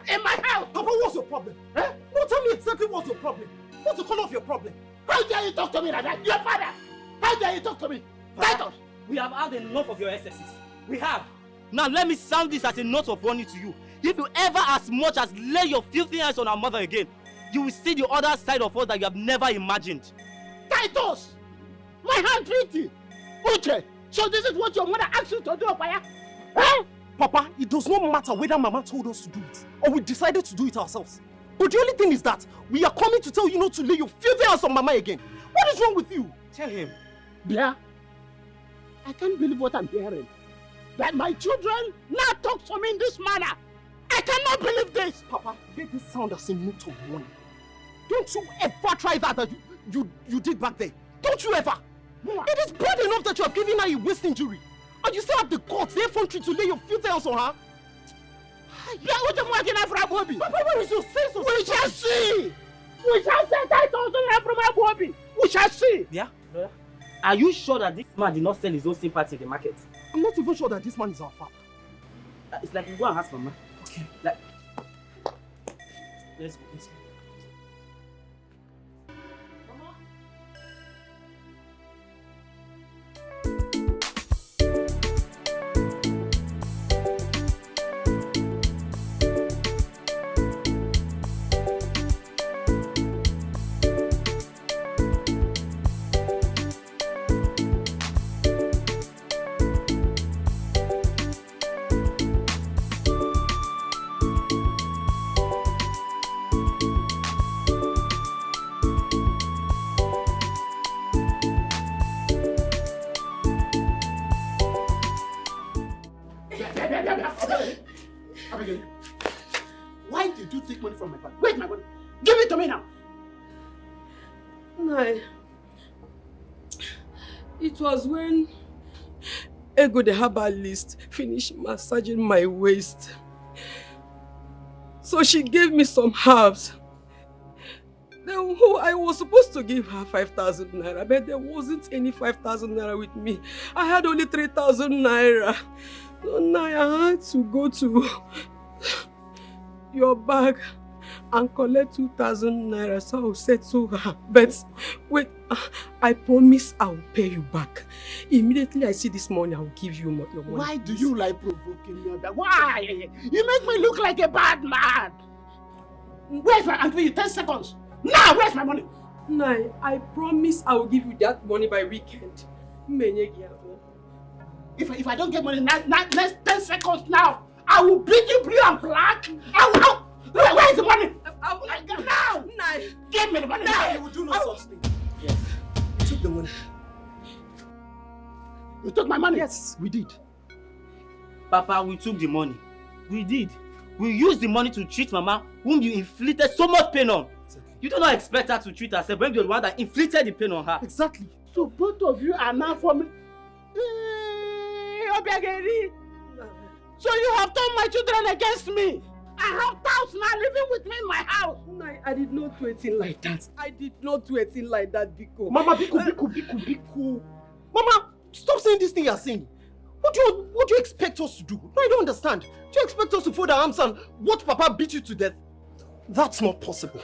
In my house! Papa, what's your problem? Eh? No, tell me exactly what's your problem. What's the color of your problem? How dare you talk to me like that? Your father! How dare you talk to me? Titus! We have had enough of your excesses. We have. Now let me sound this as a note of warning to you. If you ever as much as lay your filthy eyes on our mother again, you will see the other side of us that you have never imagined. Titus! My handwriting! Uche! So this is what your mother asked you to do, Papa? Eh? Papa, it does not matter whether Mama told us to do it or we decided to do it ourselves. But the only thing is that we are coming to tell you not to lay your filthy hands on Mama again. What is wrong with you? Tell him. Yeah. I can't believe what I'm hearing. That my children now talk to me in this manner. I cannot believe this. Papa, let this sound as a note of warning. Don't you ever try that you did back there. Don't you ever. It is bad enough that you have given her a waist injury. And you still have the guts, the effrontery to lay your filthy hands on her? Yeah, what am I working out from Bobby? Papa, what is your sense of... We shall see! We shall see 10,000 from Bobby! We shall see! Yeah, brother. Are you sure that this man did not sell his own sympathy in the market? I'm not even sure that this man is our father. It's like we go and ask Mama. Okay. Like... Let's go. did you take money from my bank? Where's my money? Give it to me now. No. It was when Ego the herbalist finished massaging my waist. So she gave me some herbs. Then I was supposed to give her 5,000 naira, but there wasn't any 5,000 naira with me. I had only 3,000 naira. So now I had to go to your bag and collect 2,000 naira, so I'll settle her. But wait, I promise I'll pay you back. Immediately I see this money, I'll give you your money. Why do you like provoking me? Why? You make me look like a bad man. Where's my, I'll give you 10 seconds. Now, where's my money? No, I promise I will give you that money by weekend. If I don't get money next 10 seconds now, I will beat you blue and black. Where's the money? Now! Give me the money now! You will do no such thing. Yes. You took the money. You took my money? Yes, we did. Papa, we took the money. We did. We used the money to treat Mama, whom you inflicted so much pain on. You do not expect her to treat herself when you're the one that inflicted the pain on her. Exactly. So both of you are now for me. So you have turned my children against me. I have thousands now living with me in my house. No, I did not do anything like that. I did not do anything like that, Biko. Mama, Biko. Mama, stop saying this thing you're saying. What do you expect us to do? No, I don't understand. Do you expect us to fold our arms and watch Papa beat you to death? That's not possible.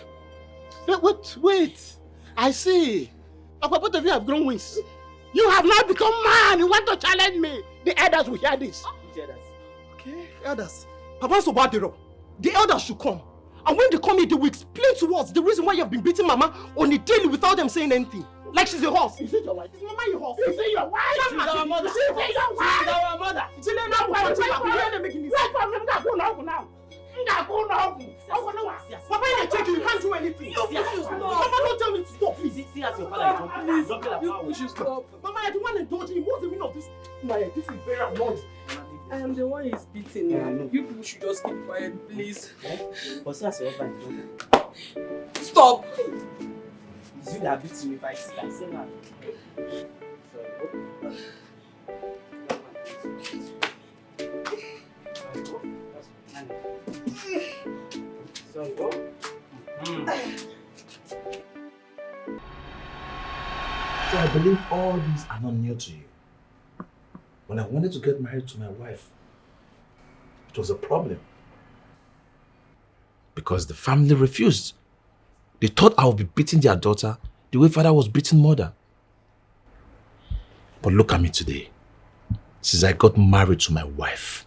Wait. I see. Both of you have grown wings. You have now become man. You want to challenge me. The elders will hear this. Okay, elders. Papa's Obadero. The elders should come. And when they come here, they will explain to us the reason why you have been beating Mama on a daily without them saying anything. Like she's a horse. Is it your wife? Is Mama your horse? Is it your wife? She's our mother. She's your wife? She's our mother. She's our wife. She's our wife. Papa, you take it, you can't do anything. Mama, don't tell me to stop, please. See as your father is jumping. Please, you should stop. Mama, I don't want to indulge him. What's the meaning of this? Maya, this is very annoying. I am the one he's beating. Yeah, I know. You people should just keep quiet, please. But see as your husband is jumping. Stop! It's you that beats me if I say that. So I believe all these are not new to you. When I wanted to get married to my wife, it was a problem. Because the family refused. They thought I would be beating their daughter the way father was beating mother. But look at me today. Since I got married to my wife,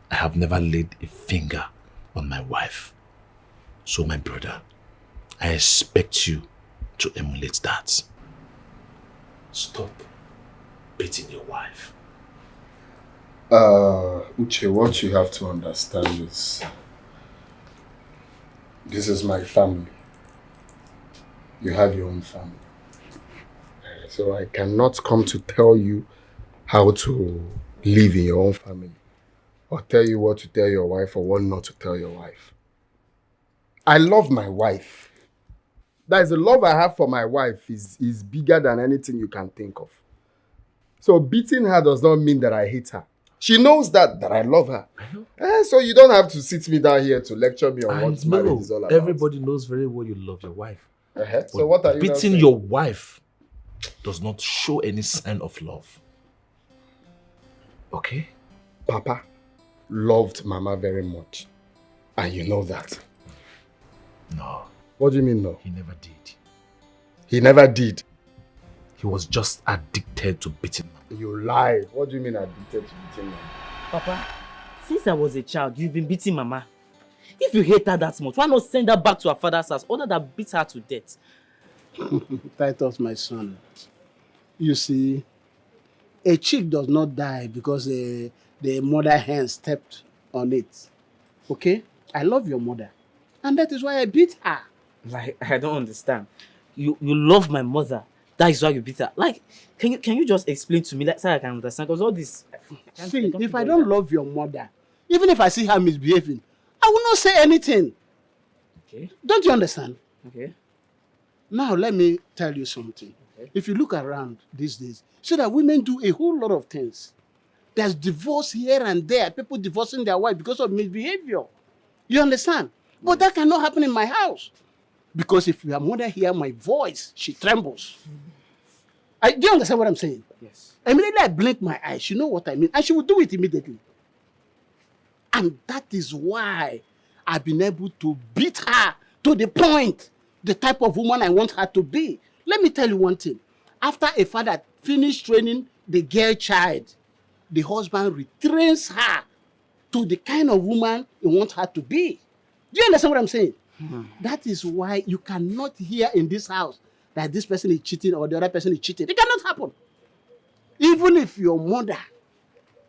I have never laid a finger on my wife. So my brother, I expect you to emulate that. Stop beating your wife. Uche, what you have to understand is this is my family. You have your own family. So I cannot come to tell you how to live in your own family or tell you what to tell your wife or what not to tell your wife. I love my wife. That is the love I have for my wife is bigger than anything you can think of. So beating her does not mean that I hate her. She knows that I love her. I know. So you don't have to sit me down here to lecture me on what marriage is all about. Everybody knows very well you love your wife. So what are you beating your wife does not show any sign of love. Okay? Papa loved Mama very much. And you know that. No. What do you mean no? He never did. He never did? He was just addicted to beating Mama. You lie. What do you mean addicted to beating Mama? Papa, since I was a child, you've been beating Mama. If you hate her that much, why not send her back to her father's house other than beat her to death? Titus, my son. You see, a chick does not die because the mother hen stepped on it. Okay? I love your mother. And that is why I beat her. Like, I don't understand. You love my mother. That is why you beat her. Like, can you just explain to me so I can understand? Because all this... See, if I don't love your mother, even if I see her misbehaving, I will not say anything. Okay. Don't you understand? Okay. Now let me tell you something. Okay. If you look around these days, see that women do a whole lot of things. There's divorce here and there. People divorcing their wife because of misbehavior. You understand? But that cannot happen in my house. Because if your mother hear my voice, she trembles. Do you understand what I'm saying? Yes. Immediately I blink my eyes. She know what I mean. And she will do it immediately. And that is why I've been able to beat her to the point, the type of woman I want her to be. Let me tell you one thing. After a father finished training the girl child, the husband retrains her to the kind of woman he wants her to be. Do you understand what I'm saying? That is why you cannot hear in this house that this person is cheating or the other person is cheating. It cannot happen. Even if your mother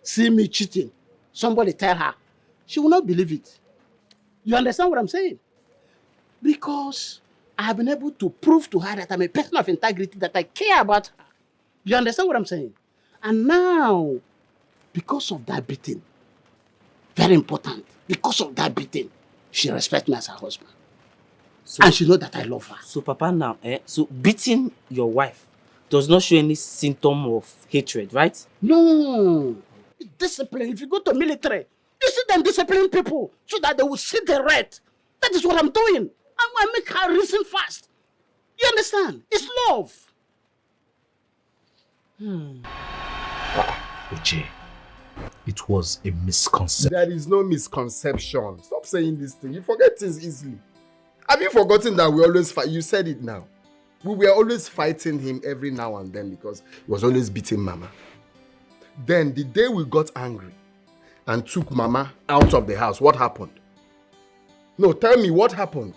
see me cheating, somebody tell her, she will not believe it. You understand what I'm saying? Because I have been able to prove to her that I'm a person of integrity, that I care about her. You understand what I'm saying? And now, because of that beating, very important, because of that beating, she respects me as her husband. So, and she knows that I love her. So Papa now, so beating your wife does not show any symptom of hatred, right? No. Discipline. If you go to military, you see them discipline people so that they will see the red. That is what I'm doing. I make her reason fast. You understand? It's love. Uche, it was a misconception. There is no misconception. Stop saying this thing. You forget things easily. Have you forgotten that we always fight? You said it now. We were always fighting him every now and then because he was always beating Mama. Then the day we got angry and took Mama out of the house, what happened? No, tell me what happened.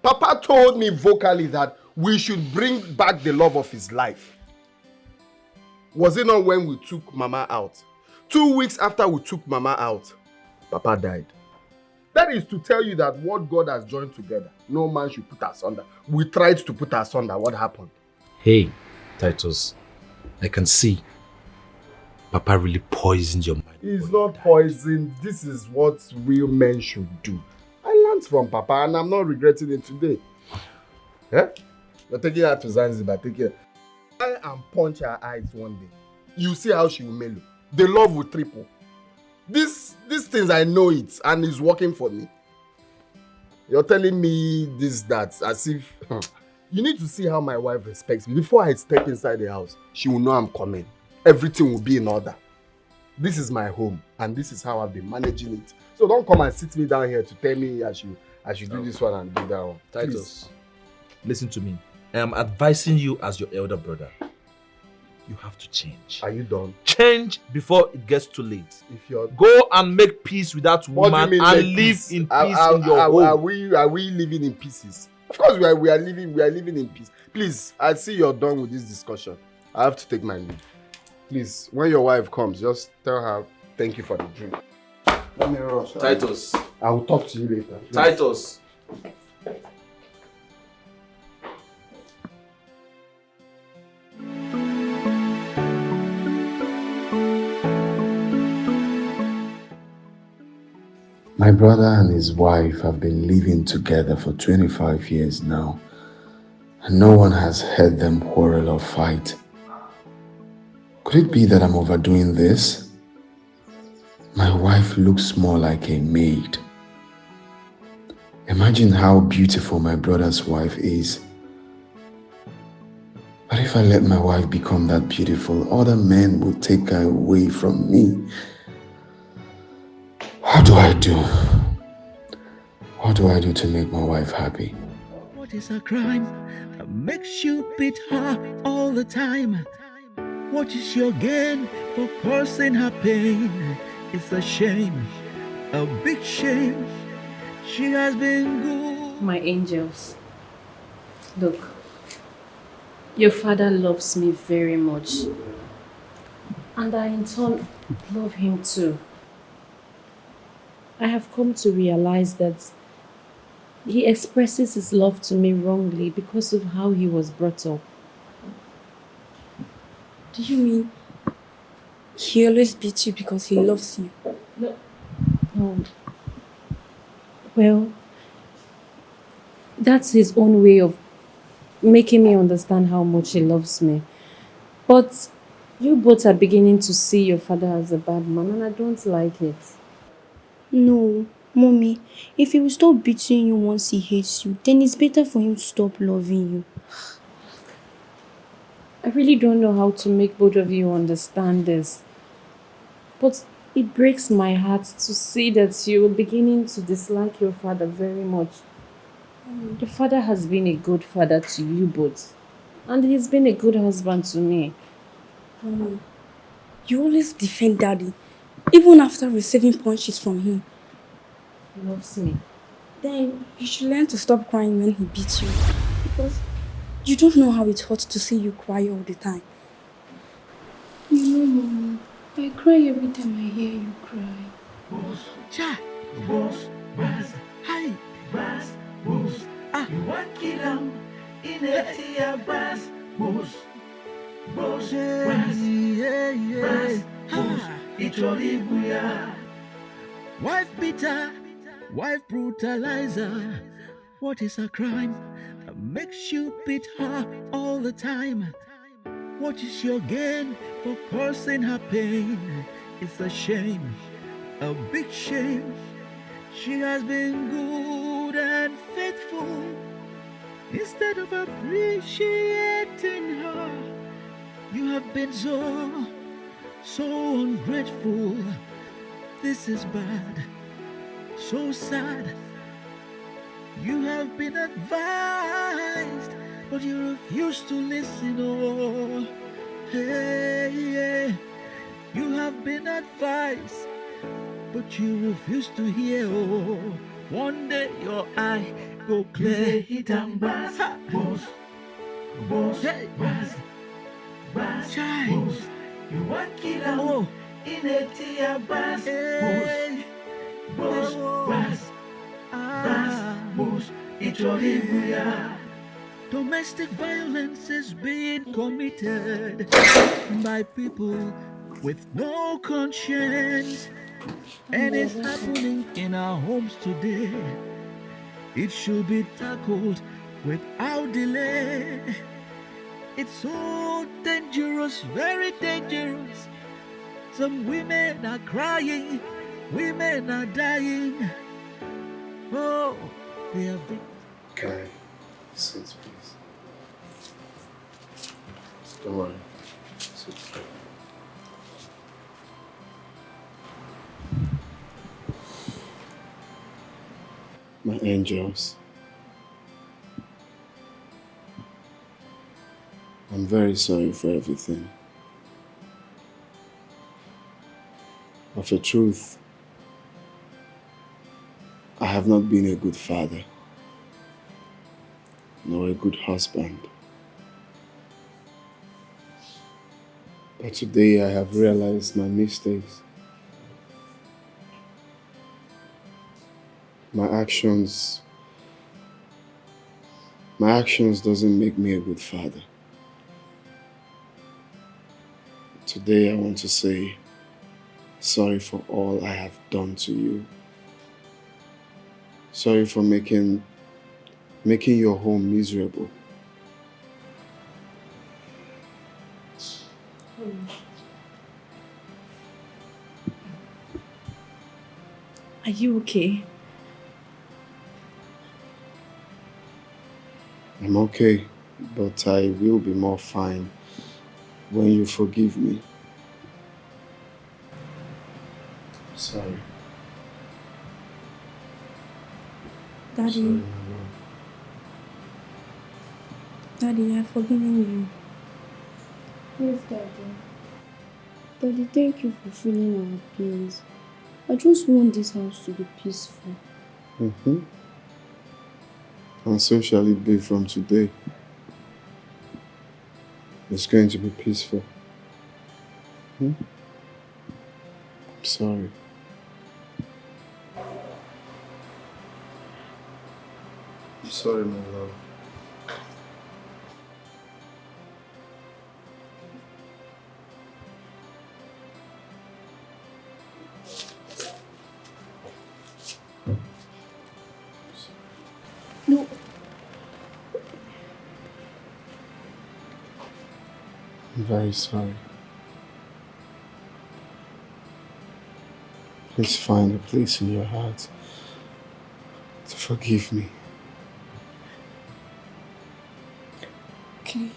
Papa told me vocally that we should bring back the love of his life. Was it not when we took Mama out? 2 weeks after we took Mama out, Papa died. That is to tell you that what God has joined together, no man should put asunder. We tried to put asunder. What happened? Hey, Titus, I can see Papa really poisoned your mind. It's not poison. This is what real men should do. I learned from Papa and I'm not regretting it today. Yeah? You're taking her to Zanzibar. Take her. Try and punch her eyes one day. You see how she will mellow. The love will triple. These things, I know it, and it's working for me. You're telling me this, that, as if... You need to see how my wife respects me. Before I step inside the house, she will know I'm coming. Everything will be in order. This is my home, and this is how I've been managing it. So don't come and sit me down here to tell me I should do this one and do that one. Titus, listen to me. I am advising you as your elder brother. You have to change. Are you done? Change before it gets too late. If you're... Go and make peace with that woman and live in peace in your home. Are we living in pieces? Of course we are living in peace. Please, I see you're done with this discussion. I have to take my leave. Please, when your wife comes, just tell her thank you for the drink. Let me rush. Titus. I will talk to you later. Please. Titus. My brother and his wife have been living together for 25 years now, and no one has heard them quarrel or fight. Could it be that I'm overdoing this? My wife looks more like a maid. Imagine how beautiful my brother's wife is. But if I let my wife become that beautiful, other men will take her away from me. What do I do? What do I do to make my wife happy? What is a crime that makes you beat her all the time? What is your gain for causing her pain? It's a shame, a big shame. She has been good. My angels, look, your father loves me very much, and I in turn love him too. I have come to realize that he expresses his love to me wrongly because of how he was brought up. Do you mean he always beats you because he loves you? No. Well, That's his own way of making me understand how much he loves me. But you both are beginning to see your father as a bad man, and I don't like it. No, mommy, if he will stop beating you once he hates you, then it's better for him to stop loving you. I really don't know how to make both of you understand this. But it breaks my heart to see that you're beginning to dislike your father very much. Your father has been a good father to you both. And he's been a good husband to me. Mommy, you always defend Daddy, even after receiving punches from him. He loves me. Then you should learn to stop crying when he beats you. Because you don't know how it hurts to see you cry all the time. You know, mommy, I cry every time I hear you cry. Boss, cha, boss, bass, hi, bass, boss. Ah, you want kill him in a tea, bass, boss, boss, bass, bass, boss. It's all booyah. Wife beater, wife brutalizer. What is a crime that makes you beat her all the time? What is your gain for causing her pain? It's a shame, a big shame. She has been good and faithful. Instead of appreciating her, you have been so ungrateful. This is bad, so sad. You have been advised, but you refuse to listen. Oh, hey. You have been advised, but you refuse to hear. Oh, one day your eye go clear. Hit and bass, boss, boss, hey. Bass, bass, boss. You want kill him? Oh, in a tear, bass, hey. Boss, bass, bass, boss. It's all booyah. Domestic violence is being committed by people with no conscience, and it's happening in our homes today. It should be tackled without delay. It's so dangerous, very dangerous. Some women are crying, women are dying. Oh, they are victims. Can I sit, please? Don't worry. Sit. My angels, I'm very sorry for everything. Of a truth, I have not been a good father, nor a good husband. But today I have realized my mistakes. My actions doesn't make me a good father. Today I want to say sorry for all I have done to you. Sorry for making your home miserable. Are you okay? I'm okay, but I will be more fine when you forgive me. Sorry. Daddy, Sorry, my love. Daddy, I've forgiven you. Yes, Daddy. Daddy, thank you for feeling our pains. I just want this house to be peaceful. Mm-hmm. And so shall it be from today. It's going to be peaceful. I'm sorry. I'm sorry, my love. No, I'm very sorry. Please find a place in your heart to forgive me. Okay.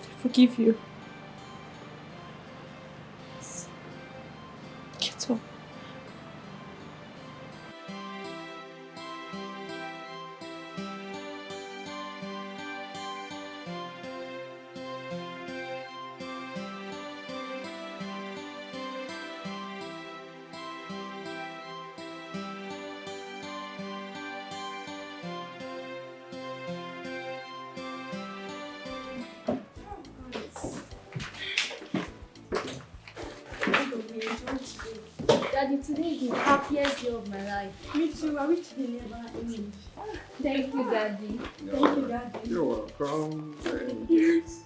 I forgive you. Get up. Daddy, today is the happiest day of my life. Me too. I wish they never end. Thank you, Daddy. Thank you, Daddy. You're welcome. Yes.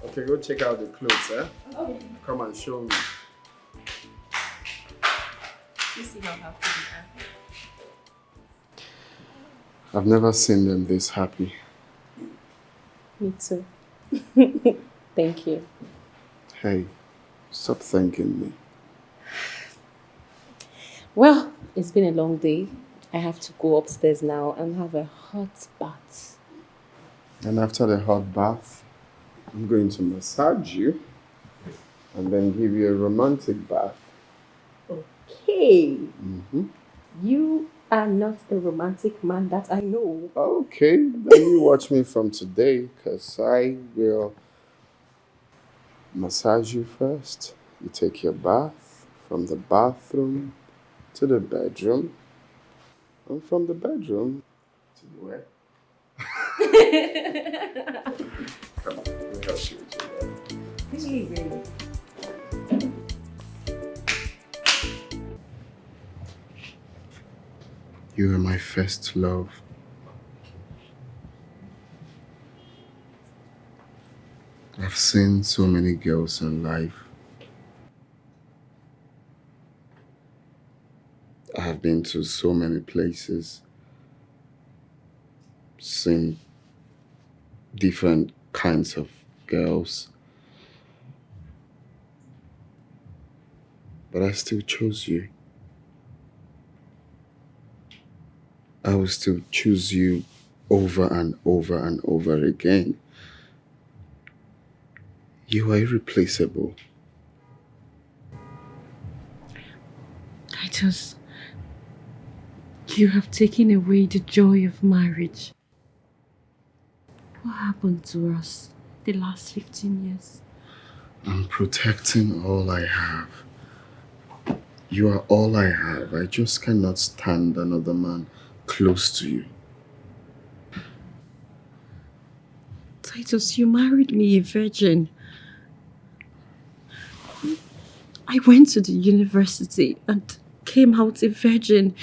Okay, go check out the clothes, eh? Okay. Come and show me. You see how happy they are. I've never seen them this happy. Me too. Thank you. Hey, stop thanking me. Well, it's been a long day. I have to go upstairs now and have a hot bath. And after the hot bath, I'm going to massage you and then give you a romantic bath. Okay. Mm-hmm. You are not a romantic man that I know. Okay, then you watch me from today, because I will massage you first. You take your bath from the bathroom to the bedroom, and from the bedroom to the where? Come on, let me help you with your bed. Really? You are my first love. I've seen so many girls in life. I have been to so many places, seen different kinds of girls, but I still chose you. I will still choose you over and over and over again. You are irreplaceable. You have taken away the joy of marriage. What happened to us the last 15 years? I'm protecting all I have. You are all I have. I just cannot stand another man close to you. Titus, you married me a virgin. I went to the university and came out a virgin.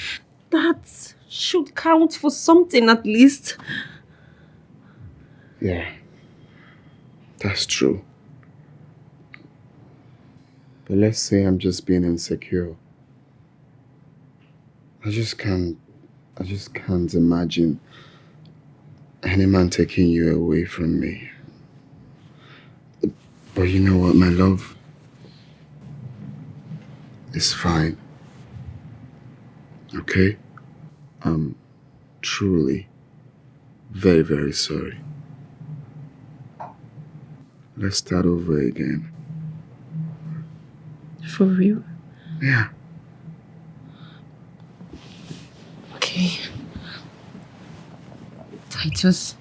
That should count for something at least. Yeah, that's true. But let's say I'm just being insecure. I just can't imagine any man taking you away from me. But you know what, my love? It's fine. Okay? I'm truly very, very sorry. Let's start over again. For real? Yeah. Okay. Titus,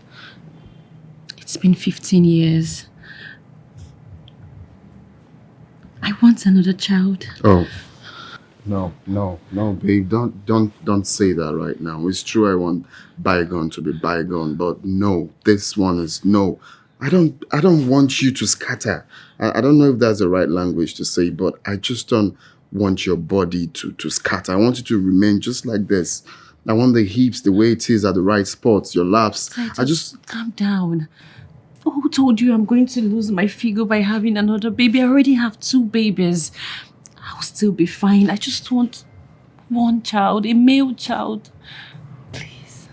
it's been 15 years. I want another child. Oh. No, babe. Don't say that right now. It's true I want bygone to be bygone, but no, this one is no. I don't want you to scatter. I don't know if that's the right language to say, but I just don't want your body to scatter. I want you to remain just like this. I want the hips the way it is at the right spots, your laps. Titus, calm down. Who told you I'm going to lose my figure by having another baby? I already have 2 babies. I'll still be fine. I just want one child, a male child. Please.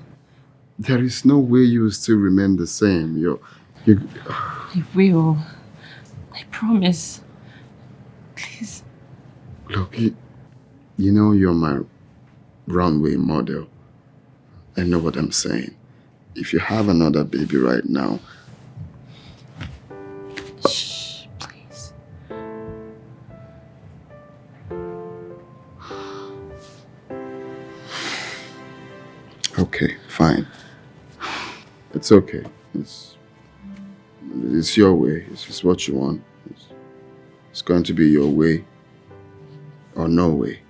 there is no way you will still remain the same. You. I will. I promise. Please. Look, you know you're my runway model. I know what I'm saying. If you have another baby right now... Shh, please. Okay, fine. It's okay. It's your way. It's what you want. It's going to be your way or no way.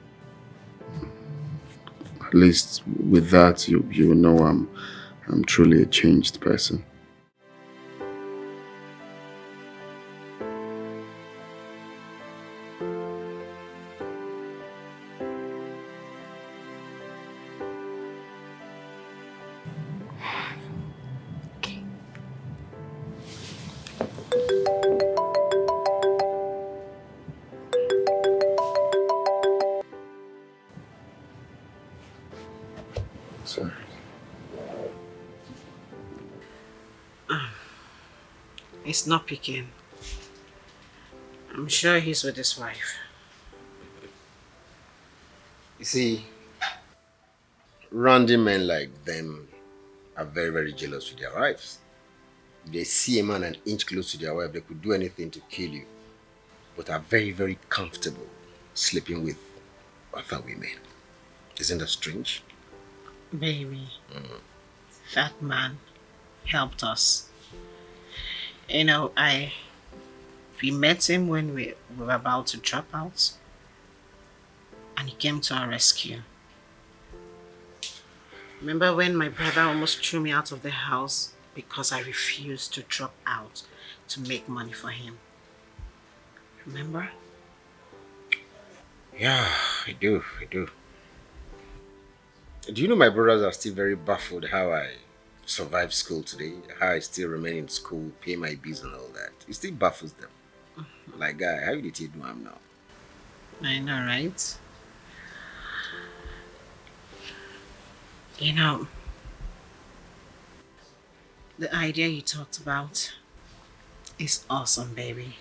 At least with that, you will know I'm truly a changed person. Sorry. He's not picking. I'm sure he's with his wife. You see, randy men like them are very, very jealous with their wives. If they see a man an inch close to their wife, they could do anything to kill you, but are very, very comfortable sleeping with other women. Isn't that strange? Baby, that man helped us. You know, we met him when we were about to drop out, and he came to our rescue. Remember when my brother almost threw me out of the house because I refused to drop out to make money for him? Remember? Yeah, I do. Do you know my brothers are still very baffled how I survived school today? How I still remain in school, pay my bills and all that. It still baffles them. Like, guy, how did you do I'm now? I know, right? You know, the idea you talked about is awesome, baby.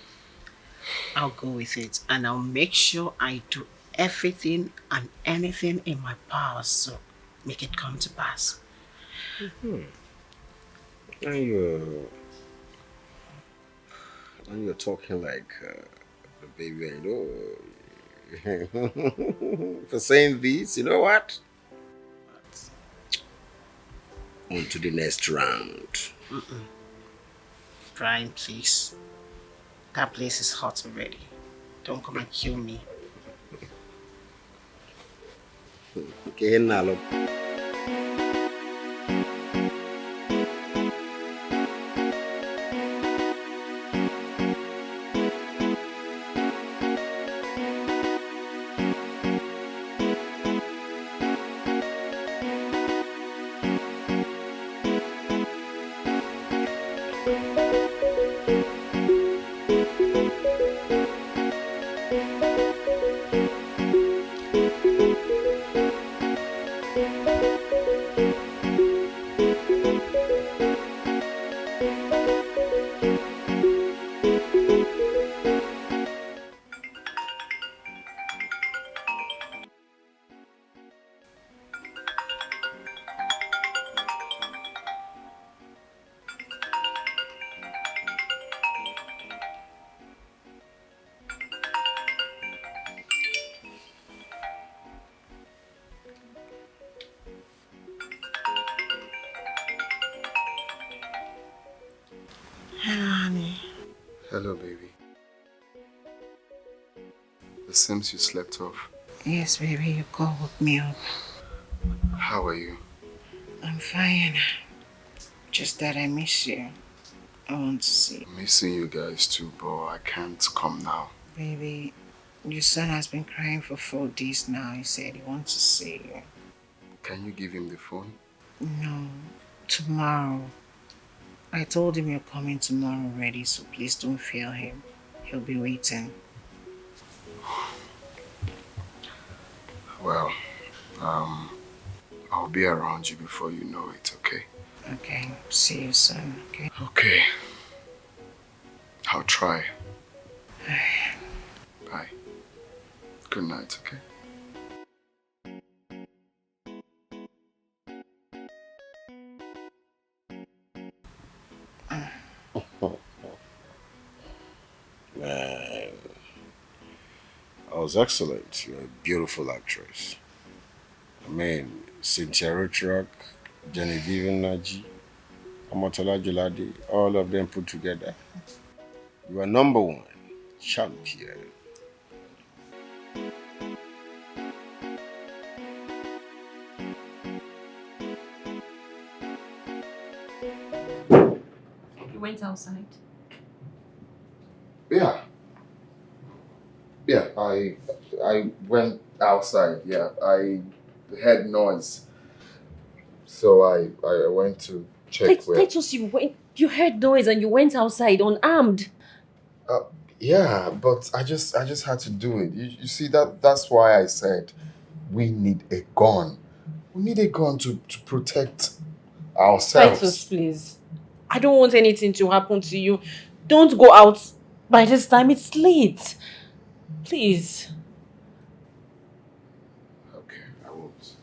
I'll go with it, and I'll make sure I do everything and anything in my power to make it come to pass. And you're talking like the baby I know. For saying this, you know what? On to the next round. Brian, please. That place is hot already. Don't come and kill me. Okay, now look. Hello, honey. Hello, baby. It seems you slept off. Yes, baby, you go woke me up. How are you? I'm fine. Just that I miss you. I want to see you. Missing you guys too, but I can't come now. Baby, your son has been crying for 4 days now. He said he wants to see you. Can you give him the phone? No, tomorrow. I told him you're coming tomorrow already, so please don't fail him. He'll be waiting. Well, I'll be around you before you know it, okay? Okay, see you soon, okay? Okay. I'll try. Bye. Good night, okay? Man, that was excellent. You're a beautiful actress. I mean, Cynthia Rothrock, Genevieve Naji, Amatola Jolade, all of them put together. You are number one champion. You went outside? Yeah. Yeah, I went outside, yeah. I heard noise. So I went to check where... Titus, you heard noise and you went outside unarmed. Yeah, but I just had to do it. You see, that's why I said we need a gun. We need a gun to protect ourselves. Titus, please. I don't want anything to happen to you. Don't go out by this time. It's late. Please. Okay, I won't.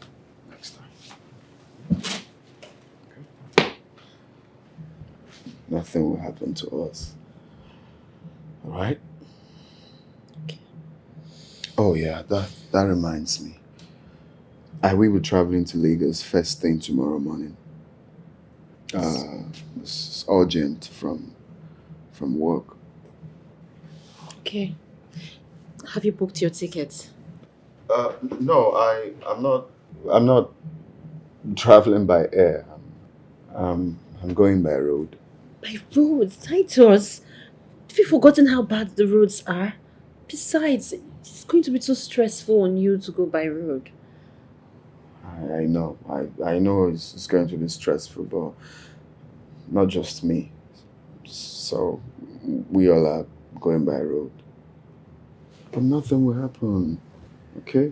Next time. Okay. Nothing will happen to us. Alright? Okay. Oh yeah, that reminds me. I will be traveling to Lagos first thing tomorrow morning. It's urgent from work. Okay. Have you booked your tickets? No, I'm not traveling by air. I'm going by road. By roads, Titus. Have you forgotten how bad the roads are? Besides, it's going to be too stressful on you to go by road. I know. I know it's going to be stressful, but not just me. So we all are going by road. But nothing will happen, okay?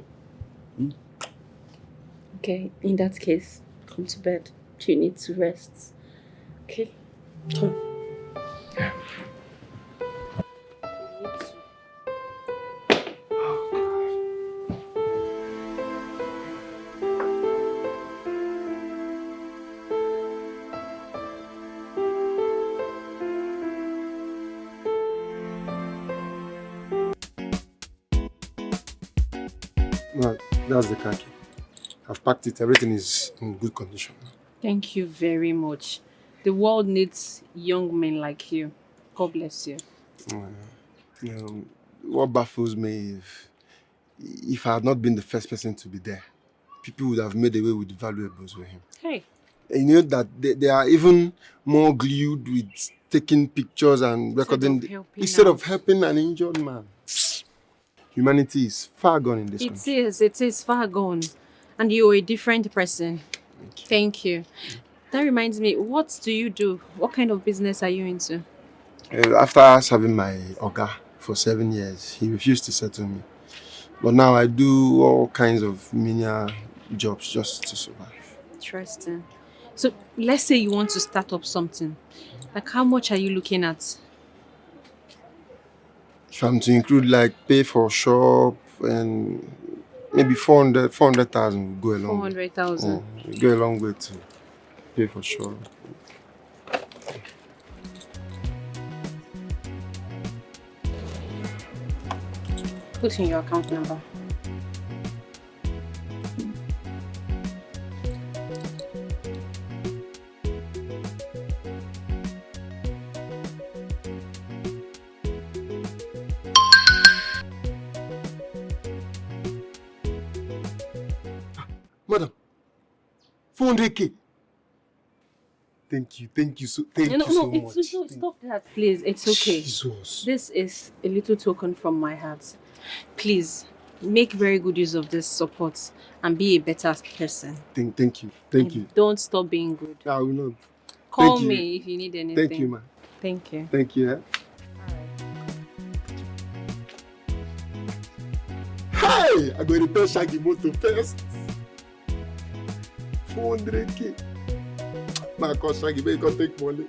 Okay, in that case, come to bed. You need to rest. Okay? Come. No, that's the khaki. I've packed it. Everything is in good condition. Thank you very much. The world needs young men like you. God bless you. What baffles me if I had not been the first person to be there, people would have made away with valuables with him. Hey. And you know that they are even more glued with taking pictures and recording instead of helping an injured man. Humanity is far gone in this country. It is far gone. And you're a different person. Thank you. That reminds me, what do you do? What kind of business are you into? After serving my oga for 7 years, he refused to settle me. But now I do all kinds of menial jobs just to survive. Interesting. So let's say you want to start up something. Like, how much are you looking at? If I'm to include like pay for shop and maybe 400,000 will go a long way. 400,000. Yeah, go a long way to pay for shop. Put in your account number. Madam, 400K. Thank you so much. Stop that, please. It's okay. Jesus. This is a little token from my heart. Please, make very good use of this support and be a better person. Thank you. Don't stop being good. I will not. Call me if you need anything. Thank you, man. Thank you. Thank you. Hey, I go to repair Shaggy motor first. 400k. My cost, you may go take money.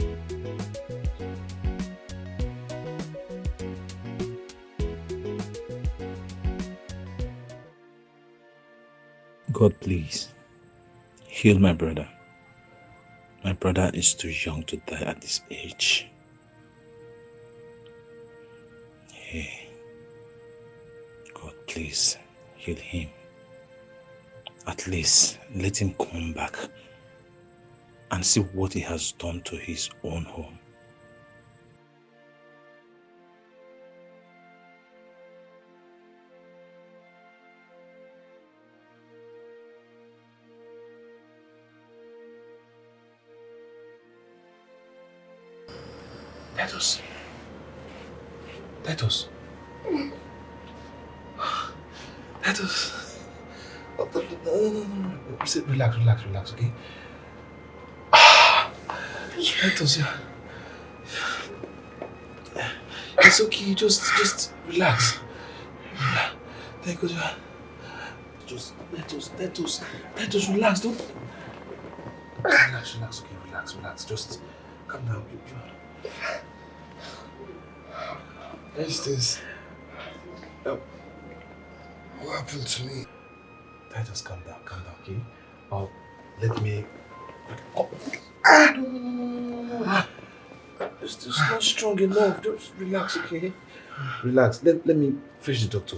God, please, heal my brother. My brother is too young to die at this age. Hey, God, please, heal him. At least let him come back and see what he has done to his own home. Titus. Titus. Titus. Oh, no. Sit, relax, okay? Titus, yeah. It's okay, just relax. Thank God, yeah. Just, Titus, relax, don't. Relax, okay, relax. Just calm down. What is this? What happened to me? Titus, calm down, okay? Oh, let me. Oh. No. It's just not strong enough. Just relax, okay? Relax. Let me fetch the doctor.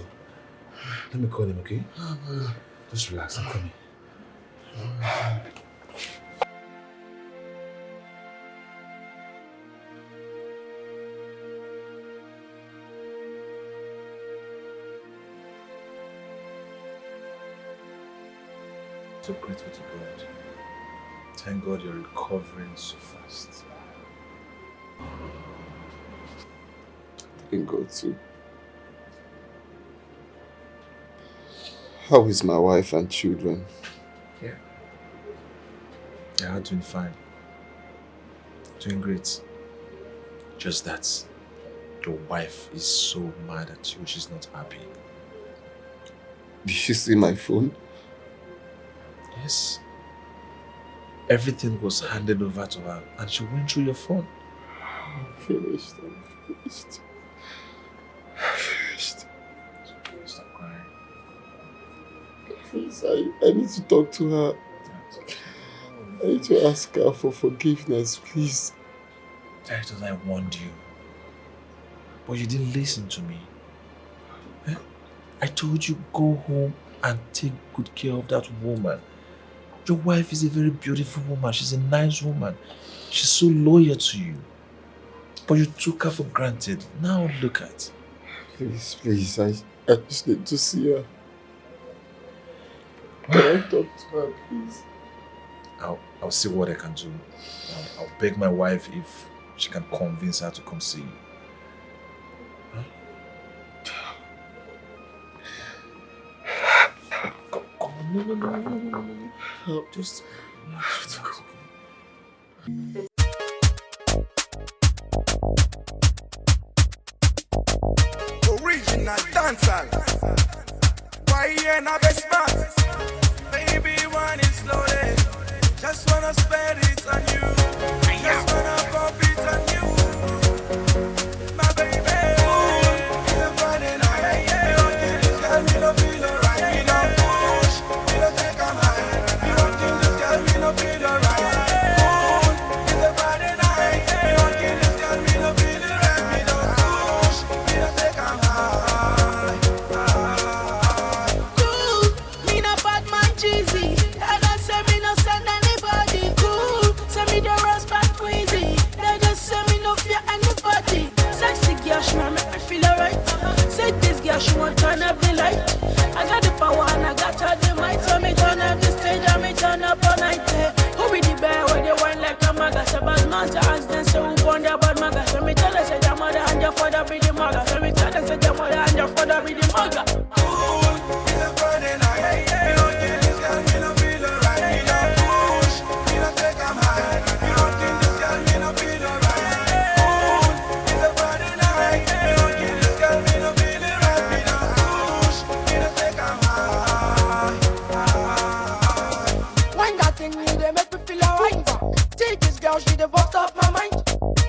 Let me call him, okay? Just relax, I'm coming. So grateful to God. Thank God you're recovering so fast. Thank God too. How is my wife and children? Yeah. They are doing fine. Doing great. Just that your wife is so mad at you, she's not happy. Did you see my phone? Yes. Everything was handed over to her and she went through your phone. I'm finished. Stop crying. Please, I need to talk to her. I need to ask her for forgiveness, please. Titus, I warned you. But you didn't listen to me. Eh? I told you go home and take good care of that woman. Your wife is a very beautiful woman. She's a nice woman. She's so loyal to you. But you took her for granted. Now look at. Please, I just need to see her. Can I talk to her, please? I'll see what I can do. I'll beg my wife if she can convince her to come see you. Huh? Come on, no. Just relax. Original dancehall. Why you not best man? Baby, want it slowly. Just wanna spend it on you. Just wanna pump it on you. My baby. It's a Friday night. You don't think this girl me no feel alright. We don't push, we don't take a high. You don't think this girl me no feel alright. It's a Friday night. You don't think this girl me no feel alright. We don't push, we don't take a high. Cool, me no bad man cheesy. I don't say me no send anybody. Cool, say me the rose back queasy. They just say me no fear anybody. Sexy girl, she want make me feel alright. Say this girl, she want turn up the light. I got the power and I got all the might. So me turn up the stage and me turn up all night. Who be the bear where they wine like a maga? Say bad man to ask them, so who born their bad maga? So me tell her, say your mother and your father be the maga. So me tell her, say your mother and your father be the maga. It's a Friday night. You don't think this girl me no feel alright. We don't push, we don't take a high. You don't think this girl me no feel alright. It's a Friday night. You don't think this girl me no feel alright. We don't push, we don't take a high. One that thing. girl, she the bust up my mind.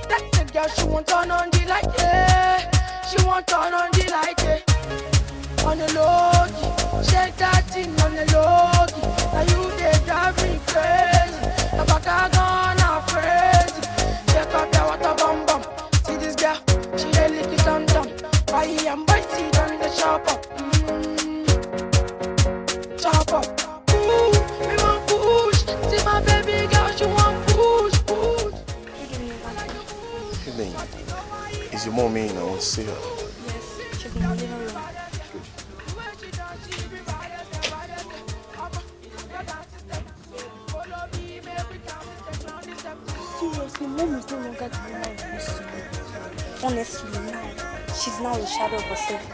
That said girl, she won't turn on the light, yeah. She won't turn on the light, yeah. On the low key, shake that thing on the low key. Now you they drive me crazy. The back I gonna crazy. Check out the water bum bum. See this girl, she a lick it on down. Why am I see on the shop up? Chop up. Ooh, me want push. See my baby girl, she want push, push. Hey, man. Is your mom in? I want to see her. Yes, she's in the living room. Seriously, mom is no longer the woman we used to be. Honestly, now, she's now a shadow of herself.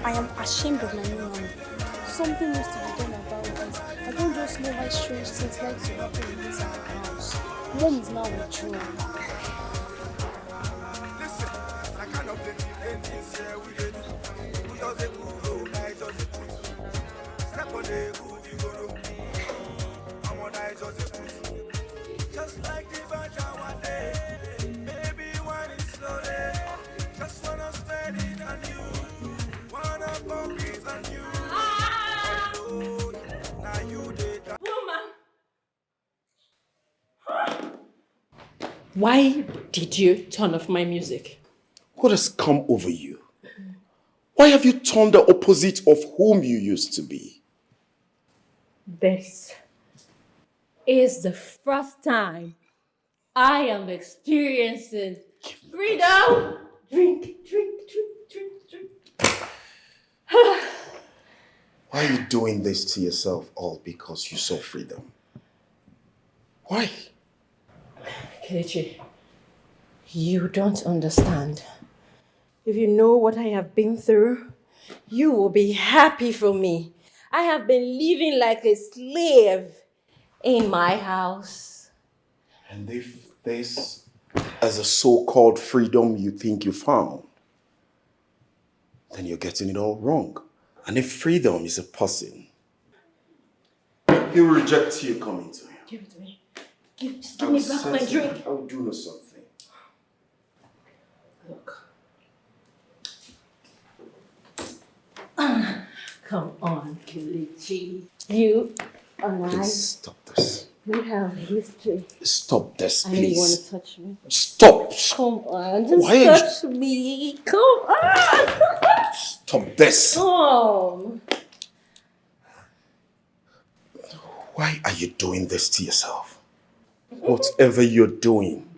I am ashamed of my new mommy. Something needs to be done about this. I don't just know how strange things like to happen in this house. Mom is now withdrawn. Just like the virgin one day, baby, one is slowly. Just wanna spend it on you, wanna pump it on you. Now you did that. Why did you turn off my music? What has come over you? Why have you turned the opposite of whom you used to be? This is the first time I am experiencing freedom. Drink, drink, drink, drink, drink. Why are you doing this to yourself all because you saw freedom? Why? Kelechi, you don't understand. If you know what I have been through, you will be happy for me. I have been living like a slave in my house. And if this is a so-called freedom you think you found, then you're getting it all wrong. And if freedom is a person, he will reject you coming to him. Give it to me. Just give me back my drink. I will do something. Look. Come on, Kelechi. You and I. Please stop this. We have a history. Stop this, I know you want please. to touch me. Stop. Come on, just Why are you- touch me. Come on. Stop this. Come. Why are you doing this to yourself? Whatever you're doing,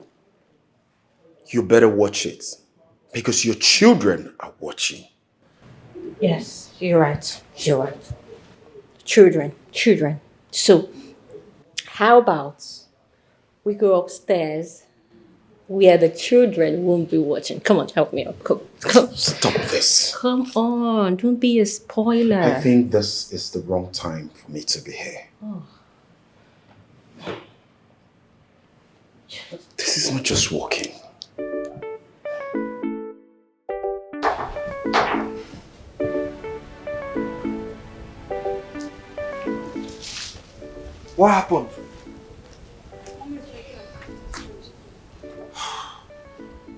you better watch it. Because your children are watching. Yes, you're right. You're right. Children. So, how about we go upstairs where the children won't be watching? Come on, help me up. Come. Stop this. Come on, don't be a spoiler. I think this is the wrong time for me to be here. Oh. This is not just walking. What happened?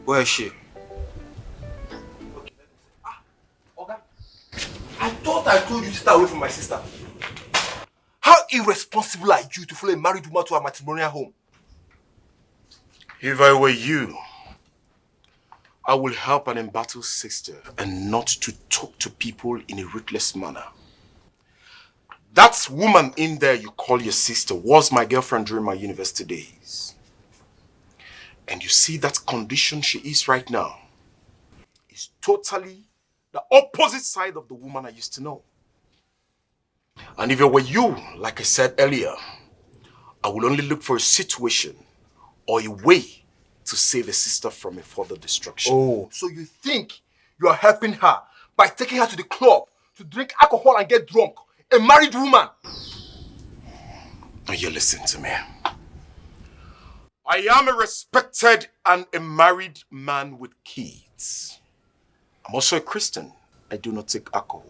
Where is she? I thought I told you to stay away from my sister. How irresponsible are you to follow a married woman to her matrimonial home? If I were you, I will help an embattled sister and not to talk to people in a ruthless manner. That woman in there you call your sister was my girlfriend during my university days. And you see that condition she is right now is totally the opposite side of the woman I used to know. And if it were you, like I said earlier, I will only look for a situation or a way to save a sister from a further destruction. Oh, so you think you are helping her by taking her to the club to drink alcohol and get drunk? A married woman. Now you listen to me. I am a respected and a married man with kids. I'm also a Christian. I do not take alcohol.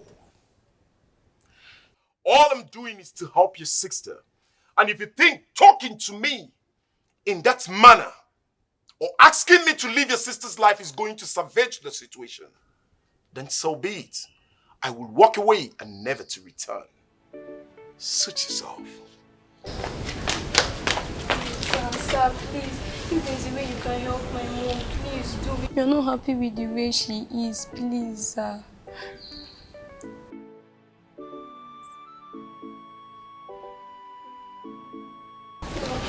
All I'm doing is to help your sister. And if you think talking to me in that manner, or asking me to leave your sister's life is going to salvage the situation, then so be it. I will walk away and never to return. Suit yourself. Sir, please. If there's a way you can help my mom, please do it. You're not happy with the way she is, please, sir.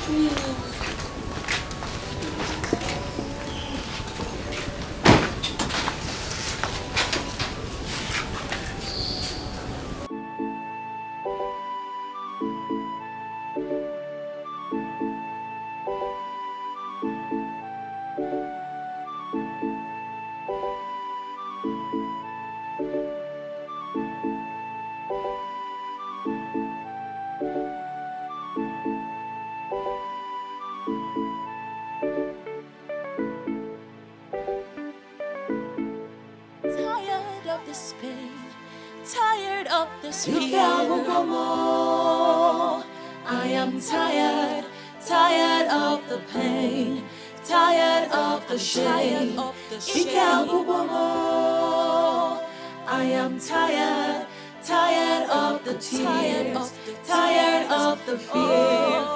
Please. Tired of this pain, tired of this fear. I am tired, tired of the pain, tired of the shame. I am tired, tired of the tears, tired of the fear.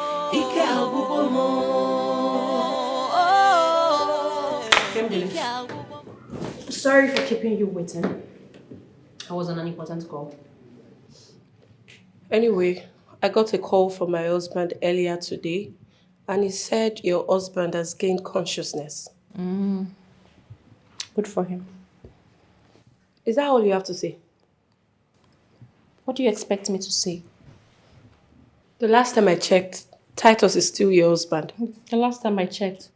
Sorry for keeping you waiting. I was on an important call. Anyway, I got a call from my husband earlier today, and he said your husband has gained consciousness. Good for him. Is that all you have to say? What do you expect me to say? The last time I checked, Titus is still your husband. The last time I checked,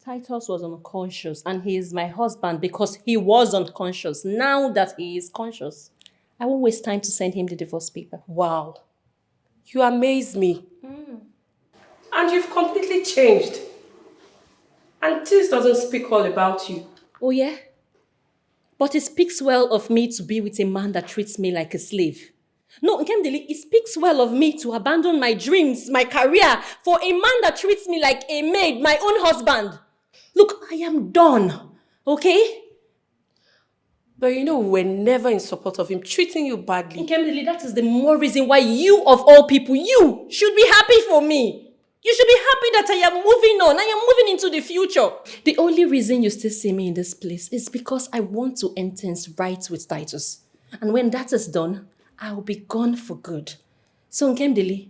Titus was unconscious, and he is my husband because he was unconscious. Now that he is conscious, I won't waste time to send him the divorce paper. Wow. You amaze me. And you've completely changed. And this doesn't speak all about you. Oh yeah? But it speaks well of me to be with a man that treats me like a slave. No, Nkemdeli, it speaks well of me to abandon my dreams, my career, for a man that treats me like a maid, my own husband. Look, I am done, okay? But you know, we're never in support of him treating you badly. Nkemdeli, that is the more reason why you, of all people, you should be happy for me. You should be happy that I am moving on. I am moving into the future. The only reason you still see me in this place is because I want to end things right with Titus. And when that is done, I'll be gone for good. So Nkemdeli,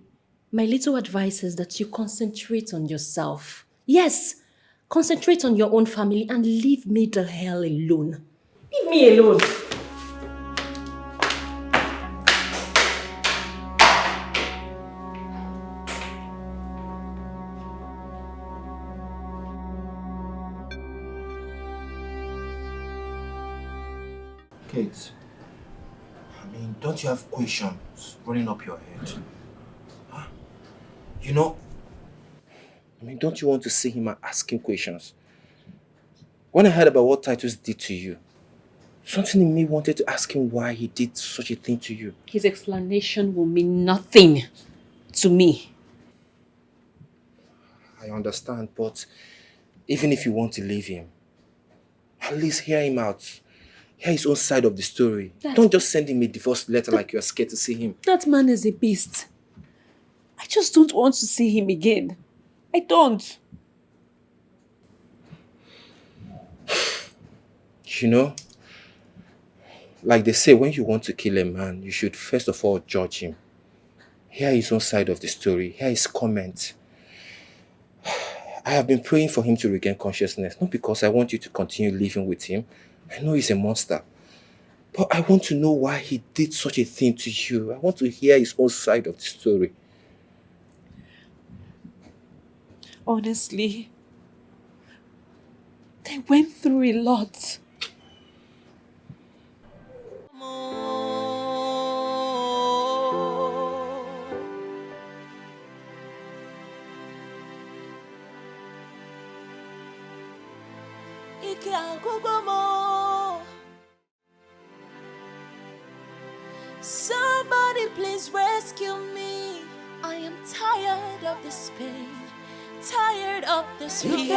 my little advice is that you concentrate on yourself. Yes, concentrate on your own family and leave me the hell alone. Leave me alone. Kate, I mean, don't you have questions running up your head? Huh? You know, I mean, don't you want to see him and ask him questions? When I heard about what Titus did to you, something in me wanted to ask him why he did such a thing to you. His explanation will mean nothing to me. I understand, but even if you want to leave him, at least hear him out. Hear his own side of the story. Don't just send him a divorce letter like you're scared to see him. That man is a beast. I just don't want to see him again. I don't. You know, like they say, when you want to kill a man, you should first of all judge him. Hear his own side of the story. Hear his comment. I have been praying for him to regain consciousness, not because I want you to continue living with him. I know he's a monster. But I want to know why he did such a thing to you. I want to hear his own side of the story. Honestly, they went through a lot. Somebody please rescue me. I am tired of this pain, tired of this fear.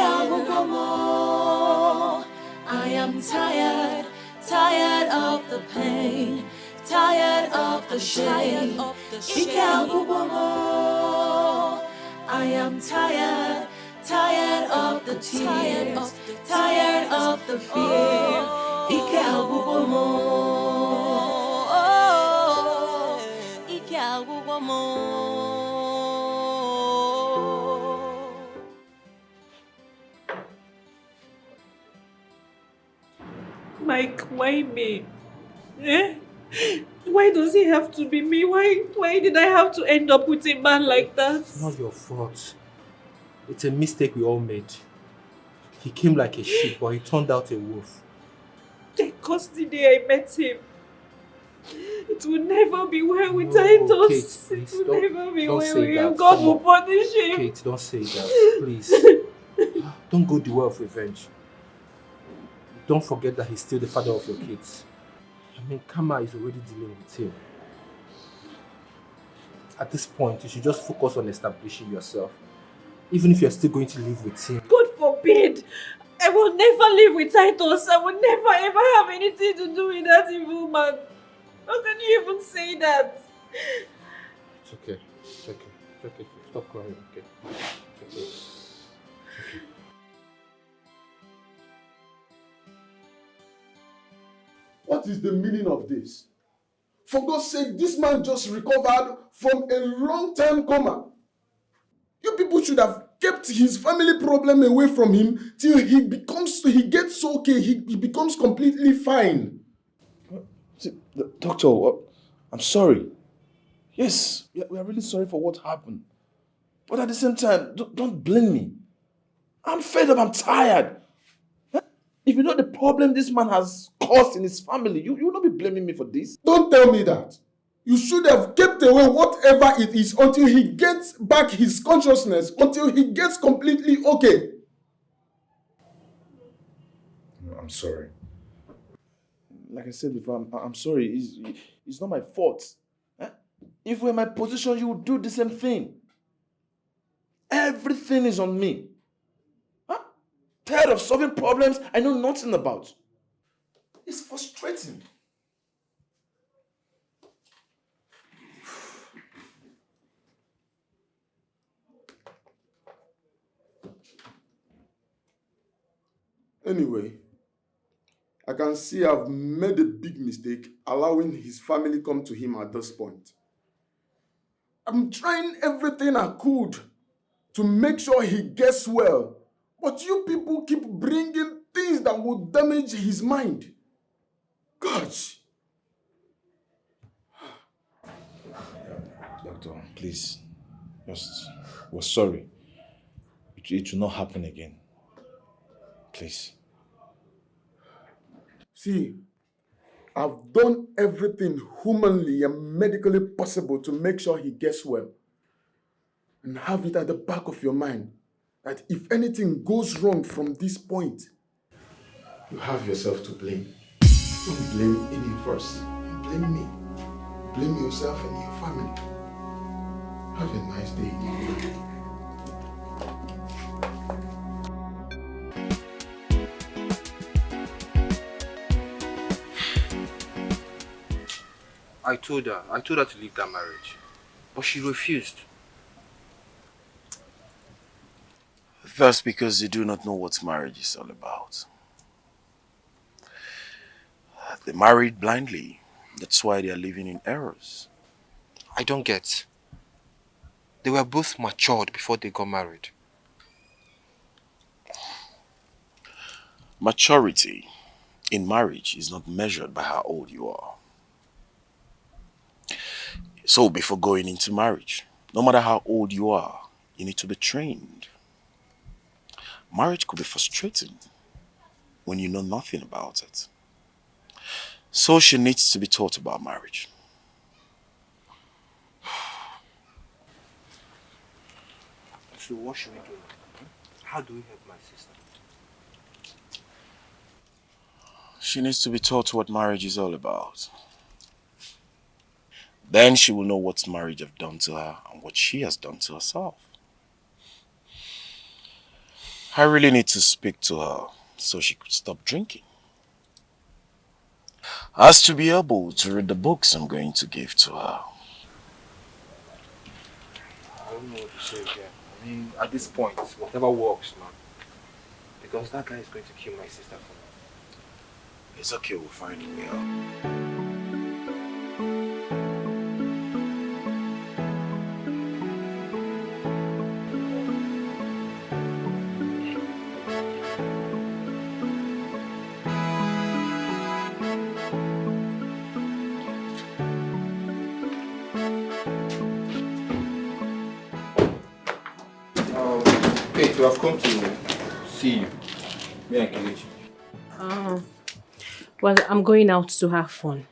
I am tired, tired of the pain, tired of the shame. I am tired, tired of the tears, tired of the fear. Mike, why me? Eh? Why does it have to be me? Why did I have to end up with a man like that? It's not your fault. It's a mistake we all made. He came like a sheep, but he turned out a wolf. I cursed the day I met him. It will never be well with Titus. It will never be well with him. God will punish him. Kate, don't say that, please. Don't go the way of revenge. Don't forget that he's still the father of your kids. I mean, Karma is already dealing with him. At this point, you should just focus on establishing yourself. Even if you're still going to live with him. God forbid! I will never live with Titus. I will never ever have anything to do with that evil man. How can you even say that? It's okay. It's okay. It's okay. Stop crying, okay? It's okay. What is the meaning of this? For God's sake, this man just recovered from a long-term coma. You people should have kept his family problem away from him till he gets okay, he becomes completely fine. Doctor, I'm sorry. Yes, we are really sorry for what happened. But at the same time, don't blame me. I'm fed up, I'm tired. If you know the problem this man has caused in his family, you will not be blaming me for this. Don't tell me that. You should have kept away whatever it is until he gets back his consciousness, until he gets completely okay. I'm sorry. Like I said before, I'm sorry. It's not my fault. If we're in my position, you would do the same thing. Everything is on me. Tired of solving problems I know nothing about. It's frustrating. Anyway, I can see I've made a big mistake allowing his family come to him at this point. I'm trying everything I could to make sure he gets well. But you people keep bringing things that will damage his mind. Gosh. Doctor, please. We're sorry. It will not happen again. Please. See, I've done everything humanly and medically possible to make sure he gets well. And have it at the back of your mind that if anything goes wrong from this point, you have yourself to blame. Don't blame Ini first. Blame me. Blame yourself and your family. Have a nice day, Ini. I told her to leave that marriage. But she refused. That's because they do not know what marriage is all about. They married blindly. That's why they are living in errors. I don't get. They were both matured before they got married. Maturity in marriage is not measured by how old you are. So before going into marriage, no matter how old you are, you need to be trained. Marriage could be frustrating when you know nothing about it. So she needs to be taught about marriage. So what should we do? How do we help my sister? She needs to be taught what marriage is all about. Then she will know what marriage has done to her and what she has done to herself. I really need to speak to her so she could stop drinking. As to be able to read the books I'm going to give to her. I don't know what to say again. I mean, at this point, whatever works, man. Because that guy is going to kill my sister for me. It's okay, we'll find a way out. Kate, we have come to see you. Me and Kelechi. Well, I'm going out to have fun.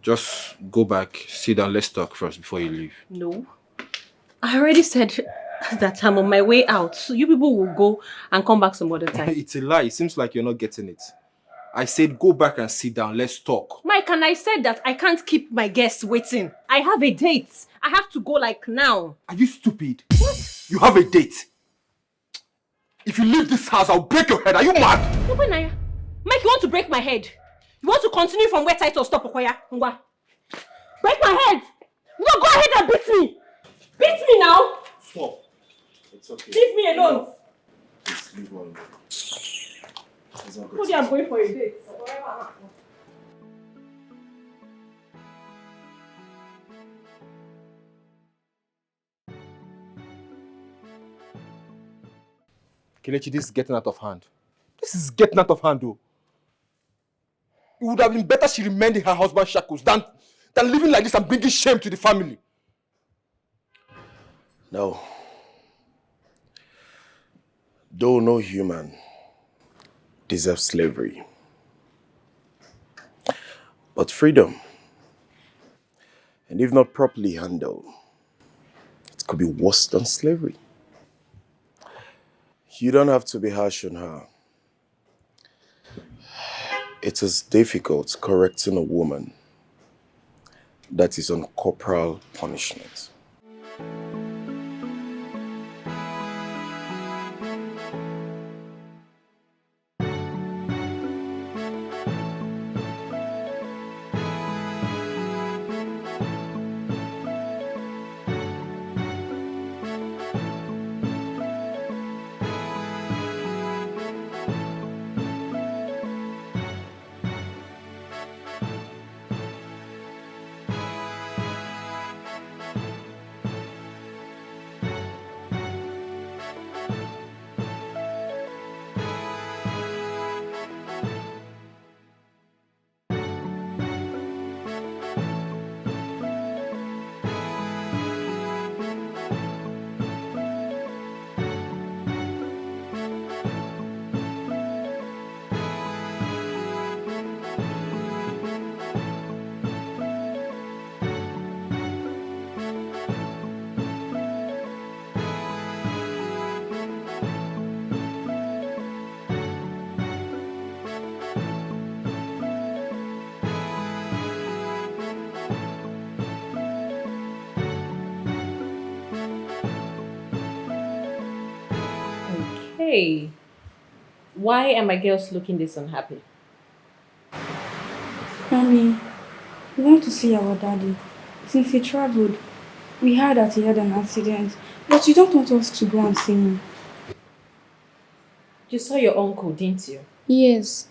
Just go back, sit down, let's talk first before you leave. No. I already said that I'm on my way out. So you people will go and come back some other time. It's a lie. It seems like you're not getting it. I said go back and sit down, let's talk. Mike, and I said that I can't keep my guests waiting. I have a date. I have to go like now. Are you stupid? What? You have a date. If you leave this house, I'll break your head. Are you mad? No, Naya. Mike, you want to break my head? You want to continue from where Title stop, Okoya? Ngwa. Break my head! No, go ahead and beat me! Beat me now! Stop. It's okay. Leave me alone. Please leave her alone. Told you I'm going for a date. Kelechi, this is getting out of hand. This is getting out of hand, though. It would have been better she remained in her husband's shackles than living like this and bringing shame to the family. No. Though no human deserves slavery. But freedom, and if not properly handled, it could be worse than slavery. You don't have to be harsh on her. It is difficult correcting a woman that is on corporal punishment. Hey, why are my girls looking this unhappy? Mommy, we want to see our daddy. Since he traveled, we heard that he had an accident, but you don't want us to go and see him. You saw your uncle, didn't you? Yes.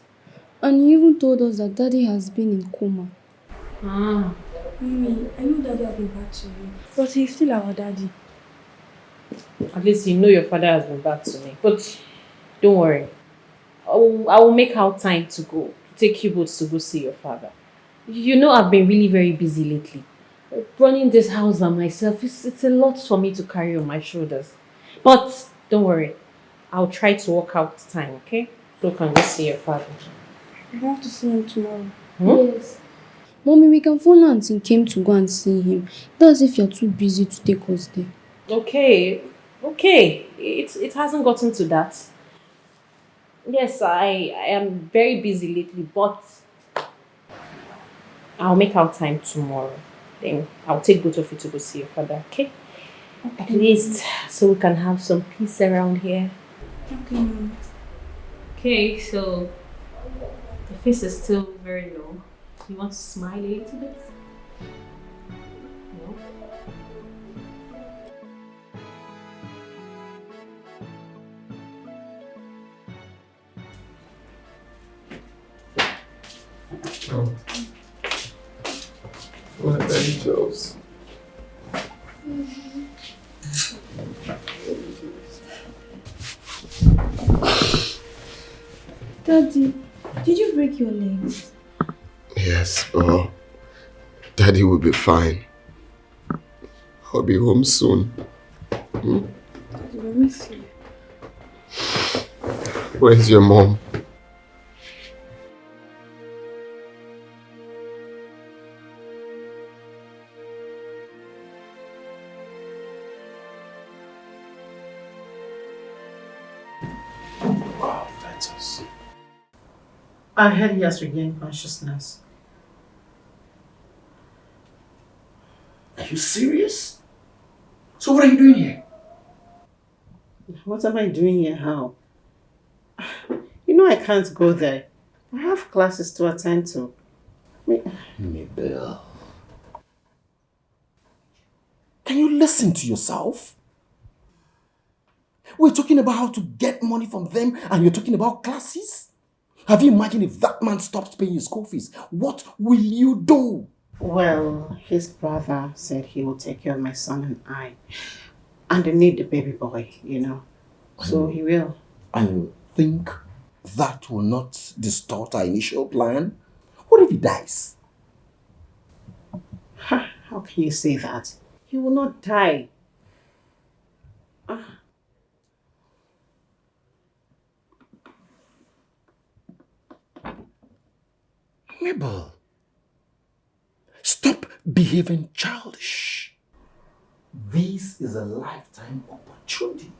And he even told us that daddy has been in coma. Mommy, I know daddy has been back to you, but he's still our daddy. At least you know your father has been back to me. But don't worry. I will make out time to go. To take you both to go see your father. You know I've been really very busy lately. Running this house by myself, it's a lot for me to carry on my shoulders. But don't worry. I'll try to work out time, okay? So you can go see your father. We have to see him tomorrow. Yes. Mommy, we can phone Auntie Kim to go and see him. That's if you're too busy to take us there. Okay. It hasn't gotten to that. Yes, I am very busy lately, but I'll make out time tomorrow. Then I'll take both of you to go see your father, okay? At least so we can have some peace around here. Okay, Mom. Okay, so the face is still very low. You want to smile a little bit? No? Oh. What angels. Daddy, did you break your legs? Yes, but Daddy will be fine. I'll be home soon. Daddy, I miss you. Where's your mom? Wow, Titus. I heard he has regained consciousness. Are you serious? So what are you doing here? What am I doing here? How? You know I can't go there. I have classes to attend to. Mabel. Can you listen to yourself? We're talking about how to get money from them and you're talking about classes? Have you imagined if that man stops paying your school fees? What will you do? Well, his brother said he will take care of my son and I. And they need the baby boy, you know. So he will. And you think that will not distort our initial plan? What if he dies? How can you say that? He will not die. Mabel, stop behaving childish. This is a lifetime opportunity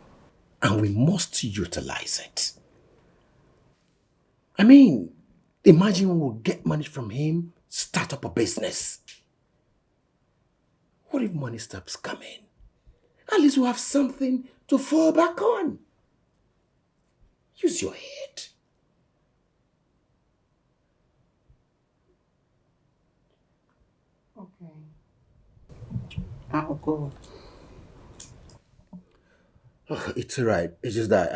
and we must utilize it. I mean, imagine we'll get money from him, start up a business. What if money stops coming? At least we'll have something to fall back on. Use your head. I'll go. Oh, it's alright. It's just that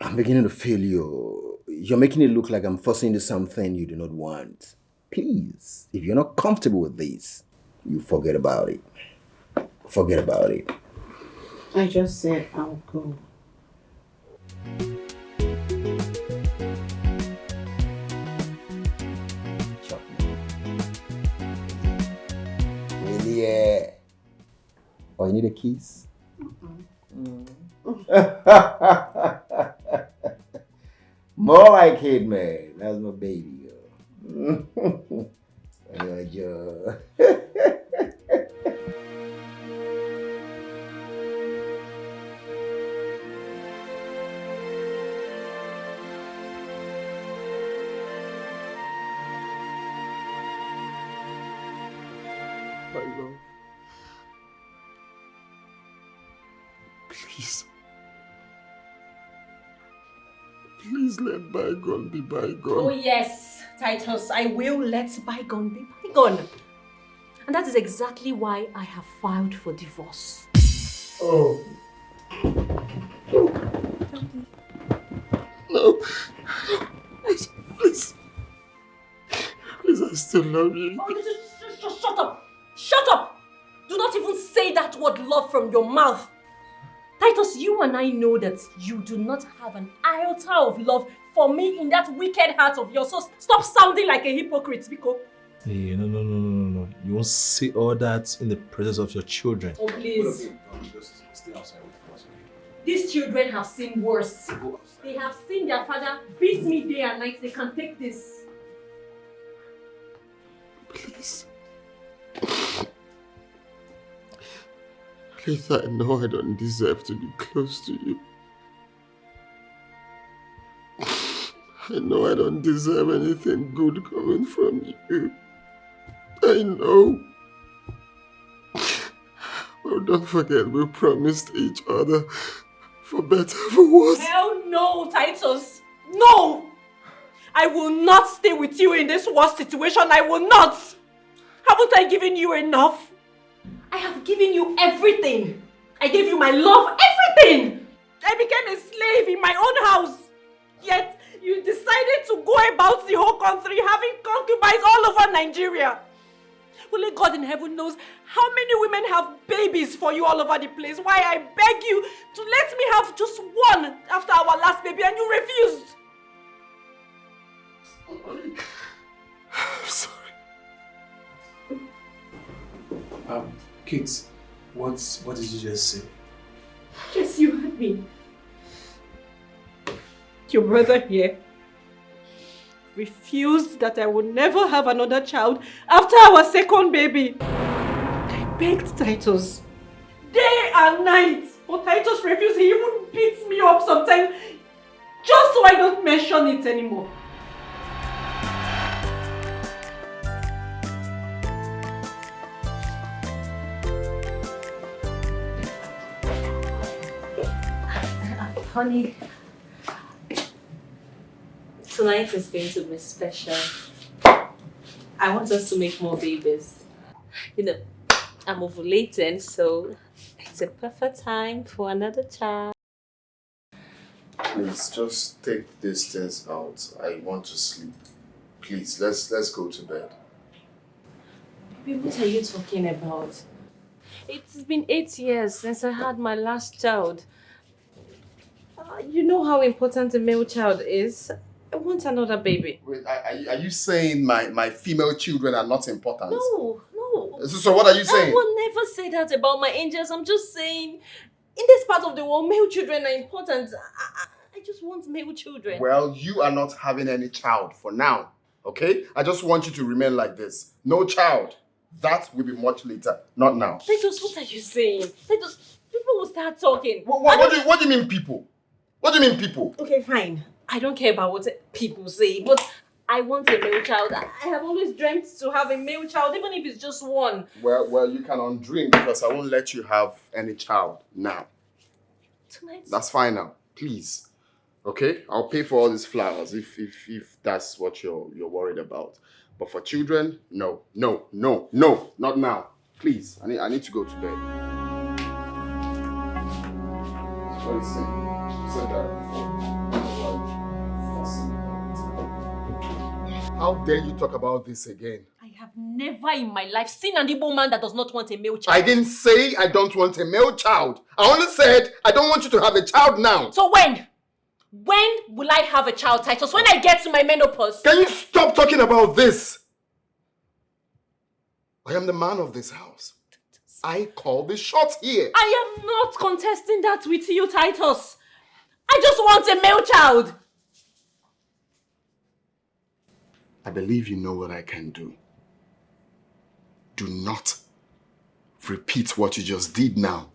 I'm beginning to feel you. You're making it look like I'm forcing into something you do not want. Please, if you're not comfortable with this, you forget about it. Forget about it. I just said I'll go. Yeah. Oh, you need a kiss? More like it, man. That's my baby, yo. Joe. My love. Please. Please let bygone be bygone. Oh yes, Titus, I will let bygone be bygone. And that is exactly why I have filed for divorce. Oh. No. Please. Please. Please, I still love you. Oh, just shut up. Shut up. Do not even say that word love from your mouth. Titus, you and I know that you do not have an iota of love for me in that wicked heart of yours. So stop sounding like a hypocrite, Biko. Hey, no. You won't say all that in the presence of your children. Oh, please. Just stay outside with us. These children have seen worse. They have seen their father beat me day and night. They can take this. Please. Please, I know I don't deserve to be close to you. I know I don't deserve anything good coming from you. I know. Well, don't forget, we promised each other for better, for worse. Hell no, Titus. No! I will not stay with you in this worst situation. I will not. Haven't I given you enough? I have given you everything. I gave you my love, everything. I became a slave in my own house. Yet, you decided to go about the whole country having concubines all over Nigeria. Only God in heaven knows how many women have babies for you all over the place. Why I beg you to let me have just one after our last baby and you refused. I'm sorry. Kate, what did you just say? Yes, you heard me. Your brother here refused that I would never have another child after our second baby. I begged Titus day and night, but Titus refused. He even beats me up sometimes just so I don't mention it anymore. Honey, tonight is going to be special. I want us to make more babies. You know, I'm ovulating, so it's a perfect time for another child. Please, just take these things out. I want to sleep. Please, let's go to bed. Baby, what are you talking about? It's been 8 years since I had my last child. You know how important a male child is. I want another baby. Wait, are you saying my female children are not important? No. So what are you saying? I will never say that about my angels. I'm just saying, in this part of the world, male children are important. I just want male children. Well, you are not having any child for now, okay? I just want you to remain like this. No child. That will be much later, not now. Titus, what are you saying? Titus, people will start talking. What do you mean people? What do you mean people? Okay, fine. I don't care about what people say, but I want a male child. I have always dreamt to have a male child, even if it's just one. Well, you can undream because I won't let you have any child now. Tonight? That's fine now. Please. Okay? I'll pay for all these flowers if that's what you're worried about. But for children, no, not now. Please. I need to go to bed. That's what he's saying. Said that before. How dare you talk about this again? I have never in my life seen an Igbo man that does not want a male child. I didn't say I don't want a male child. I only said I don't want you to have a child now. So when? When will I have a child, Titus? When I get to my menopause? Can you stop talking about this? I am the man of this house. I call the shots here. I am not contesting that with you, Titus. I just want a male child. I believe you know what I can do. Do not repeat what you just did now.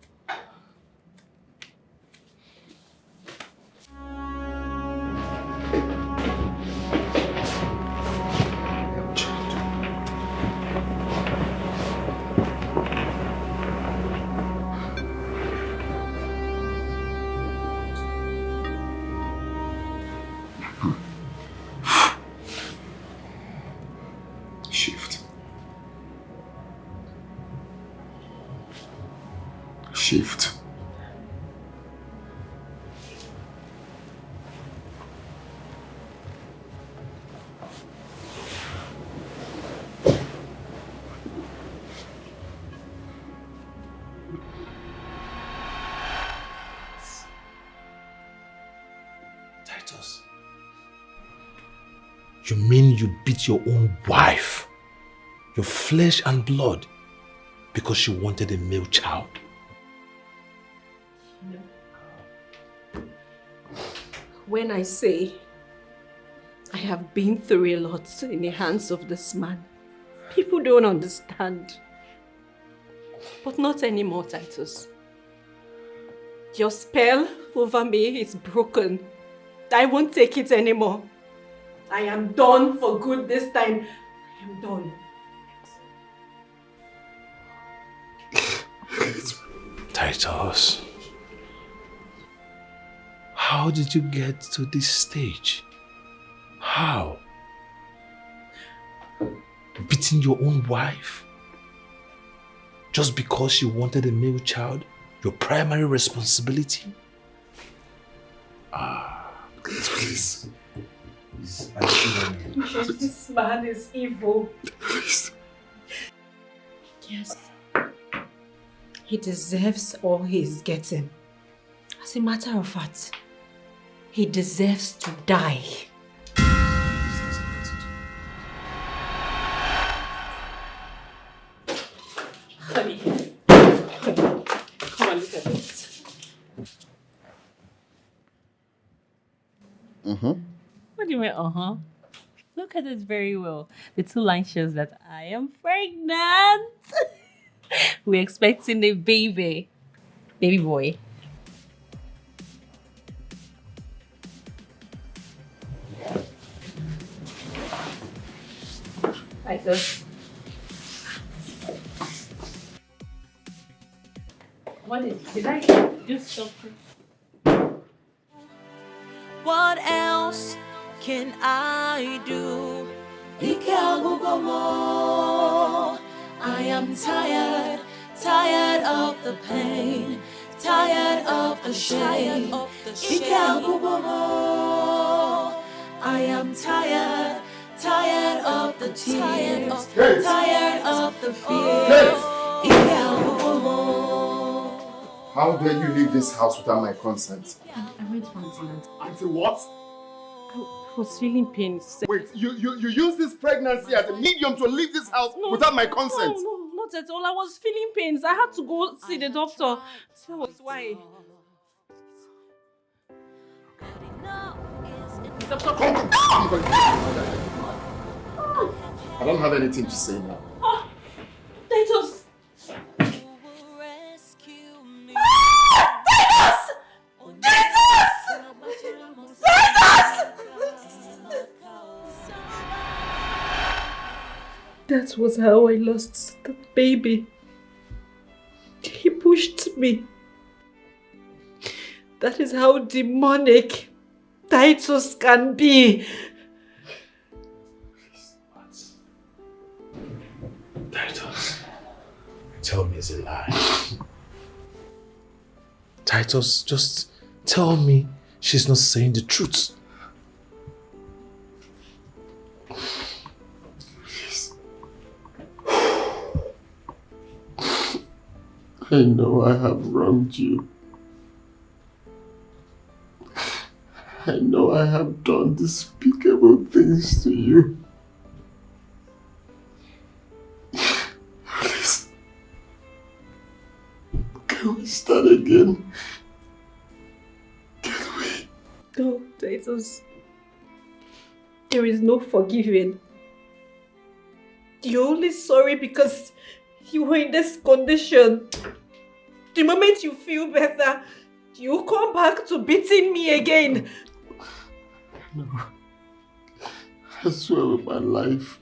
Shift. Titus, you mean you beat your own wife, your flesh and blood, because she wanted a male child? When I say I have been through a lot in the hands of this man, people don't understand. But not anymore, Titus. Your spell over me is broken. I won't take it anymore. I am done for good this time. I am done. Titus, how did you get to this stage? How? Beating your own wife? Just because you wanted a male child? Your primary responsibility? Please. This man is evil. Please. Yes. He deserves all he's getting. As a matter of fact, he deserves to die. Honey, come and look at this. What do you mean, Look at it very well. The two lines shows that I am pregnant. We're expecting a baby. Baby boy. Like this. What did I do something? What else can I do? I am tired, tired of the pain, tired of the shame. I am tired, tired of the tears, tired of the fear. How dare you leave this house without my consent? I went for antenatal. Auntie what? I was feeling pain. Wait, you use this pregnancy as a medium to leave this house without my consent? No, not at all. I was feeling pains. I had to go see the doctor. That was why. I don't have anything to say now. Titus! That was how I lost that baby. He pushed me. That is how demonic Titus can be. Titus, tell me it's a lie. Titus, just tell me she's not saying the truth. I know I have wronged you. I know I have done despicable things to you. Please, can we start again? No, Titus. There is no forgiving. You're only sorry because you were in this condition. The moment you feel better, you come back to beating me again. No. I swear with my life,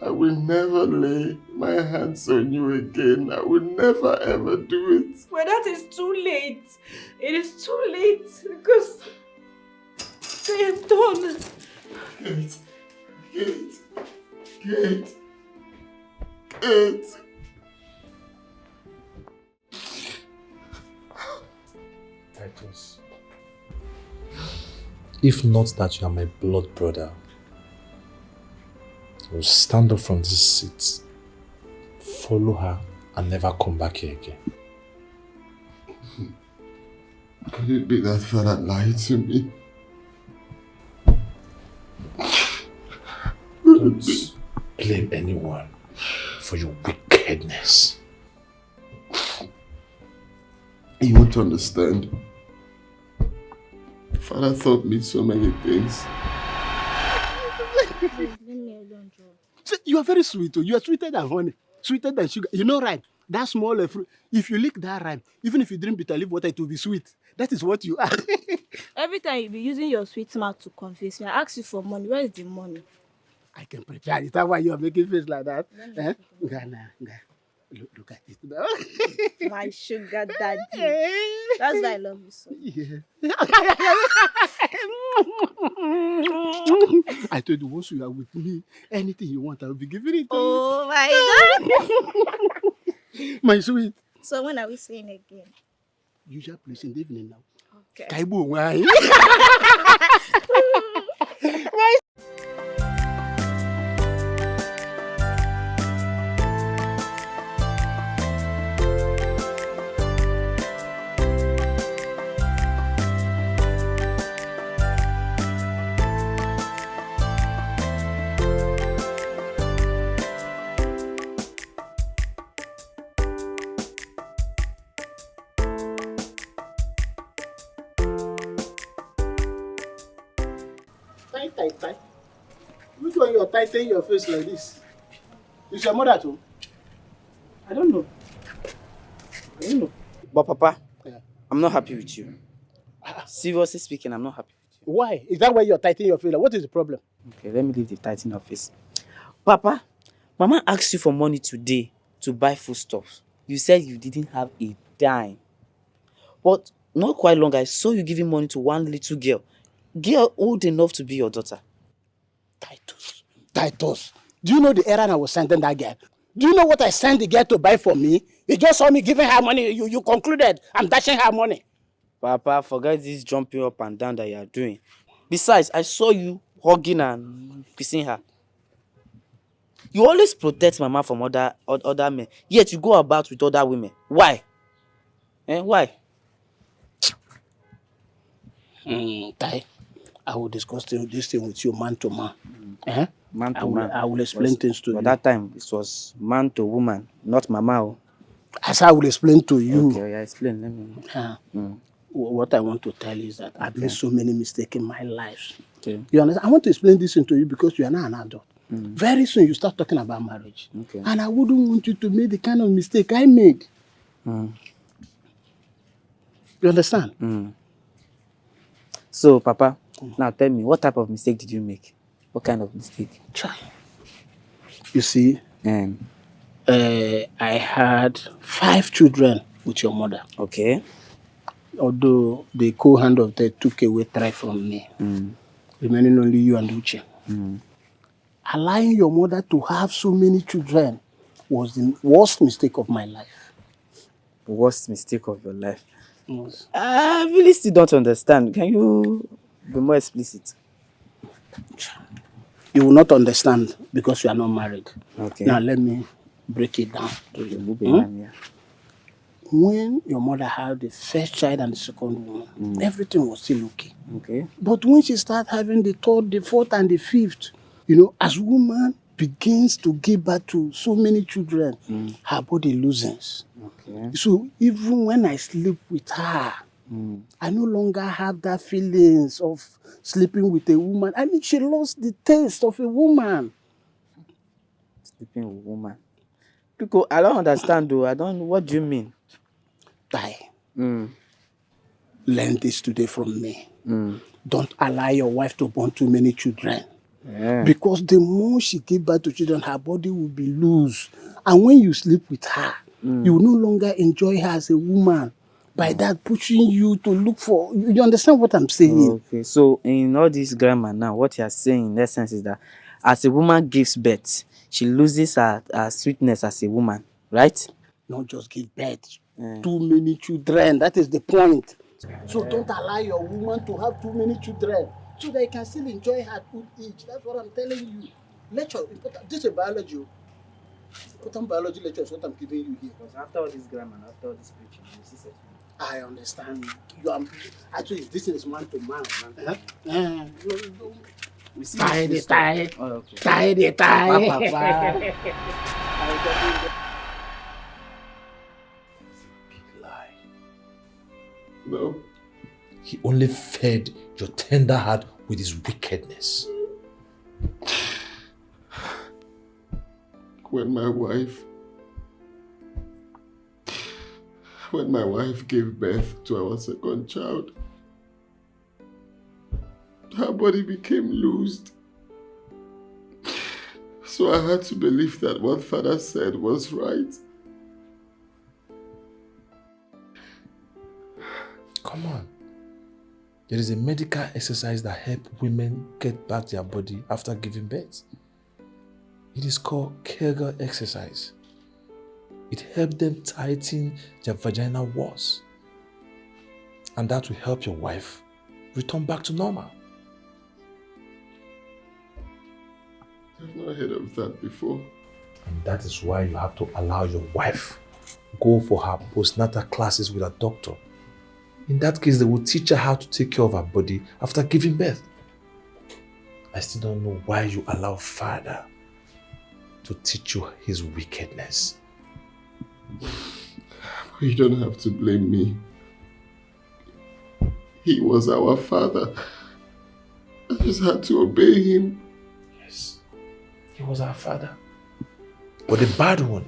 I will never lay my hands on you again. I will never ever do it. Well, that is too late. It is too late because I am done. Kate. Titus, if not that you are my blood brother, I will stand up from this seat, follow her, and never come back here again. Could it be that father lied to me? Don't blame anyone for your wickedness. You won't understand. Father taught me so many things. You are very sweet. You are sweeter than honey, sweeter than sugar. You know, right? That small fruit. If you lick that ripe, even if you drink bitter leaf water, it will be sweet. That is what you are. Every time you be using your sweet mouth to convince me, I ask you for money. Where is the money? I can prepare. Is that why you are making face like that? Eh? Look at it now. My sugar daddy. That's why I love you so. Yeah. I told you once you are with me, anything you want, I will be giving it to you. Oh my God. My sweet. So when are we seeing again? Usual place in the evening now. Okay. Kaibo, why? Tie. Which one you're tightening your face like this? Is your mother too? I don't know. But Papa, Yeah. I'm not happy with you. Seriously speaking, I'm not happy with you. Why? Is that why you're tightening your face? Like, what is the problem? Okay, let me leave the tightening of face. Papa, Mama asked you for money today to buy foodstuffs. You said you didn't have a dime. But not quite long, I saw you giving money to one little girl. Girl old enough to be your daughter. Titus, do you know the errand I was sending that girl? Do you know what I sent the girl to buy for me? You just saw me giving her money. You concluded I'm dashing her money. Papa, forget this jumping up and down that you are doing. Besides, I saw you hugging and kissing her. You always protect Mama from other men, yet you go about with other women. Why? Why? Tai, I will discuss this thing with you man to man. Man to man. I will explain things to you. But that time, it was man to woman, not Mama. As I will explain to you. Okay, yeah, explain. Let me. What I want to tell you is that I've made so many mistakes in my life. Okay. You understand? I want to explain this to you because you are now an adult. Very soon you start talking about marriage. Okay. And I wouldn't want you to make the kind of mistake I made. You understand? So, Papa, now tell me, what type of mistake did you make? What kind of mistake? Try. You see, I had 5 children with your mother. Okay. Although the co-hand of that took away 3 from me. Remaining only you and Uche. Allowing your mother to have so many children was the worst mistake of my life. The worst mistake of your life? Yes. I really still don't understand. Can you be more explicit? You will not understand because you are not married. Okay. Now let me break it down to you. When your mother had the first child and the second one, everything was still okay. Okay. But when she started having the 3rd, the 4th, and the 5th, as woman begins to give birth to so many children, her body loosens. Okay. So even when I sleep with her, I no longer have that feelings of sleeping with a woman. I mean, she lost the taste of a woman. Sleeping with a woman. Because I don't understand though. What do you mean? Die. Learn this today from me. Don't allow your wife to born too many children. Yeah. Because the more she gives birth to children, her body will be loose. And when you sleep with her, you will no longer enjoy her as a woman. By that, pushing you to look for... You understand what I'm saying? Okay, so in all this grammar now, what you are saying in essence is that as a woman gives birth, she loses her sweetness as a woman, right? Not just give birth. Too many children. That is the point. So don't allow your woman to have too many children so that you can still enjoy her good age. That's what I'm telling you. Lecture, this is biology. Important biology lecture is what I'm giving you here. Because after all this grammar, after all this preaching, you see settlement. I understand. Actually, this is man to man. Tie the tie. Tie the tie. No. He only fed your tender heart with his wickedness. When my wife gave birth to our second child, her body became loosed. So I had to believe that what father said was right. Come on. There is a medical exercise that helps women get back their body after giving birth. It is called Kegel exercise. It helps them tighten their vaginal walls. And that will help your wife return back to normal. I've not heard of that before. And that is why you have to allow your wife go for her postnatal classes with a doctor. In that case, they will teach her how to take care of her body after giving birth. I still don't know why you allow father to teach you his wickedness. You don't have to blame me. He was our father. I just had to obey him. Yes, he was our father. But the bad one,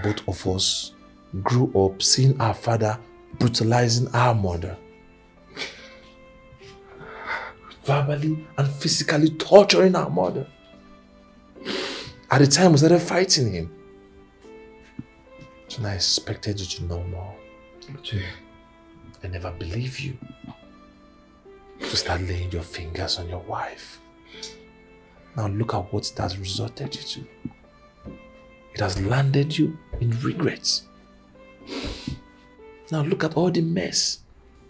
both of us grew up seeing our father brutalizing our mother. Verbally and physically torturing our mother. At the time, we started fighting him. So I expected you to know more. I never believed you. To start laying your fingers on your wife. Now look at what it has resulted you to. It has landed you in regrets. Now look at all the mess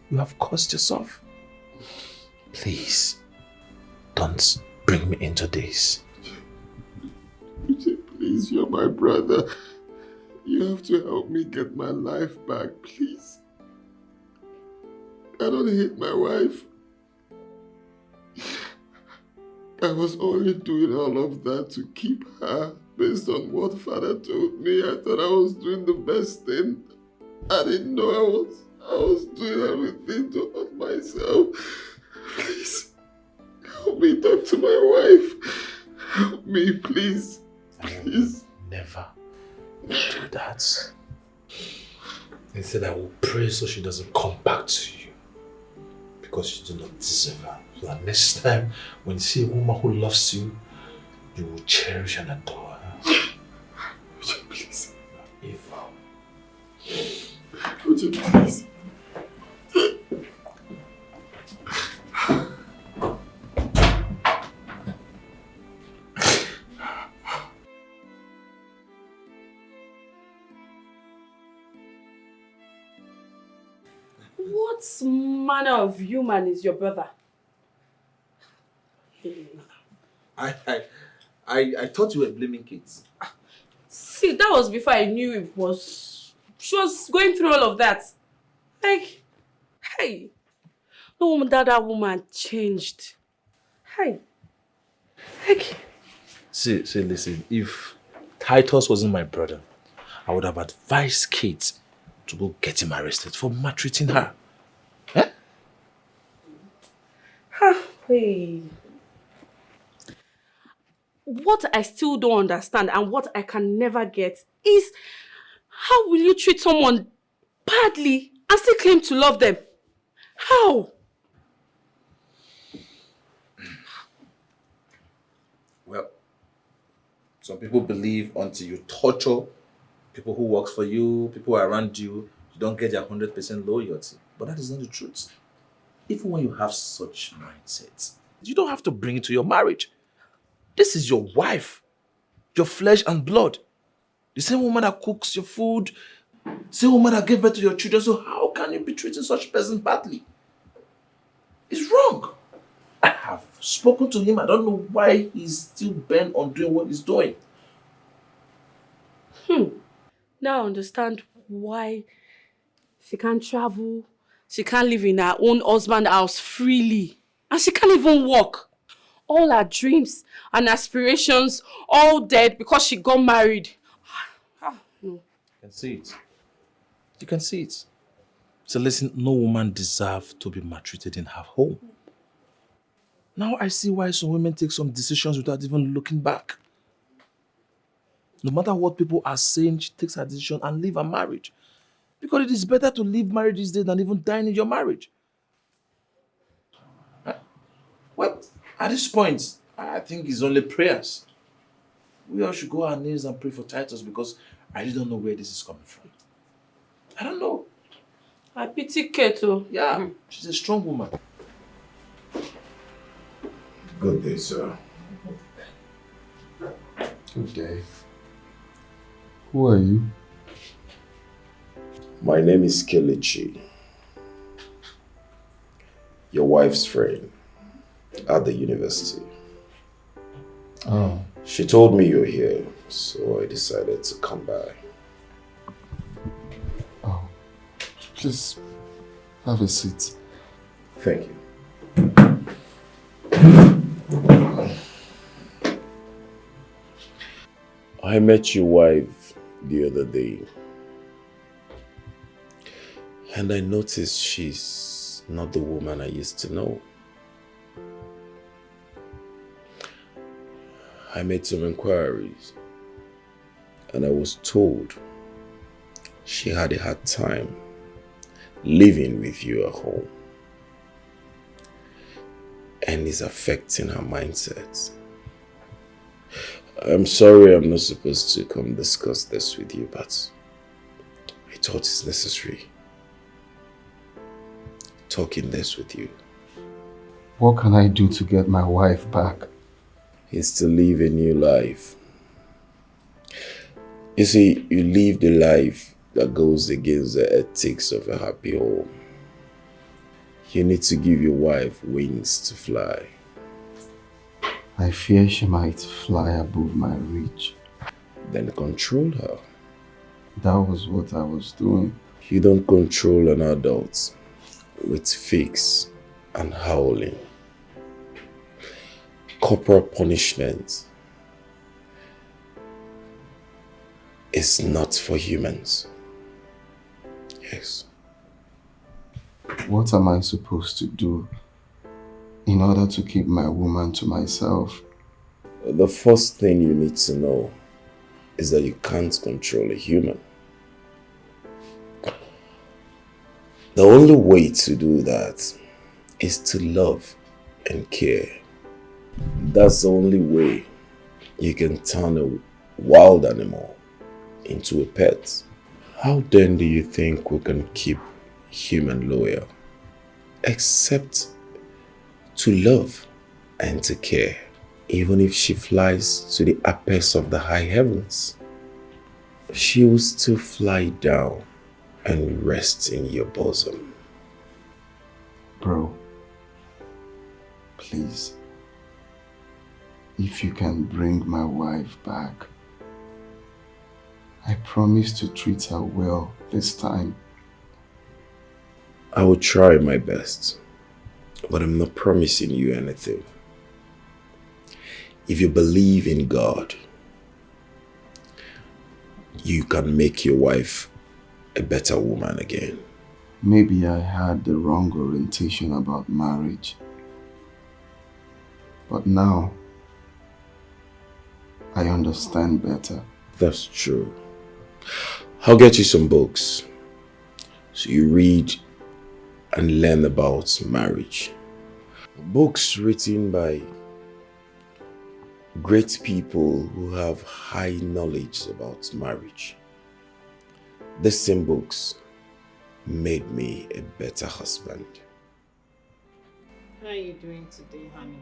you have caused yourself. Please, don't bring me into this. Please, you're my brother. You have to help me get my life back, please. I don't hate my wife. I was only doing all of that to keep her based on what father told me. I thought I was doing the best thing. I didn't know I was doing everything to hurt myself. Please, help me talk to my wife. Help me, please. Please. Never do that. Instead, I will pray so she doesn't come back to you. Because you do not deserve her. So that next time, when you see a woman who loves you, you will cherish and adore her. Would you please? Evil. Would you please? What manner of human is your brother? I thought you were blaming kids. See, that was before I knew she was going through all of that. Like, hey, no wonder that woman changed. Hey. Like. See, listen, if Titus wasn't my brother, I would have advised Kate to go get him arrested for maltreating her. Eh? Hey. What I still don't understand and what I can never get is how will you treat someone badly and still claim to love them? How? Well, some people believe until you torture people who work for you, people around you, you don't get their 100% loyalty. But that is not the truth. Even when you have such mindsets, you don't have to bring it to your marriage. This is your wife, your flesh and blood. The same woman that cooks your food, the same woman that gave birth to your children. So how can you be treating such a person badly? It's wrong. I have spoken to him. I don't know why he's still bent on doing what he's doing. Now I understand why she can't travel, she can't live in her own husband's house freely, and she can't even walk. All her dreams and aspirations all dead because she got married. No. You can see it. You can see it. So listen, no woman deserves to be maltreated in her home. Now I see why some women take some decisions without even looking back. No matter what people are saying, she takes her decision and leave her marriage. Because it is better to leave marriage these days than even dying in your marriage. Well, at this point, I think it's only prayers. We all should go on our knees and pray for Titus because I really don't know where this is coming from. I don't know. I pity Keto. Yeah, she's a strong woman. Good day, sir. Good day. Who are you? My name is Kelechi. Your wife's friend at the university. Oh. She told me you're here, so I decided to come by. Oh. Please, have a seat. Thank you. I met your wife the other day, and I noticed she's not the woman I used to know. I made some inquiries, and I was told she had a hard time living with you at home, and it's affecting her mindset. I'm sorry I'm not supposed to come discuss this with you, but I thought it's necessary talking this with you. What can I do to get my wife back? Is to live a new life. You see, you live the life that goes against the ethics of a happy home. You need to give your wife wings to fly. I fear she might fly above my reach. Then control her. That was what I was doing. You don't control an adult with fakes and howling. Corporal punishment is not for humans. Yes. What am I supposed to do in order to keep my woman to myself? The first thing you need to know is that you can't control a human. The only way to do that is to love and care. That's the only way you can turn a wild animal into a pet. How then do you think we can keep human loyal? Except to love and to care, even if she flies to the apex of the high heavens. She will still fly down and rest in your bosom. Bro, please, if you can bring my wife back, I promise to treat her well this time. I will try my best, but I'm not promising you anything. If you believe in God, you can make your wife a better woman again. Maybe I had the wrong orientation about marriage. But now, I understand better. That's true. I'll get you some books so you read and learn about marriage. Books written by great people who have high knowledge about marriage. The same books made me a better husband. How are you doing today, honey?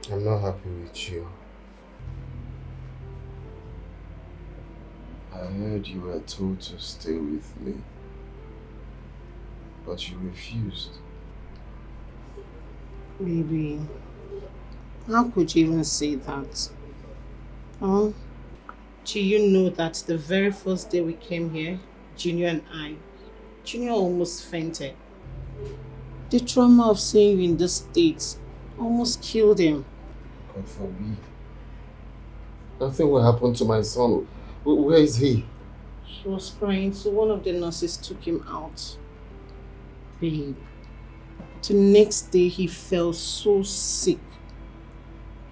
I'm not happy with you. I heard you were told to stay with me, but you refused. Baby, how could you even say that? Huh? Do you know that the very first day we came here, Junior and Junior almost fainted. The trauma of seeing you in the States almost killed him. God forbid. Nothing will happen to my son. Where is he? He was crying, so one of the nurses took him out. Babe, the next day he felt so sick.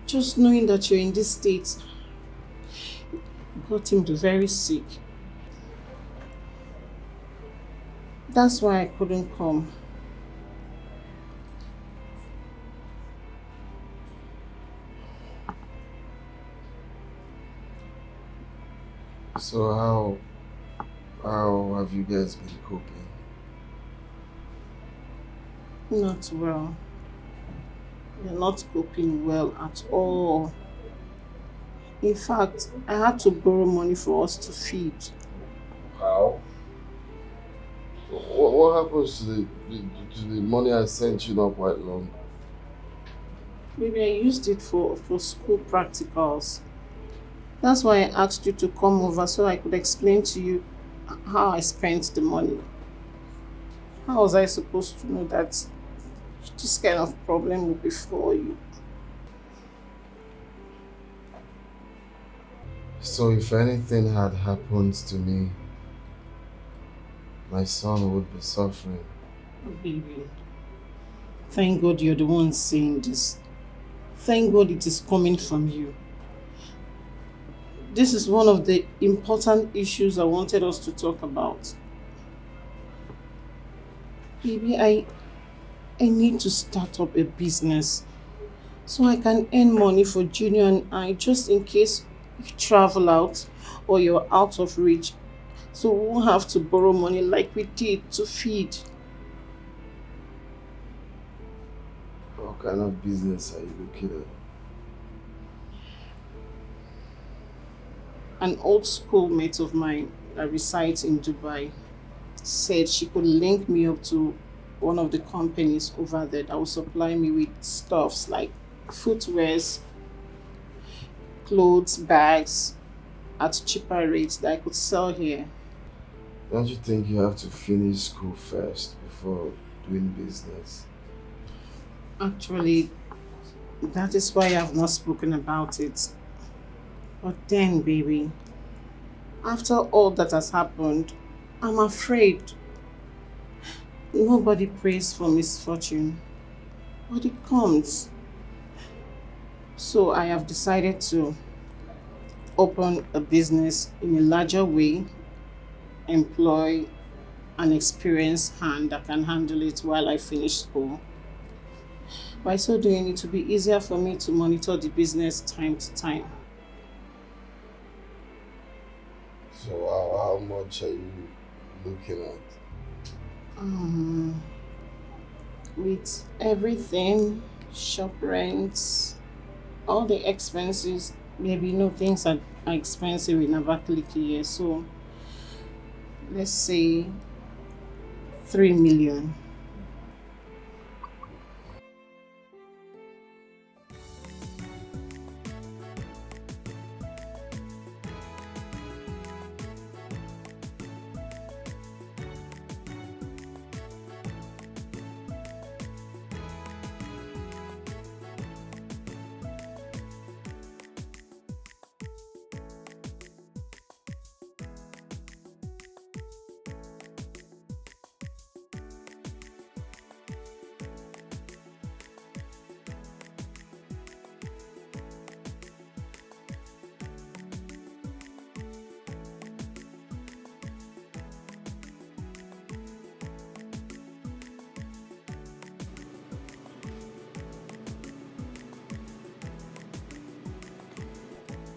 Just knowing that you're in this state got him very sick. That's why I couldn't come. So how have you guys been coping? Not well. We're not coping well at all. In fact, I had to borrow money for us to feed. How? What happens to the money I sent you not quite long? Maybe I used it for school practicals. That's why I asked you to come over so I could explain to you how I spent the money. How was I supposed to know that this kind of problem would be for you? So if anything had happened to me, my son would be suffering. Oh, baby. Thank God you're the one saying this. Thank God it is coming from you. This is one of the important issues I wanted us to talk about. Baby, I need to start up a business so I can earn money for Junior and I, just in case you travel out or you're out of reach. So we won't have to borrow money like we did to feed. What kind of business are you looking at? An old schoolmate of mine that resides in Dubai said she could link me up to one of the companies over there that will supply me with stuffs like footwears, clothes, bags at cheaper rates that I could sell here. Don't you think you have to finish school first before doing business? Actually, that is why I have not spoken about it. But then, baby, after all that has happened, I'm afraid. Nobody prays for misfortune, but it comes. So I have decided to open a business in a larger way, employ an experienced hand that can handle it while I finish school. By so doing, it will be easier for me to monitor the business time to time. So how much are you looking at? With everything, shop rents, all the expenses, maybe things are expensive in Abakaliki here, so let's say 3 million.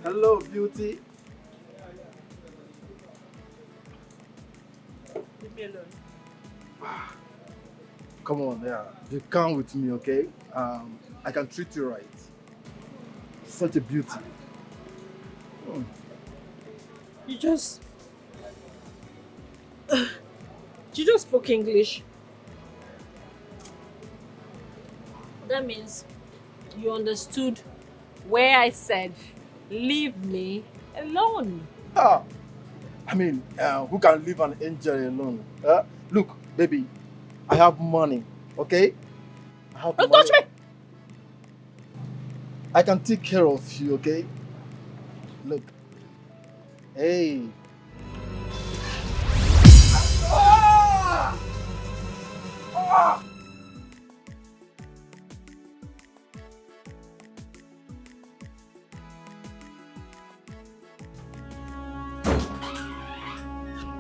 Hello, beauty. Leave me alone. Come on, yeah. You come with me, okay? I can treat you right. Such a beauty. You just spoke English. That means you understood where I said, leave me alone. I mean, who can leave an angel alone? Look, baby, I have money, okay? Don't touch me! I can take care of you, okay? Look. Hey.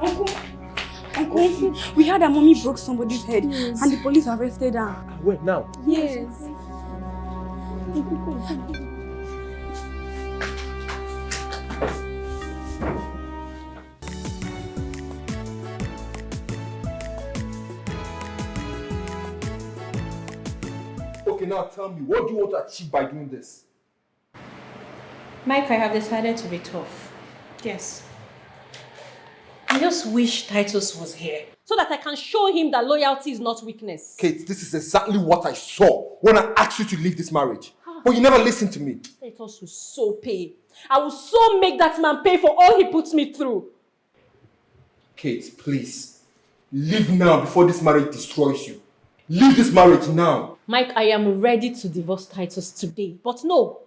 Uncle, we heard that mommy broke somebody's head and the police arrested her. Wait, now? Yes. now tell me, what do you want to achieve by doing this? Mike, I have decided to be tough. Yes. I just wish Titus was here so that I can show him that loyalty is not weakness. Kate, this is exactly what I saw when I asked you to leave this marriage. But you never listened to me. Titus will so pay. I will so make that man pay for all he puts me through. Kate, please. Leave now before this marriage destroys you. Leave this marriage now. Mike, I am ready to divorce Titus today. But no,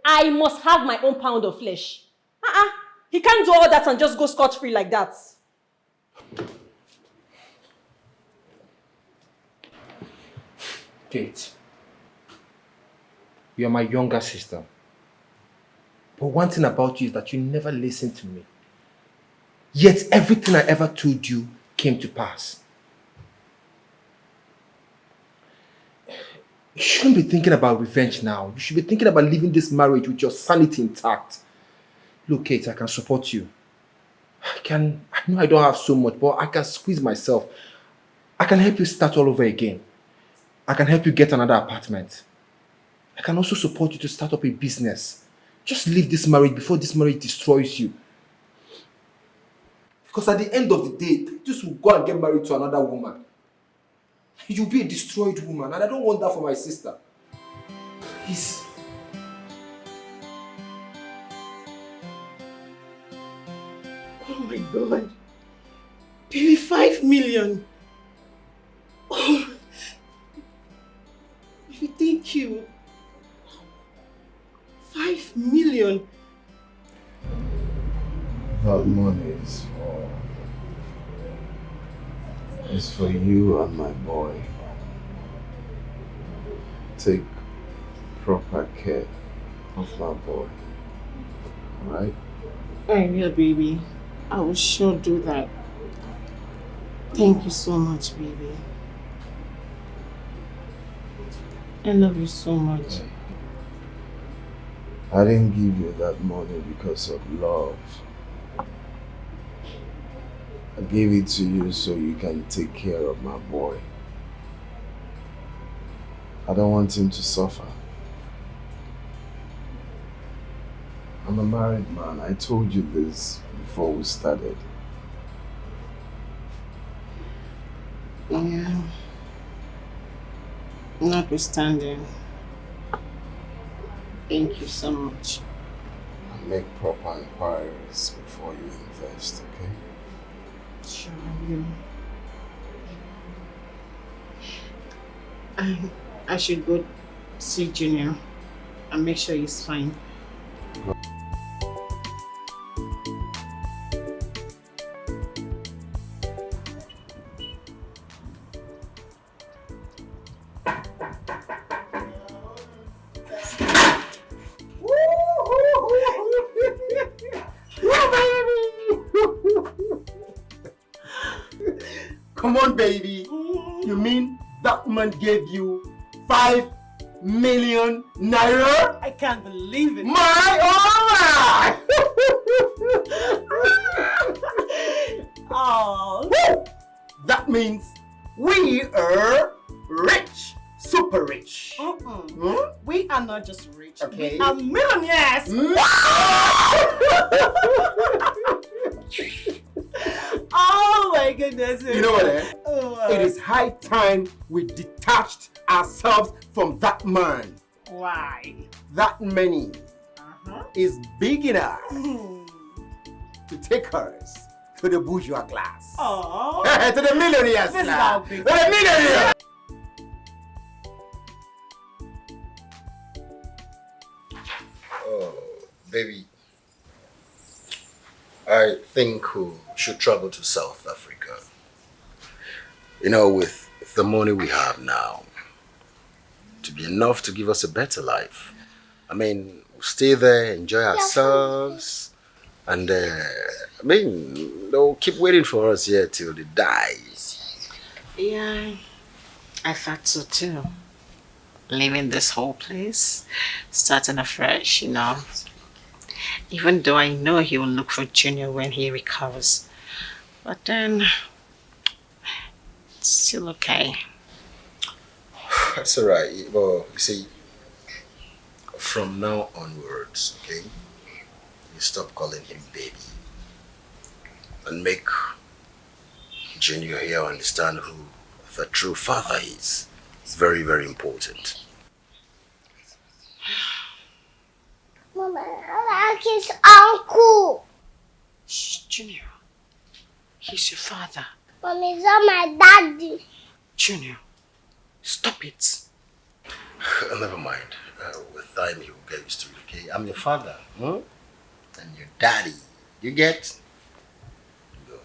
I must have my own pound of flesh. He can't do all that and just go scot-free like that. Kate, you are my younger sister. But one thing about you is that you never listened to me. Yet everything I ever told you came to pass. You shouldn't be thinking about revenge now. You should be thinking about leaving this marriage with your sanity intact. Look, Kate, I can support you. I know I don't have so much, but I can squeeze myself. I can help you start all over again. I can help you get another apartment. I can also support you to start up a business. Just leave this marriage before this marriage destroys you. Because at the end of the day, Titus will go and get married to another woman. You'll be a destroyed woman, and I don't want that for my sister. Please. Oh my God. Baby, 5 million. Oh. Baby, thank you. 5 million. That money is for you and my boy. Take proper care of my boy. Alright? I will, baby. I will sure do that. Thank you so much, baby. I love you so much. I didn't give you that money because of love. I gave it to you so you can take care of my boy. I don't want him to suffer. I'm a married man. I told you this before we started. Yeah. Notwithstanding, thank you so much. Make proper inquiries before you invest, okay? Sure, I will. I should go see Junior and make sure he's fine. Come on, baby. You mean that man gave you 5 million naira? I can't believe it. My alright! Oh. That means we are rich. Super rich. We are not just rich. Okay. We are millionaires. Oh my goodness. You know what, eh? Oh, it is high time we detached ourselves from that man. Why? That money is big enough to take us to the bourgeois class. Oh. To the millionaires This is class. how big. To the millionaires. Oh, baby. I think we should travel to South Africa. You know, with the money we have now, to be enough to give us a better life. I mean, we'll stay there, enjoy ourselves, and they'll keep waiting for us here till they die. Yeah, I thought so too. Leaving this whole place, starting afresh, you know. Even though I know he will look for Junior when he recovers. But then, it's still okay. That's alright. Well, you see, from now onwards, okay, you stop calling him baby and make Junior here understand who the true father is. It's very, very important. Mama, I like his uncle. Shh, Junior. He's your father. Mommy, he's not my daddy. Junior, stop it. Never mind. With time, he will get used to it, okay? I'm your father, and your daddy. You get? Good.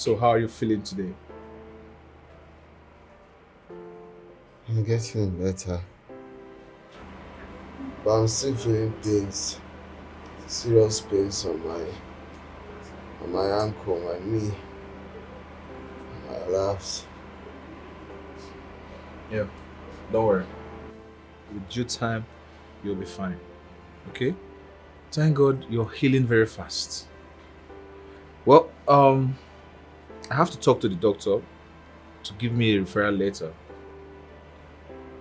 So how are you feeling today? I'm getting better. But I'm still feeling pains. Serious pains on my ankle, my knee, my laps. Yeah, don't worry. With due time, you'll be fine. Okay? Thank God you're healing very fast. Well, I have to talk to the doctor to give me a referral letter.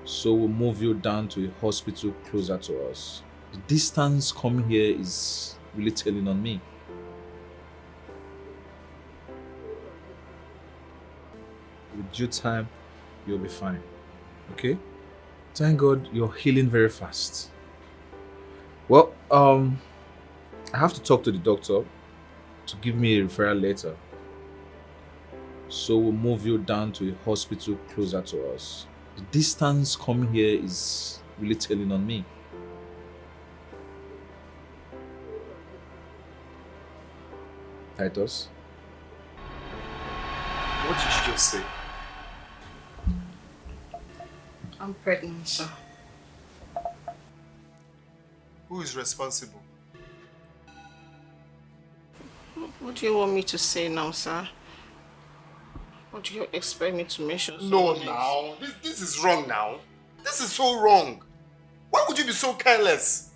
So we'll move you down to a hospital closer to us. The distance coming here is really telling on me. With due time, you'll be fine. Okay? Thank God you're healing very fast. Well, I have to talk to the doctor to give me a referral letter. So we'll move you down to a hospital closer to us. The distance coming here is really telling on me. Titus? What did you just say? I'm pregnant, sir. Who is responsible? What do you want me to say now, sir? What do you expect me to mention? No, now. This is wrong now. This is so wrong. Why would you be so careless?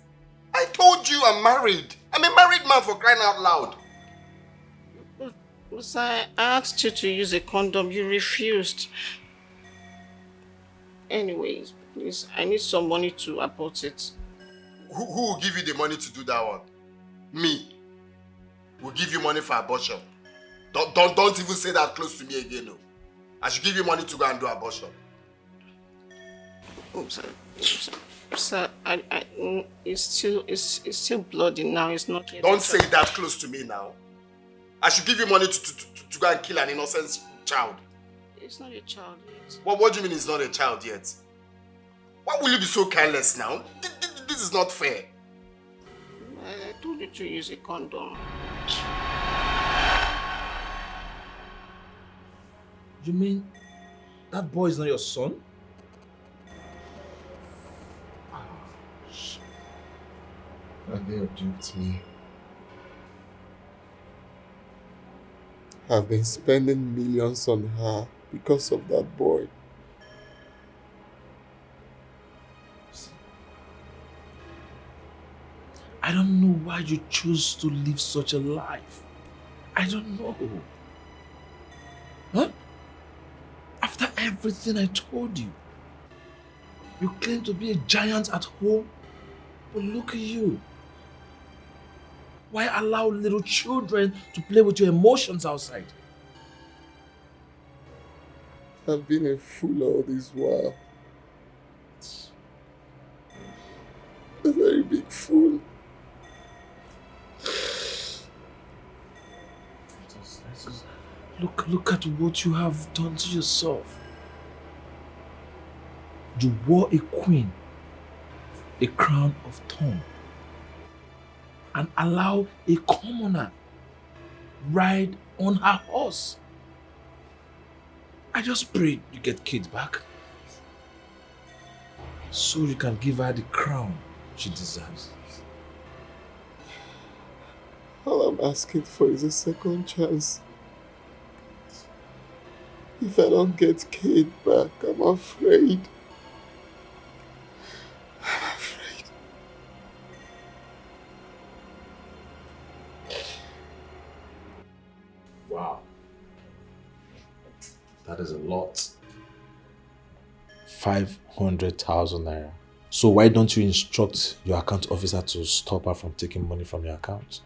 I told you I'm married. I'm a married man, for crying out loud. Sir, I asked you to use a condom. You refused. Anyways, please, I need some money to abort it. Who will give you the money to do that one? Me. Will give you money for abortion. Don't even say that close to me again, no. I should give you money to go and do abortion. Oh, sir, it's still bloody now. It's not yet. Don't say that close to me now. I should give you money to go and kill an innocent child. It's not a child yet. What do you mean it's not a child yet? Why will you be so careless now? This is not fair. I told you to use a condom. You mean that boy is not your son? And they have duped me. I've been spending millions on her because of that boy. I don't know why you choose to live such a life. I don't know. Huh? After everything I told you, you claim to be a giant at home, but look at you. Why allow little children to play with your emotions outside? I've been a fool all this while. A very big fool. Look at what you have done to yourself. You wore a queen, a crown of thorns, and allow a commoner ride on her horse. I just pray you get Kate back, so you can give her the crown she deserves. All I'm asking for is a second chance. If I don't get Kate back, I'm afraid. I'm afraid. Wow. That is a lot. 500,000 naira. So why don't you instruct your account officer to stop her from taking money from your account?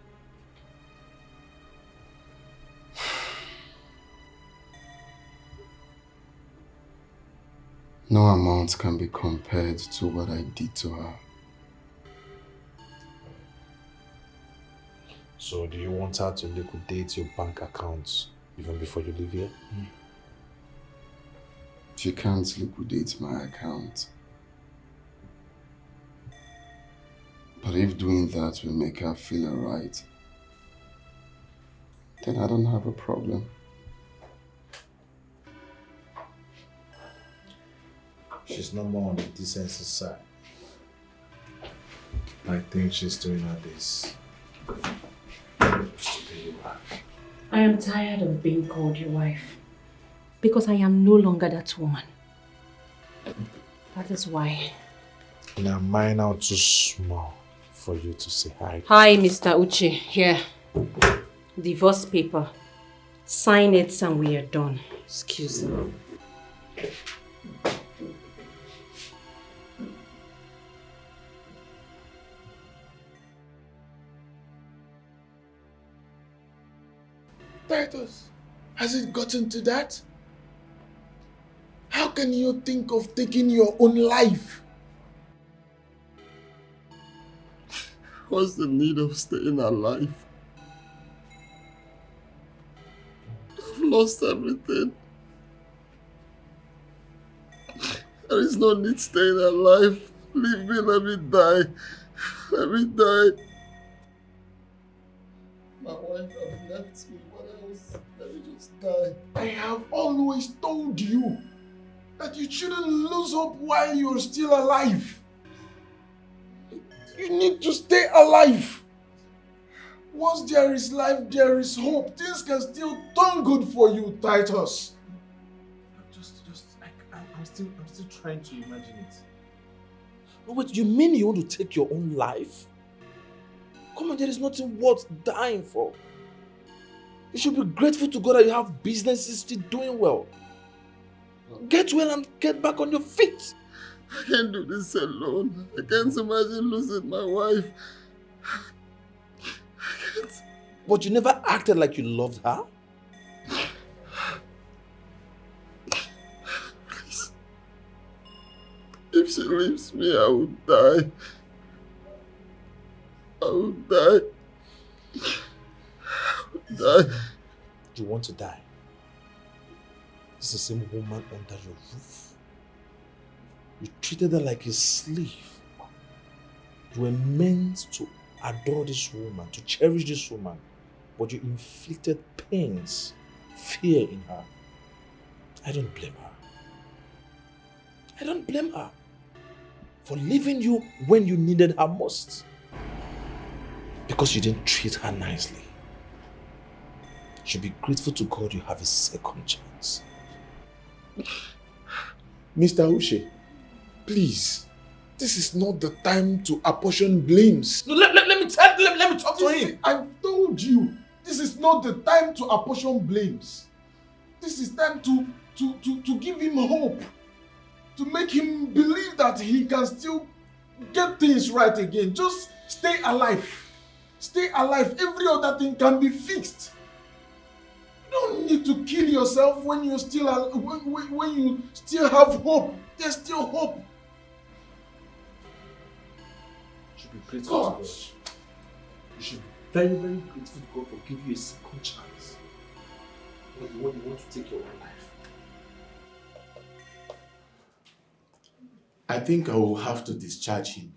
No amount can be compared to what I did to her. So do you want her to liquidate your bank accounts even before you leave here? She can't liquidate my account. But if doing that will make her feel alright, then I don't have a problem. She's no more on the decency side. I think she's doing her this just to pay you back. I am tired of being called your wife. Because I am no longer that woman. That is why. Now mine are too small for you to say hi. Hi, Mr. Uche. Here. Divorce paper. Sign it and we are done. Excuse me. Titus, has it gotten to that? How can you think of taking your own life? What's the need of staying alive? I've lost everything. There is no need staying alive. Leave me, let me die. Let me die. My wife has left me. What else? Let me just die. I have always told you that you shouldn't lose hope while you're still alive. You need to stay alive. Once there is life, there is hope. Things can still turn good for you, Titus. I'm still trying to imagine it. No, wait, you mean you want to take your own life? Come on, there is nothing worth dying for. You should be grateful to God that you have businesses still doing well. Get well and get back on your feet. I can't do this alone. I can't imagine losing my wife. But you never acted like you loved her? Please. If she leaves me, I will die. I will die. Die. You want to die? It's the same woman under your roof. You treated her like a slave. You were meant to adore this woman, to cherish this woman, but you inflicted pains, fear in her. I don't blame her. I don't blame her for leaving you when you needed her most. Because you didn't treat her nicely. You should be grateful to God you have a second chance. Mr. Uche, please, this is not the time to apportion blames. No, let me talk to him. I've told you, this is not the time to apportion blames. This is time to give him hope. To make him believe that he can still get things right again. Just stay alive. Stay alive. Every other thing can be fixed. You don't need to kill yourself when you still when you still have hope. There's still hope. You should be grateful to God. You should be very, very grateful to God for giving you a second chance. When you want to take your own life. I think I will have to discharge him.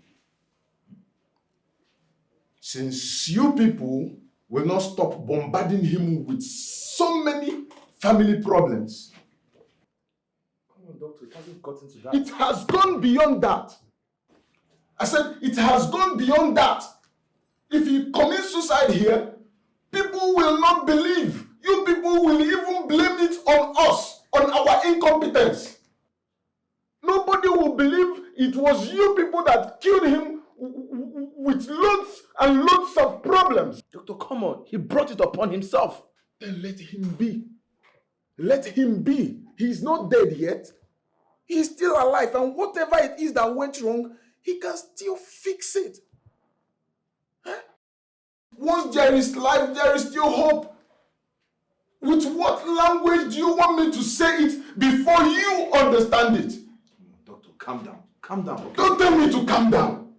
Since you people will not stop bombarding him with so many family problems. Come on, doctor, it hasn't gotten to that. It has gone beyond that. I said it has gone beyond that. If he commits suicide here, people will not believe. You people will even blame it on us, on our incompetence. Nobody will believe it was you people that killed him with loads and loads of problems. Doctor, come on. He brought it upon himself. Then let him be. Let him be. He's not dead yet. He's still alive, and whatever it is that went wrong, he can still fix it. Huh? Once there is life, there is still hope. With what language do you want me to say it before you understand it? Doctor, calm down. Calm down. Okay? Don't tell me to calm down.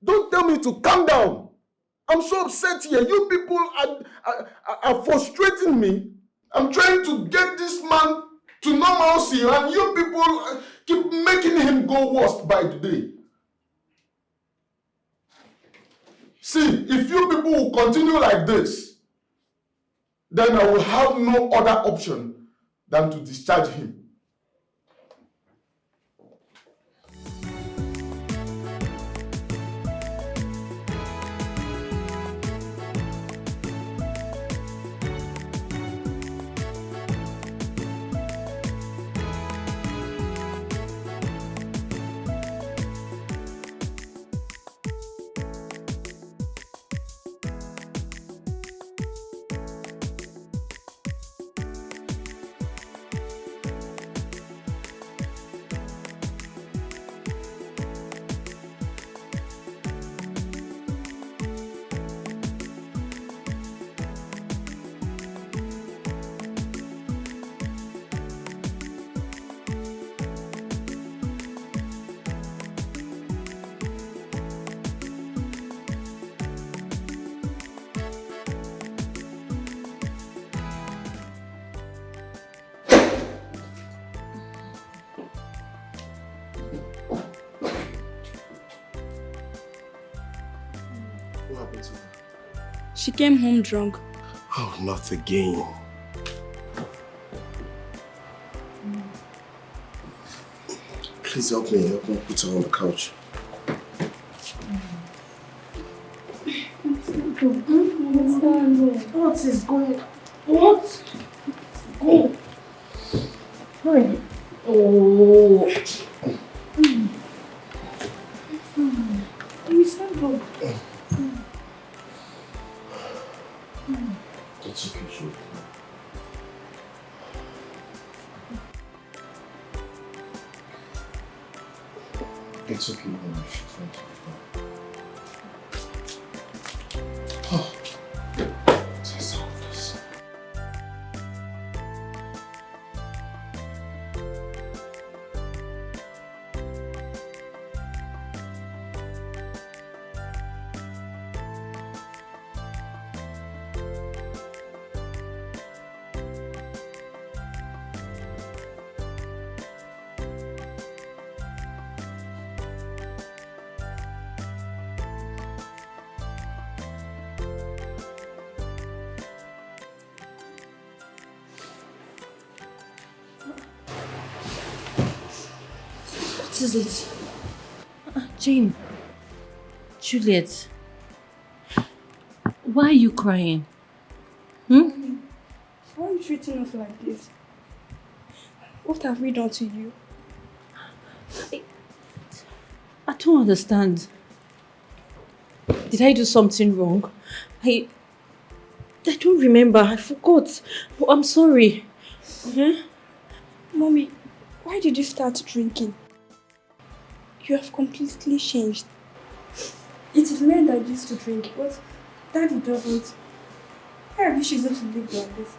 Don't tell me to calm down. I'm so upset here. You people are frustrating me. I'm trying to get this man to normalcy, and you people keep making him go worse by the day. See, if you people will continue like this, then I will have no other option than to discharge him. What happened to her? She came home drunk. Oh, not again. Please help me put her on the couch. What is going on? What? Go. Hurry. Oh. You stand up. It's okay, Jude. It's okay, Mom. She's going to be fine. Oh. What's all this? What is it? Jane. Juliet. Why are you crying? Why are you treating us like this? What have we done to you? I don't understand. Did I do something wrong? I don't remember. I forgot. Oh, I'm sorry. Mommy, why did you start drinking? You have completely changed. It is men that used to drink, but Daddy doesn't. Why have you chosen to live like this?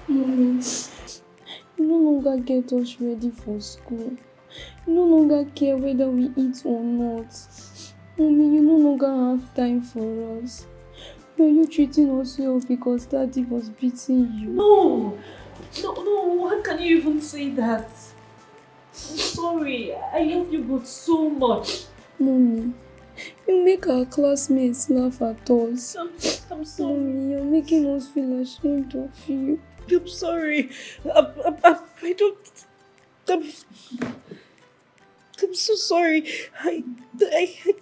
Mommy, you no longer get us ready for school. You no longer care whether we eat or not. Mommy, you no longer have time for us. Were you treating us well because Daddy was beating you? No! No, how can you even say that? I'm sorry. I love you both so much. Mommy, you make our classmates laugh at us. I'm sorry. Mommy, you're making us feel ashamed of you. I'm sorry. I don't... I'm so sorry. I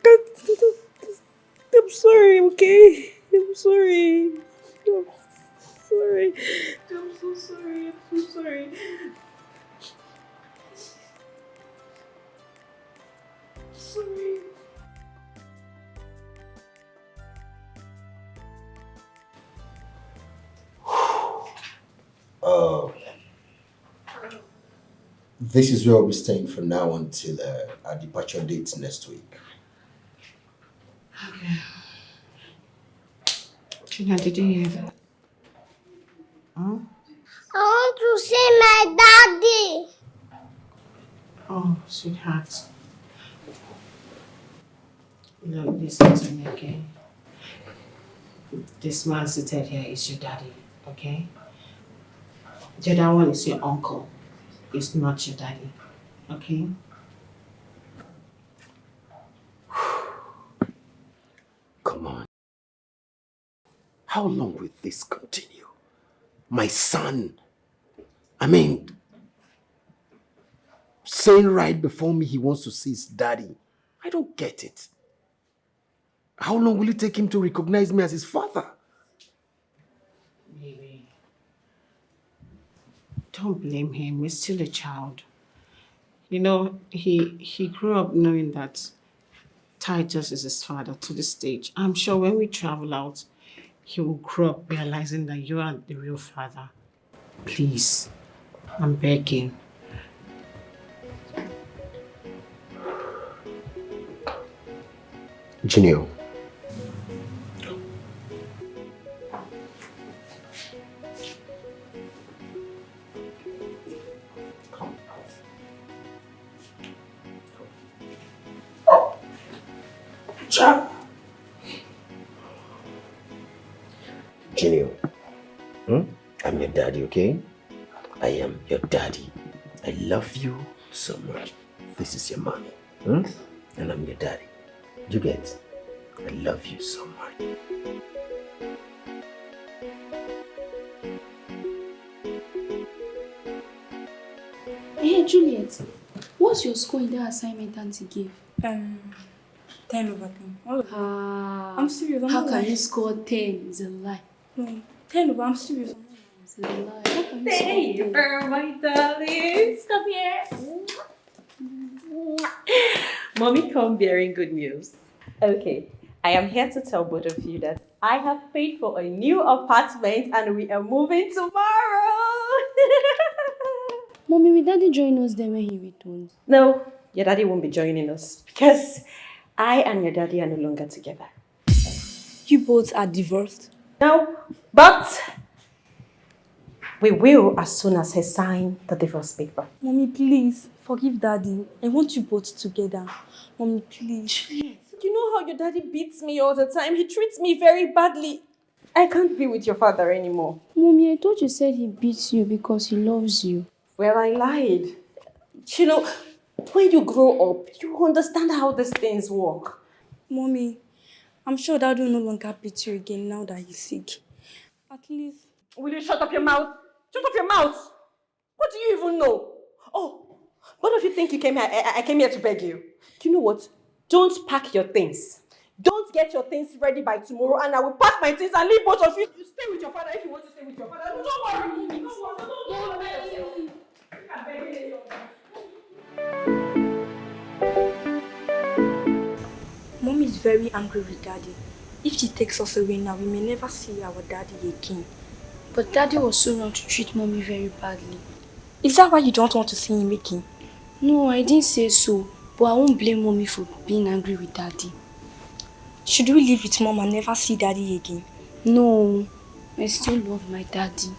can't... I'm sorry, okay? I'm sorry. I'm sorry. I'm so sorry. I'm so sorry. Sorry. This is where we'll be staying from now until our departure date next week. Okay. Tina, did you hear that? Huh? I want to see my daddy. Oh, sweetheart. Look, listen to me, okay? This man seated here is your daddy, okay? The other one is your uncle. It's not your daddy, okay? Come on. How long will this continue? My son. I mean, saying right before me he wants to see his daddy. I don't get it. How long will it take him to recognize me as his father? Baby, don't blame him. He's still a child. You know, he grew up knowing that Titus is his father to this stage. I'm sure when we travel out, he will grow up realizing that you are the real father. Please, I'm begging. Junior. Junior, I'm your daddy, okay? I am your daddy. I love you so much. This is your mommy, and I'm your daddy. You get? I love you so much. Hey, Juliet, what's your score in that assignment Auntie gave? 10 over 10. I'm serious. How can you score 10? It's a lie. No, 10 over, I'm serious. It's a lie. How can you Hey, score 10? my darlings, come here. Mommy come bearing good news. Okay, I am here to tell both of you that I have paid for a new apartment and we are moving tomorrow. Mommy, will Daddy join us there when he returns? No, your daddy won't be joining us because I and your daddy are no longer together. You both are divorced? No, but we will as soon as he signs the divorce paper. Mommy, please, forgive Daddy. I want you both together. Mommy, please. You know how your daddy beats me all the time. He treats me very badly. I can't be with your father anymore. Mommy, I thought you said he beats you because he loves you. Well, I lied. You know, when you grow up, you understand how these things work. Mommy, I'm sure Dad will no longer beat you again now that he's sick. At least... Will you shut up your mouth? Shut up your mouth! What do you even know? Oh, what do you think you came here? I came here to beg you. Do you know what? Don't pack your things. Don't get your things ready by tomorrow and I will pack my things and leave both of you. You stay with your father if you want to stay with your father. Don't worry. Don't worry. Mommy is very angry with Daddy. If she takes us away now, we may never see our Daddy again. But Daddy was so wrong to treat Mommy very badly. Is that why you don't want to see him again? No, I didn't say so. But I won't blame Mommy for being angry with Daddy. Should we live with Mom and never see Daddy again? No, I still love my Daddy.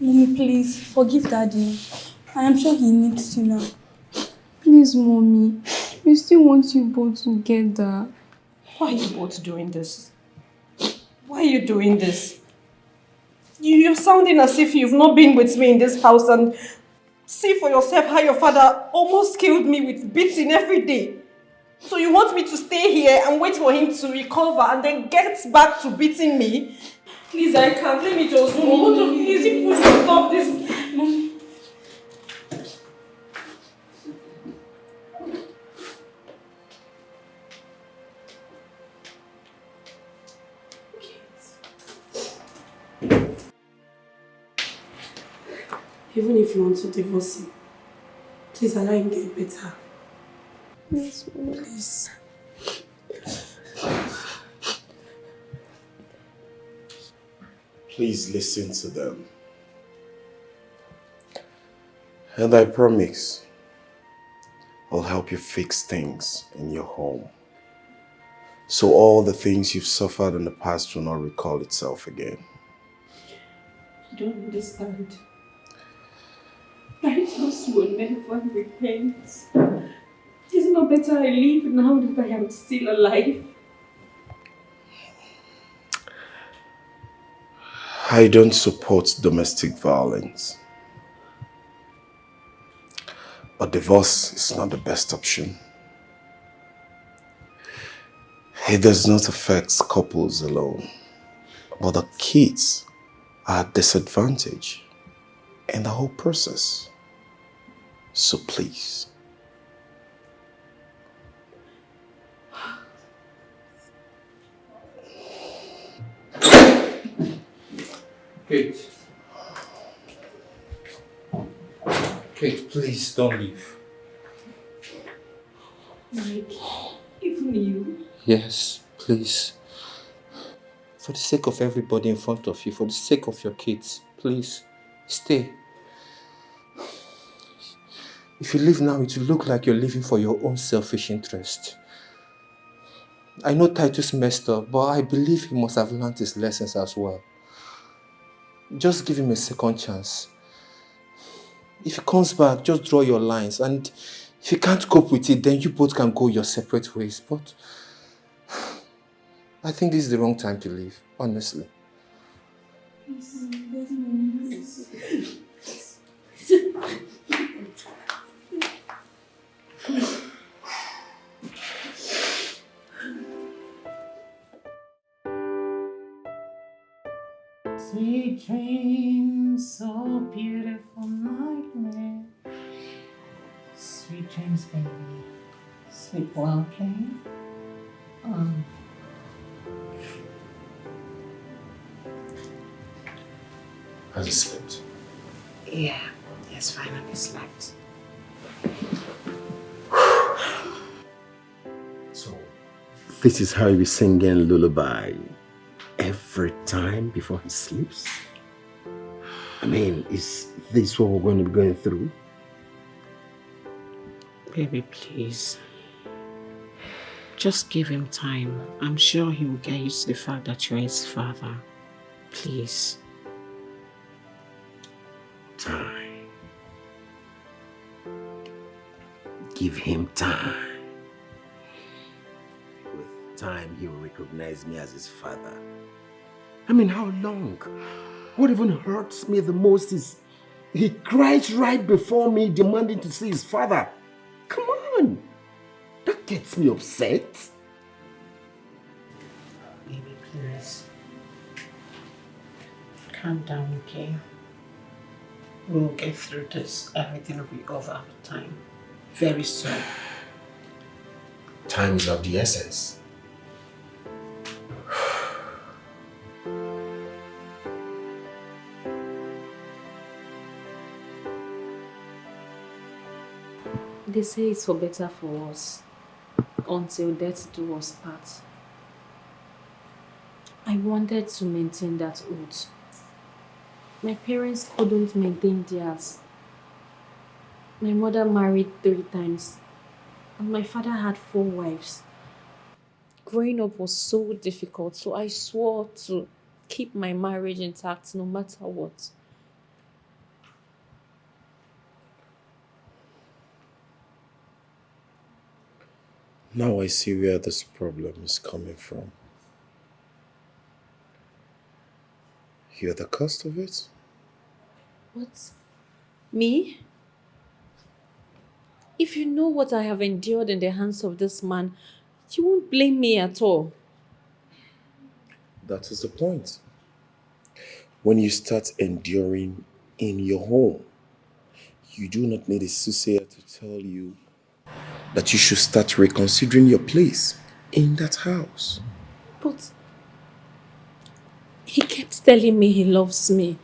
Mommy, please, forgive Daddy. I am sure he needs you now. Please, Mommy. We still want you both together. Why are you both doing this? Why are you doing this? You're sounding as if you've not been with me in this house and see for yourself how your father almost killed me with beating every day. So you want me to stay here and wait for him to recover and then get back to beating me? Please, I can't. Let me just go. Both of you, people should stop this. Mommy. Even if you want to divorce him, please allow him get better. Yes, please. Please listen to them. And I promise, I'll help you fix things in your home. So all the things you've suffered in the past will not recall itself again. You don't understand. I just will never repent. It's not better I live now that I am still alive. I don't support domestic violence. But divorce is not the best option. It does not affect couples alone, but the kids are at disadvantage in the whole process. So please. Kate. Kate, please don't leave. Mike, even you. Yes, please. For the sake of everybody in front of you, for the sake of your kids, please, stay. If you leave now, it will look like you're living for your own selfish interest. I know Titus messed up, but I believe he must have learned his lessons as well. Just give him a second chance. If he comes back, just draw your lines, and if you can't cope with it, then you both can go your separate ways. But I think this is the wrong time to leave, honestly. dreams, baby. Sleep well, okay? Has he slept? Yeah, yes, finally slept. So, this is how he be singing lullaby every time before he sleeps? I mean, is this what we're going to be going through? Baby, please. Just give him time. I'm sure he will get used to the fact that you're his father. Please. Time. Give him time. With time, he will recognize me as his father. I mean, how long? What even hurts me the most is he cries right before me demanding to see his father. Come on! That gets me upset. Baby, please. Calm down, okay? We'll get through this. Everything will be over with time. Very soon. Time is of the essence. They say it's for better for us, until death do us part. I wanted to maintain that oath. My parents couldn't maintain theirs. My mother married 3 times, and my father had 4 wives. Growing up was so difficult, so I swore to keep my marriage intact no matter what. Now I see where this problem is coming from. You're the cause of it? What? Me? If you know what I have endured in the hands of this man, you won't blame me at all. That is the point. When you start enduring in your home, you do not need a soothsayer to tell you that you should start reconsidering your place in that house. But he kept telling me he loves me.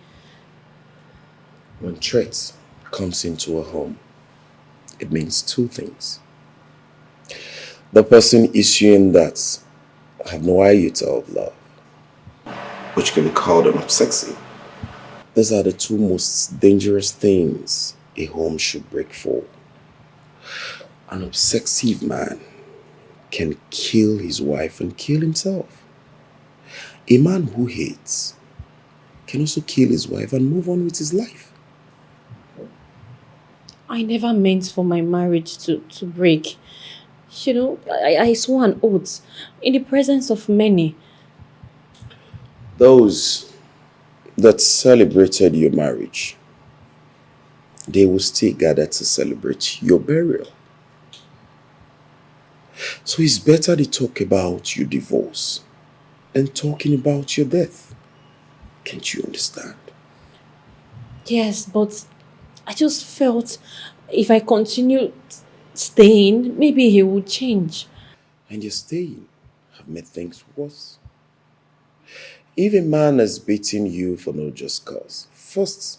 When threat comes into a home, it means 2 things. The person issuing that have no iota of love, which can be called an obsessive. These are the 2 most dangerous things a home should break for. An obsessive man can kill his wife and kill himself. A man who hates can also kill his wife and move on with his life. I never meant for my marriage to break. You know, I swore an oath in the presence of many. Those that celebrated your marriage, they will still gather to celebrate your burial. So it's better to talk about your divorce than talking about your death. Can't you understand? Yes, but I just felt if I continued staying, maybe he would change. And your staying have made things worse. If a man has beaten you for no just cause, first,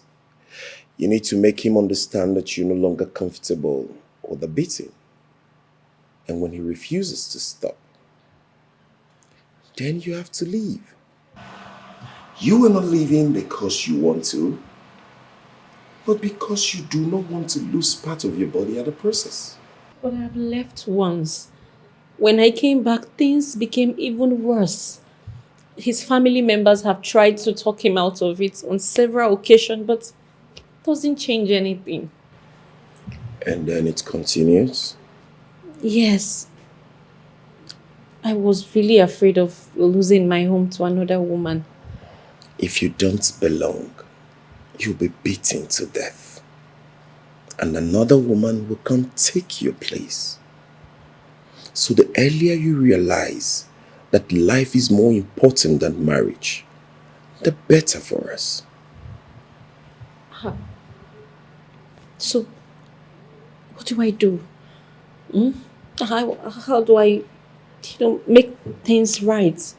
you need to make him understand that you're no longer comfortable with the beating. And when he refuses to stop, then you have to leave. You are not leaving because you want to, but because you do not want to lose part of your body at the process. But I've left once. When I came back, things became even worse. His family members have tried to talk him out of it on several occasions, but it doesn't change anything. And then it continues. Yes. I was really afraid of losing my home to another woman. If you don't belong, you'll be beaten to death. And another woman will come take your place. So the earlier you realize that life is more important than marriage, the better for us. So, what do I do? Hmm? How do I, make things right?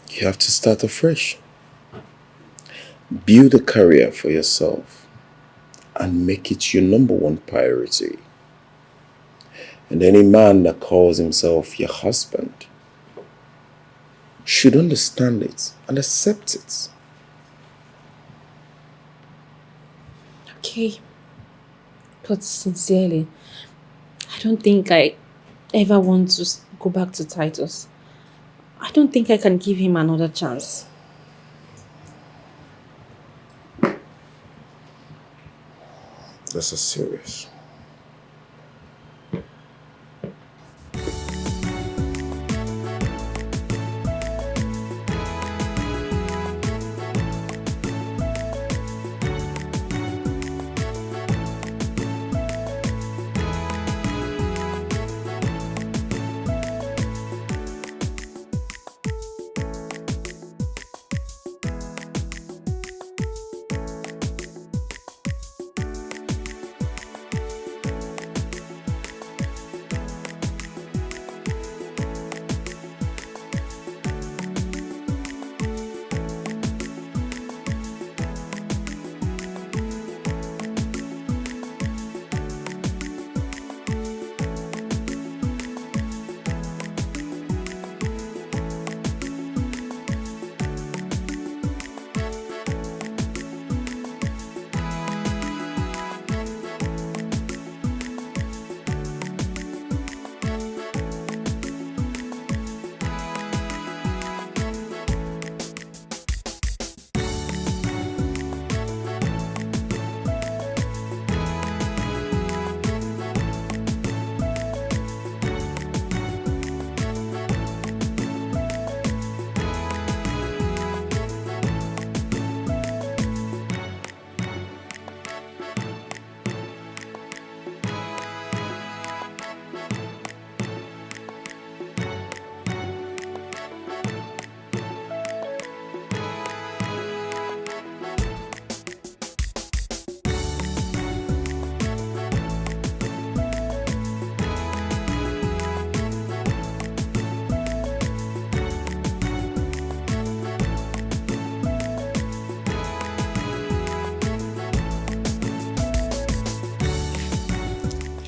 You have to start afresh. Build a career for yourself and make it your number one priority. And any man that calls himself your husband should understand it and accept it. Okay. But sincerely, I don't think I ever want to go back to Titus. I don't think I can give him another chance. This is serious.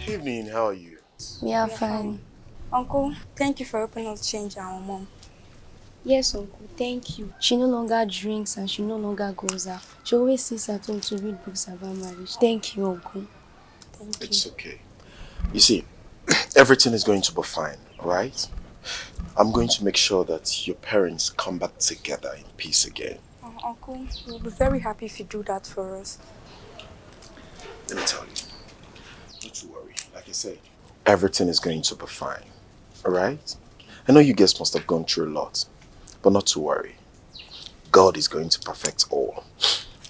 Evening, how are you? We are fine. Uncle, thank you for helping us change our mom. Yes, Uncle, thank you. She no longer drinks and she no longer goes out. She always sits at home to read books about marriage. Thank you, Uncle. Thank you. It's okay. You see, everything is going to be fine, alright? I'm going to make sure that your parents come back together in peace again. Uncle, we'll be very happy if you do that for us. Let me tell you, not to worry. Like I said, everything is going to be fine, alright? I know you guys must have gone through a lot, but not to worry. God is going to perfect all.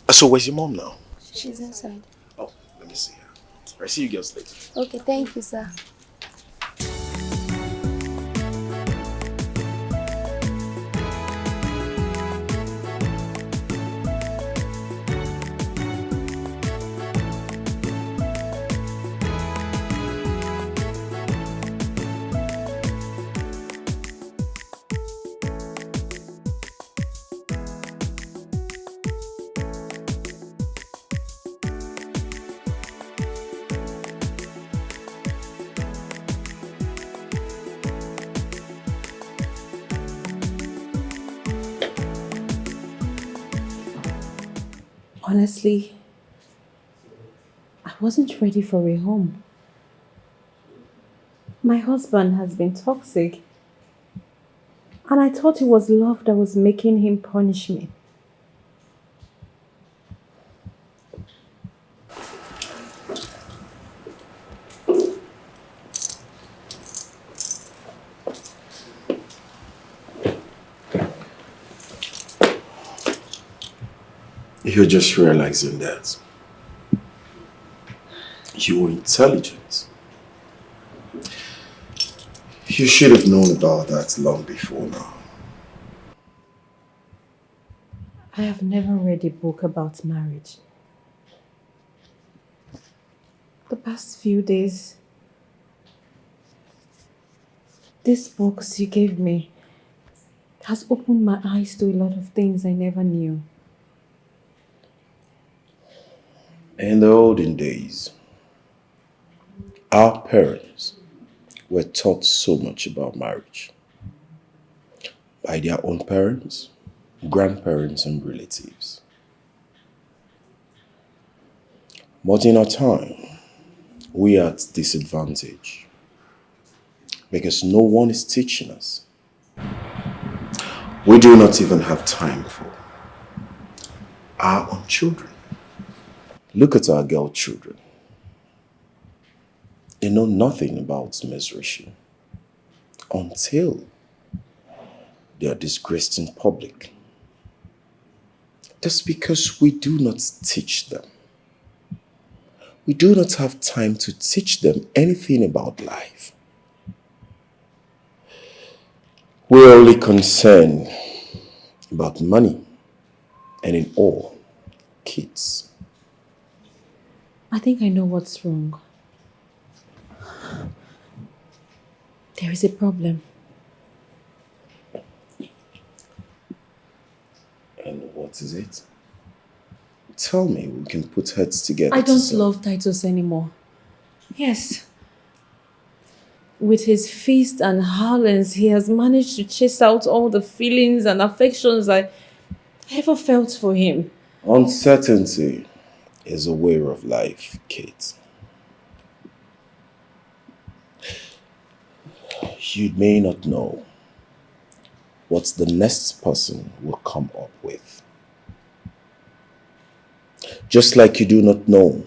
So where's your mom now? She's inside. Oh, let me see her. I'll see you girls later. Okay, thank you, sir. Honestly, I wasn't ready for a home. My husband has been toxic, and I thought it was love that was making him punish me. You're just realizing that you were intelligent. You should have known about that long before now. I have never read a book about marriage. The past few days, This books you gave me has opened my eyes to a lot of things I never knew. In the olden days, our parents were taught so much about marriage by their own parents, grandparents, and relatives. But in our time, we are at disadvantage because no one is teaching us. We do not even have time for our own children. Look at our girl children. They know nothing about menstruation until they are disgraced in public. That's because we do not teach them. We do not have time to teach them anything about life. We're only concerned about money and in all, kids. I think I know what's wrong. There is a problem. And what is it? Tell me, we can put heads together. I don't love Titus anymore. Yes. With his feast and howlings, he has managed to chase out all the feelings and affections I ever felt for him. Uncertainty is a way of life, Kate. You may not know what the next person will come up with. Just like you do not know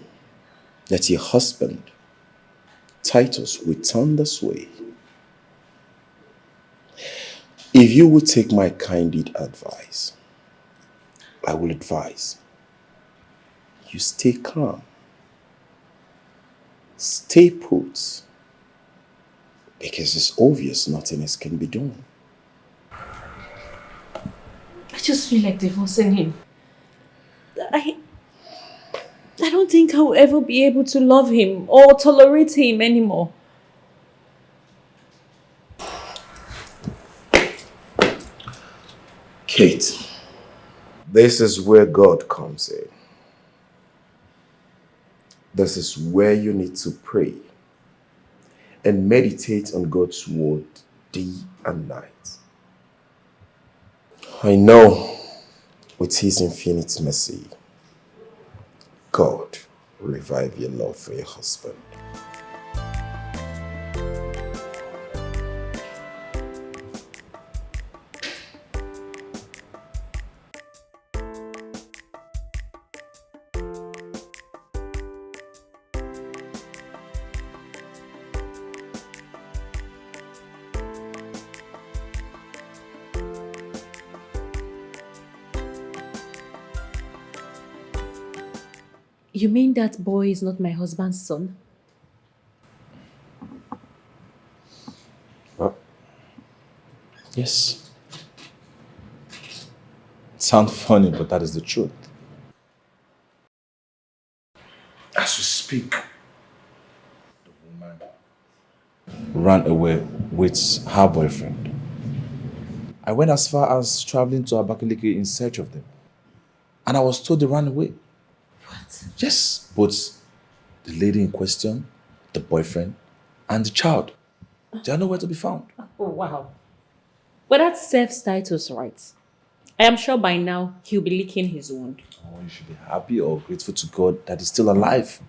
that your husband, Titus, will turn this way. If you would take my candid advice, I will advise you stay calm, stay put, because it's obvious nothing else can be done. I just feel like divorcing him. I don't think I'll ever be able to love him or tolerate him anymore. Kate, this is where God comes in. This is where you need to pray and meditate on God's word day and night. I know with his infinite mercy, God will revive your love for your husband. You mean that boy is not my husband's son? Yes. It sounds funny, but that is the truth. As we speak, the woman ran away with her boyfriend. I went as far as traveling to Abakaliki in search of them. And I was told they ran away. What? Yes, both the lady in question, the boyfriend, and the child. They are nowhere to be found. Oh, wow. But that serves Titus right. I am sure by now he'll be licking his wound. Oh, you should be happy or grateful to God that he's still alive.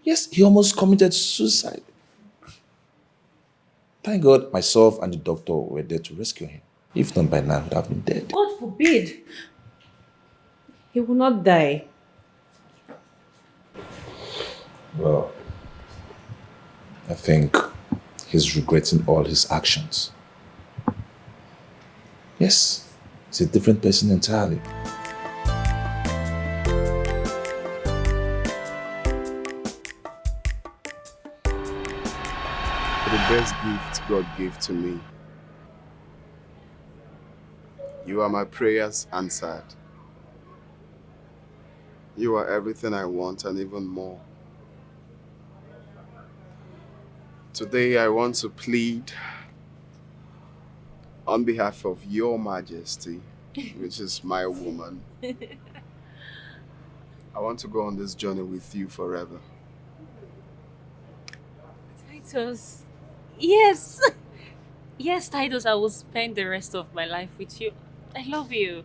Yes, he almost committed suicide. Thank God myself and the doctor were there to rescue him. If not, by now he would have been dead. God forbid. He will not die. Well, I think he's regretting all his actions. Yes, he's a different person entirely. The best gift God gave to me. You are my prayers answered. You are everything I want and even more. Today I want to plead on behalf of Your Majesty, which is my woman. I want to go on this journey with you forever. Titus. Yes. Yes, Titus, I will spend the rest of my life with you. I love you.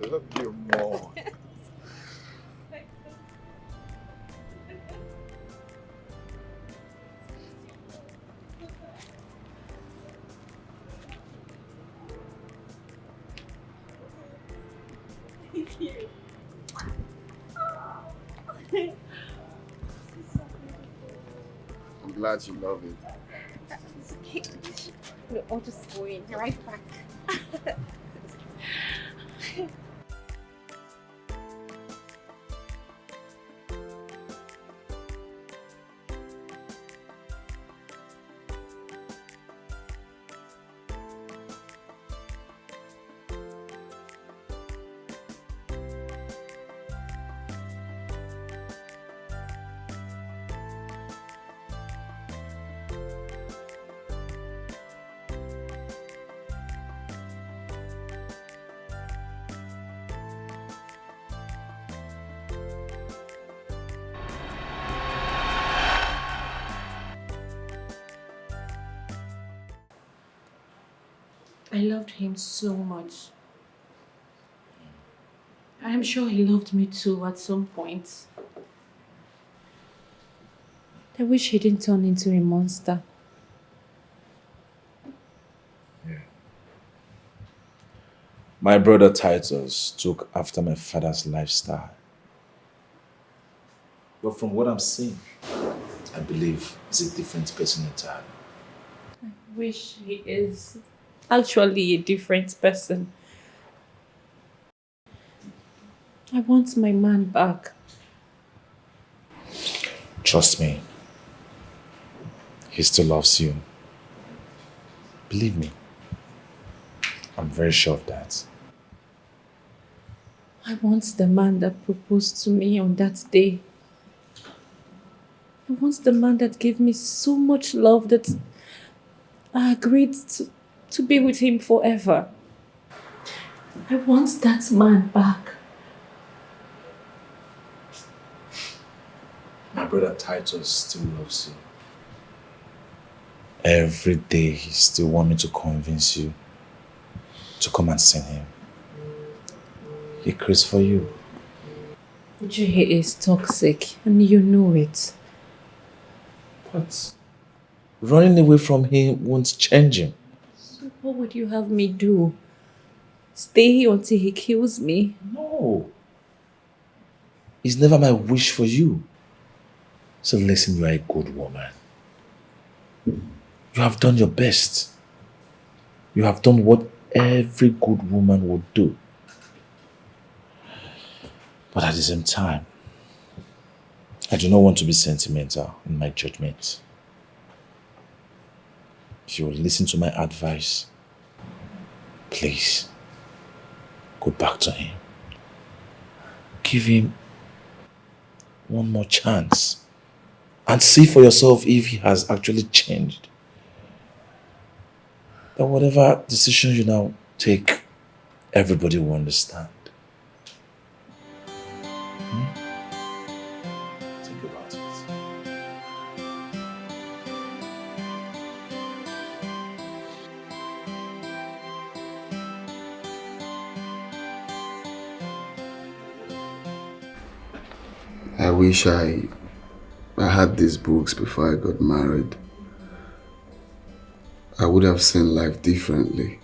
I love you more. I'm glad you love it. I'll just go in right back. I loved him so much. I'm sure he loved me too at some point. I wish he didn't turn into a monster. My brother Titus took after my father's lifestyle. But from what I'm seeing, I believe he's a different person entirely. I wish he is actually a different person. I want my man back. Trust me, he still loves you. Believe me, I'm very sure of that. I want the man that proposed to me on that day. I want the man that gave me so much love that I agreed to be with him forever. I want that man back. My brother Titus still loves you. Every day he still wants me to convince you to come and see him. He craves for you. He is toxic and you know it. But running away from him won't change him. So what would you have me do? Stay here until he kills me? No. It's never my wish for you. So listen, you are a good woman. You have done your best. You have done what every good woman would do. But at the same time, I do not want to be sentimental in my judgment. If you will listen to my advice, please, go back to him. Give him one more chance and see for yourself if he has actually changed. That whatever decision you now take, everybody will understand. Think about it. I wish I had these books before I got married. I would have seen life differently.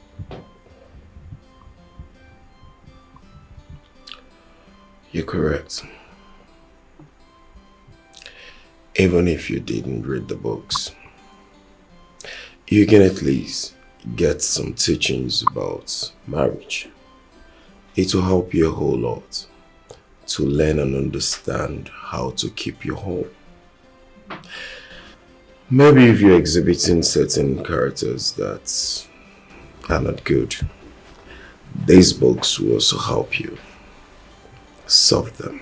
You're correct. Even if you didn't read the books, you can at least get some teachings about marriage. It will help you a whole lot to learn and understand how to keep your home. Maybe if you're exhibiting certain characters that are not good, these books will also help you solve them.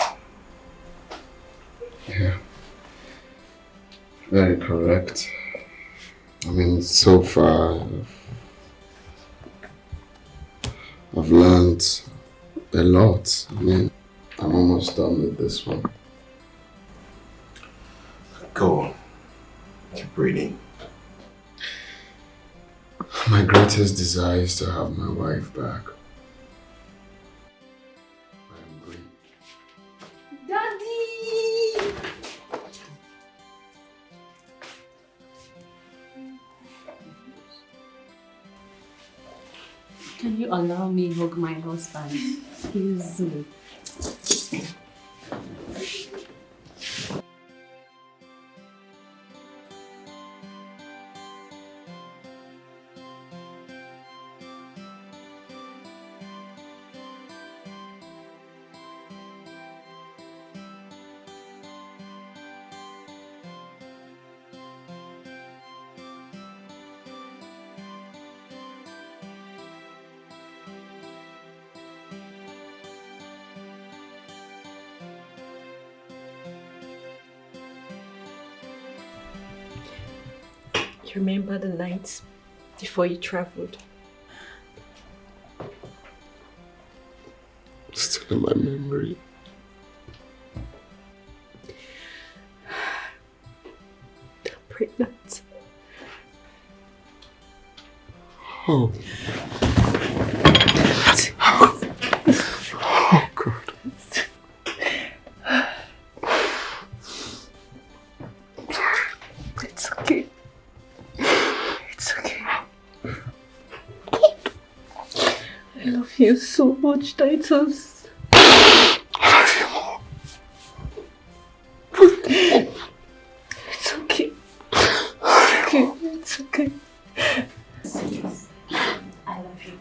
Yeah. Very correct. I mean, so far, I've learned a lot. I mean, I'm almost done with this one. Go on. Keep reading. My greatest desire is to have my wife back. Daddy! Can you allow me hug my husband? Excuse me. You remember the night before you traveled? Still in my memory. Pregnant. Oh. Oh, God. It's okay. It's okay. I love you so much, Titus. I love you more. It's okay. It's okay. It's okay. I love you.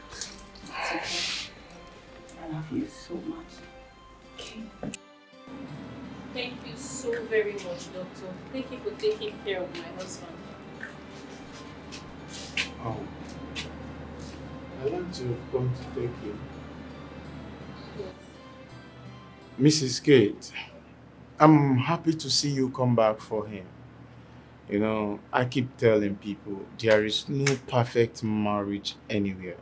It's okay. I love you so much. Okay. Thank you so very much, Doctor. Thank you for taking care of my husband. Oh. I'd like to come to take you. Mrs. Kate, I'm happy to see you come back for him. You know, I keep telling people there is no perfect marriage anywhere.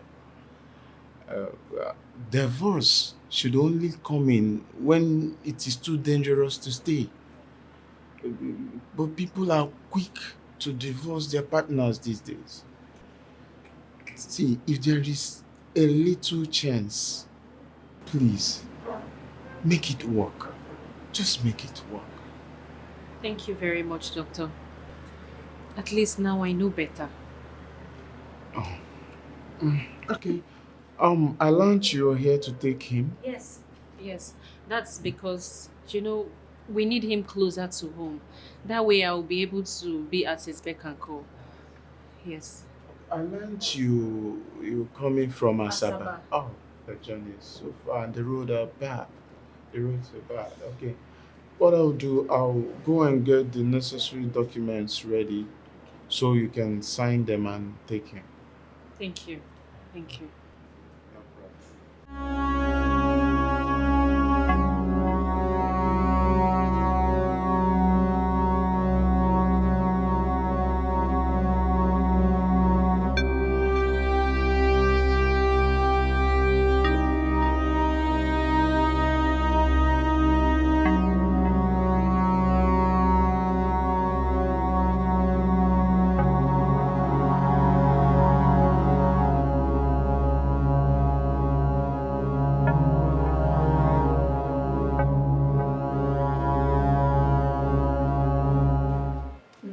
Divorce should only come in when it is too dangerous to stay. But people are quick to divorce their partners these days. See, if there is a little chance, please make it work. Just make it work. Thank you very much, Doctor. At least now I know better. Oh. Okay. I learned you're here to take him. Yes. Yes. That's because, we need him closer to home. That way I'll be able to be at his beck and call. Yes. I learned you're coming from Asaba. Asaba. Oh, the journey is so far and the roads are bad. The roads are bad. Okay. What I'll do, I'll go and get the necessary documents ready so you can sign them and take him. Thank you. Thank you.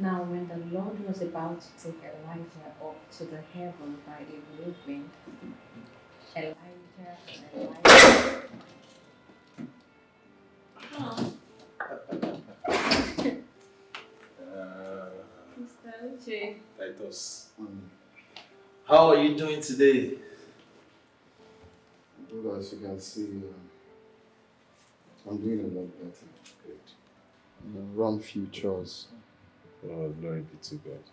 Now, when the Lord was about to take Elijah up to the heaven by a whirlwind, Elijah. Mr. Uche. Titus. How are you doing today? Well, as you can see, I'm doing a lot better. Good. Run few chores. Oh, glory be to God.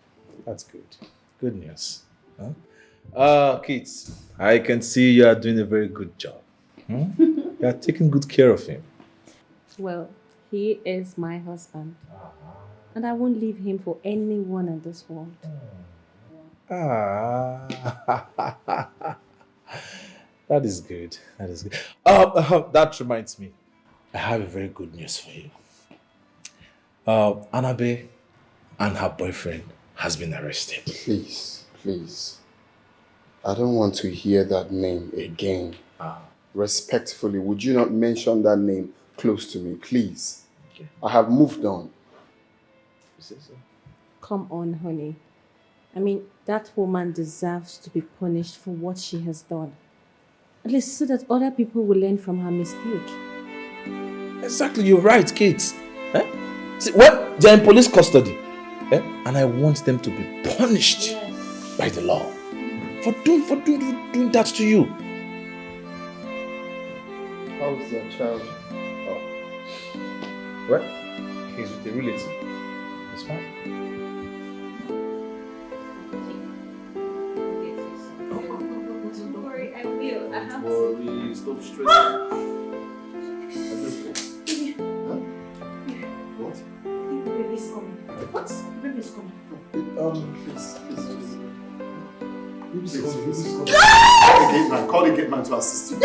That's good. Good news. Huh? Kids, I can see you are doing a very good job. You are taking good care of him. Well, he is my husband. And I won't leave him for anyone in this world. Ah, that is good. That is good. That reminds me. I have a very good news for you. Anabe and her boyfriend has been arrested. Please, please. I don't want to hear that name again. Respectfully, would you not mention that name close to me, please? Okay. I have moved on. You say so? Come on, honey. I mean, that woman deserves to be punished for what she has done. At least so that other people will learn from her mistake. Exactly, you're right, kids. See, well, they're in police custody. And I want them to be punished by the law for doing that to you. How is your child? Oh. Well, he's with a relative. It's fine. Don't worry, I will. I have to. Stop stressing. What? The baby's coming. What? The baby's coming. Please. Baby's coming. Call the gate man to assist you.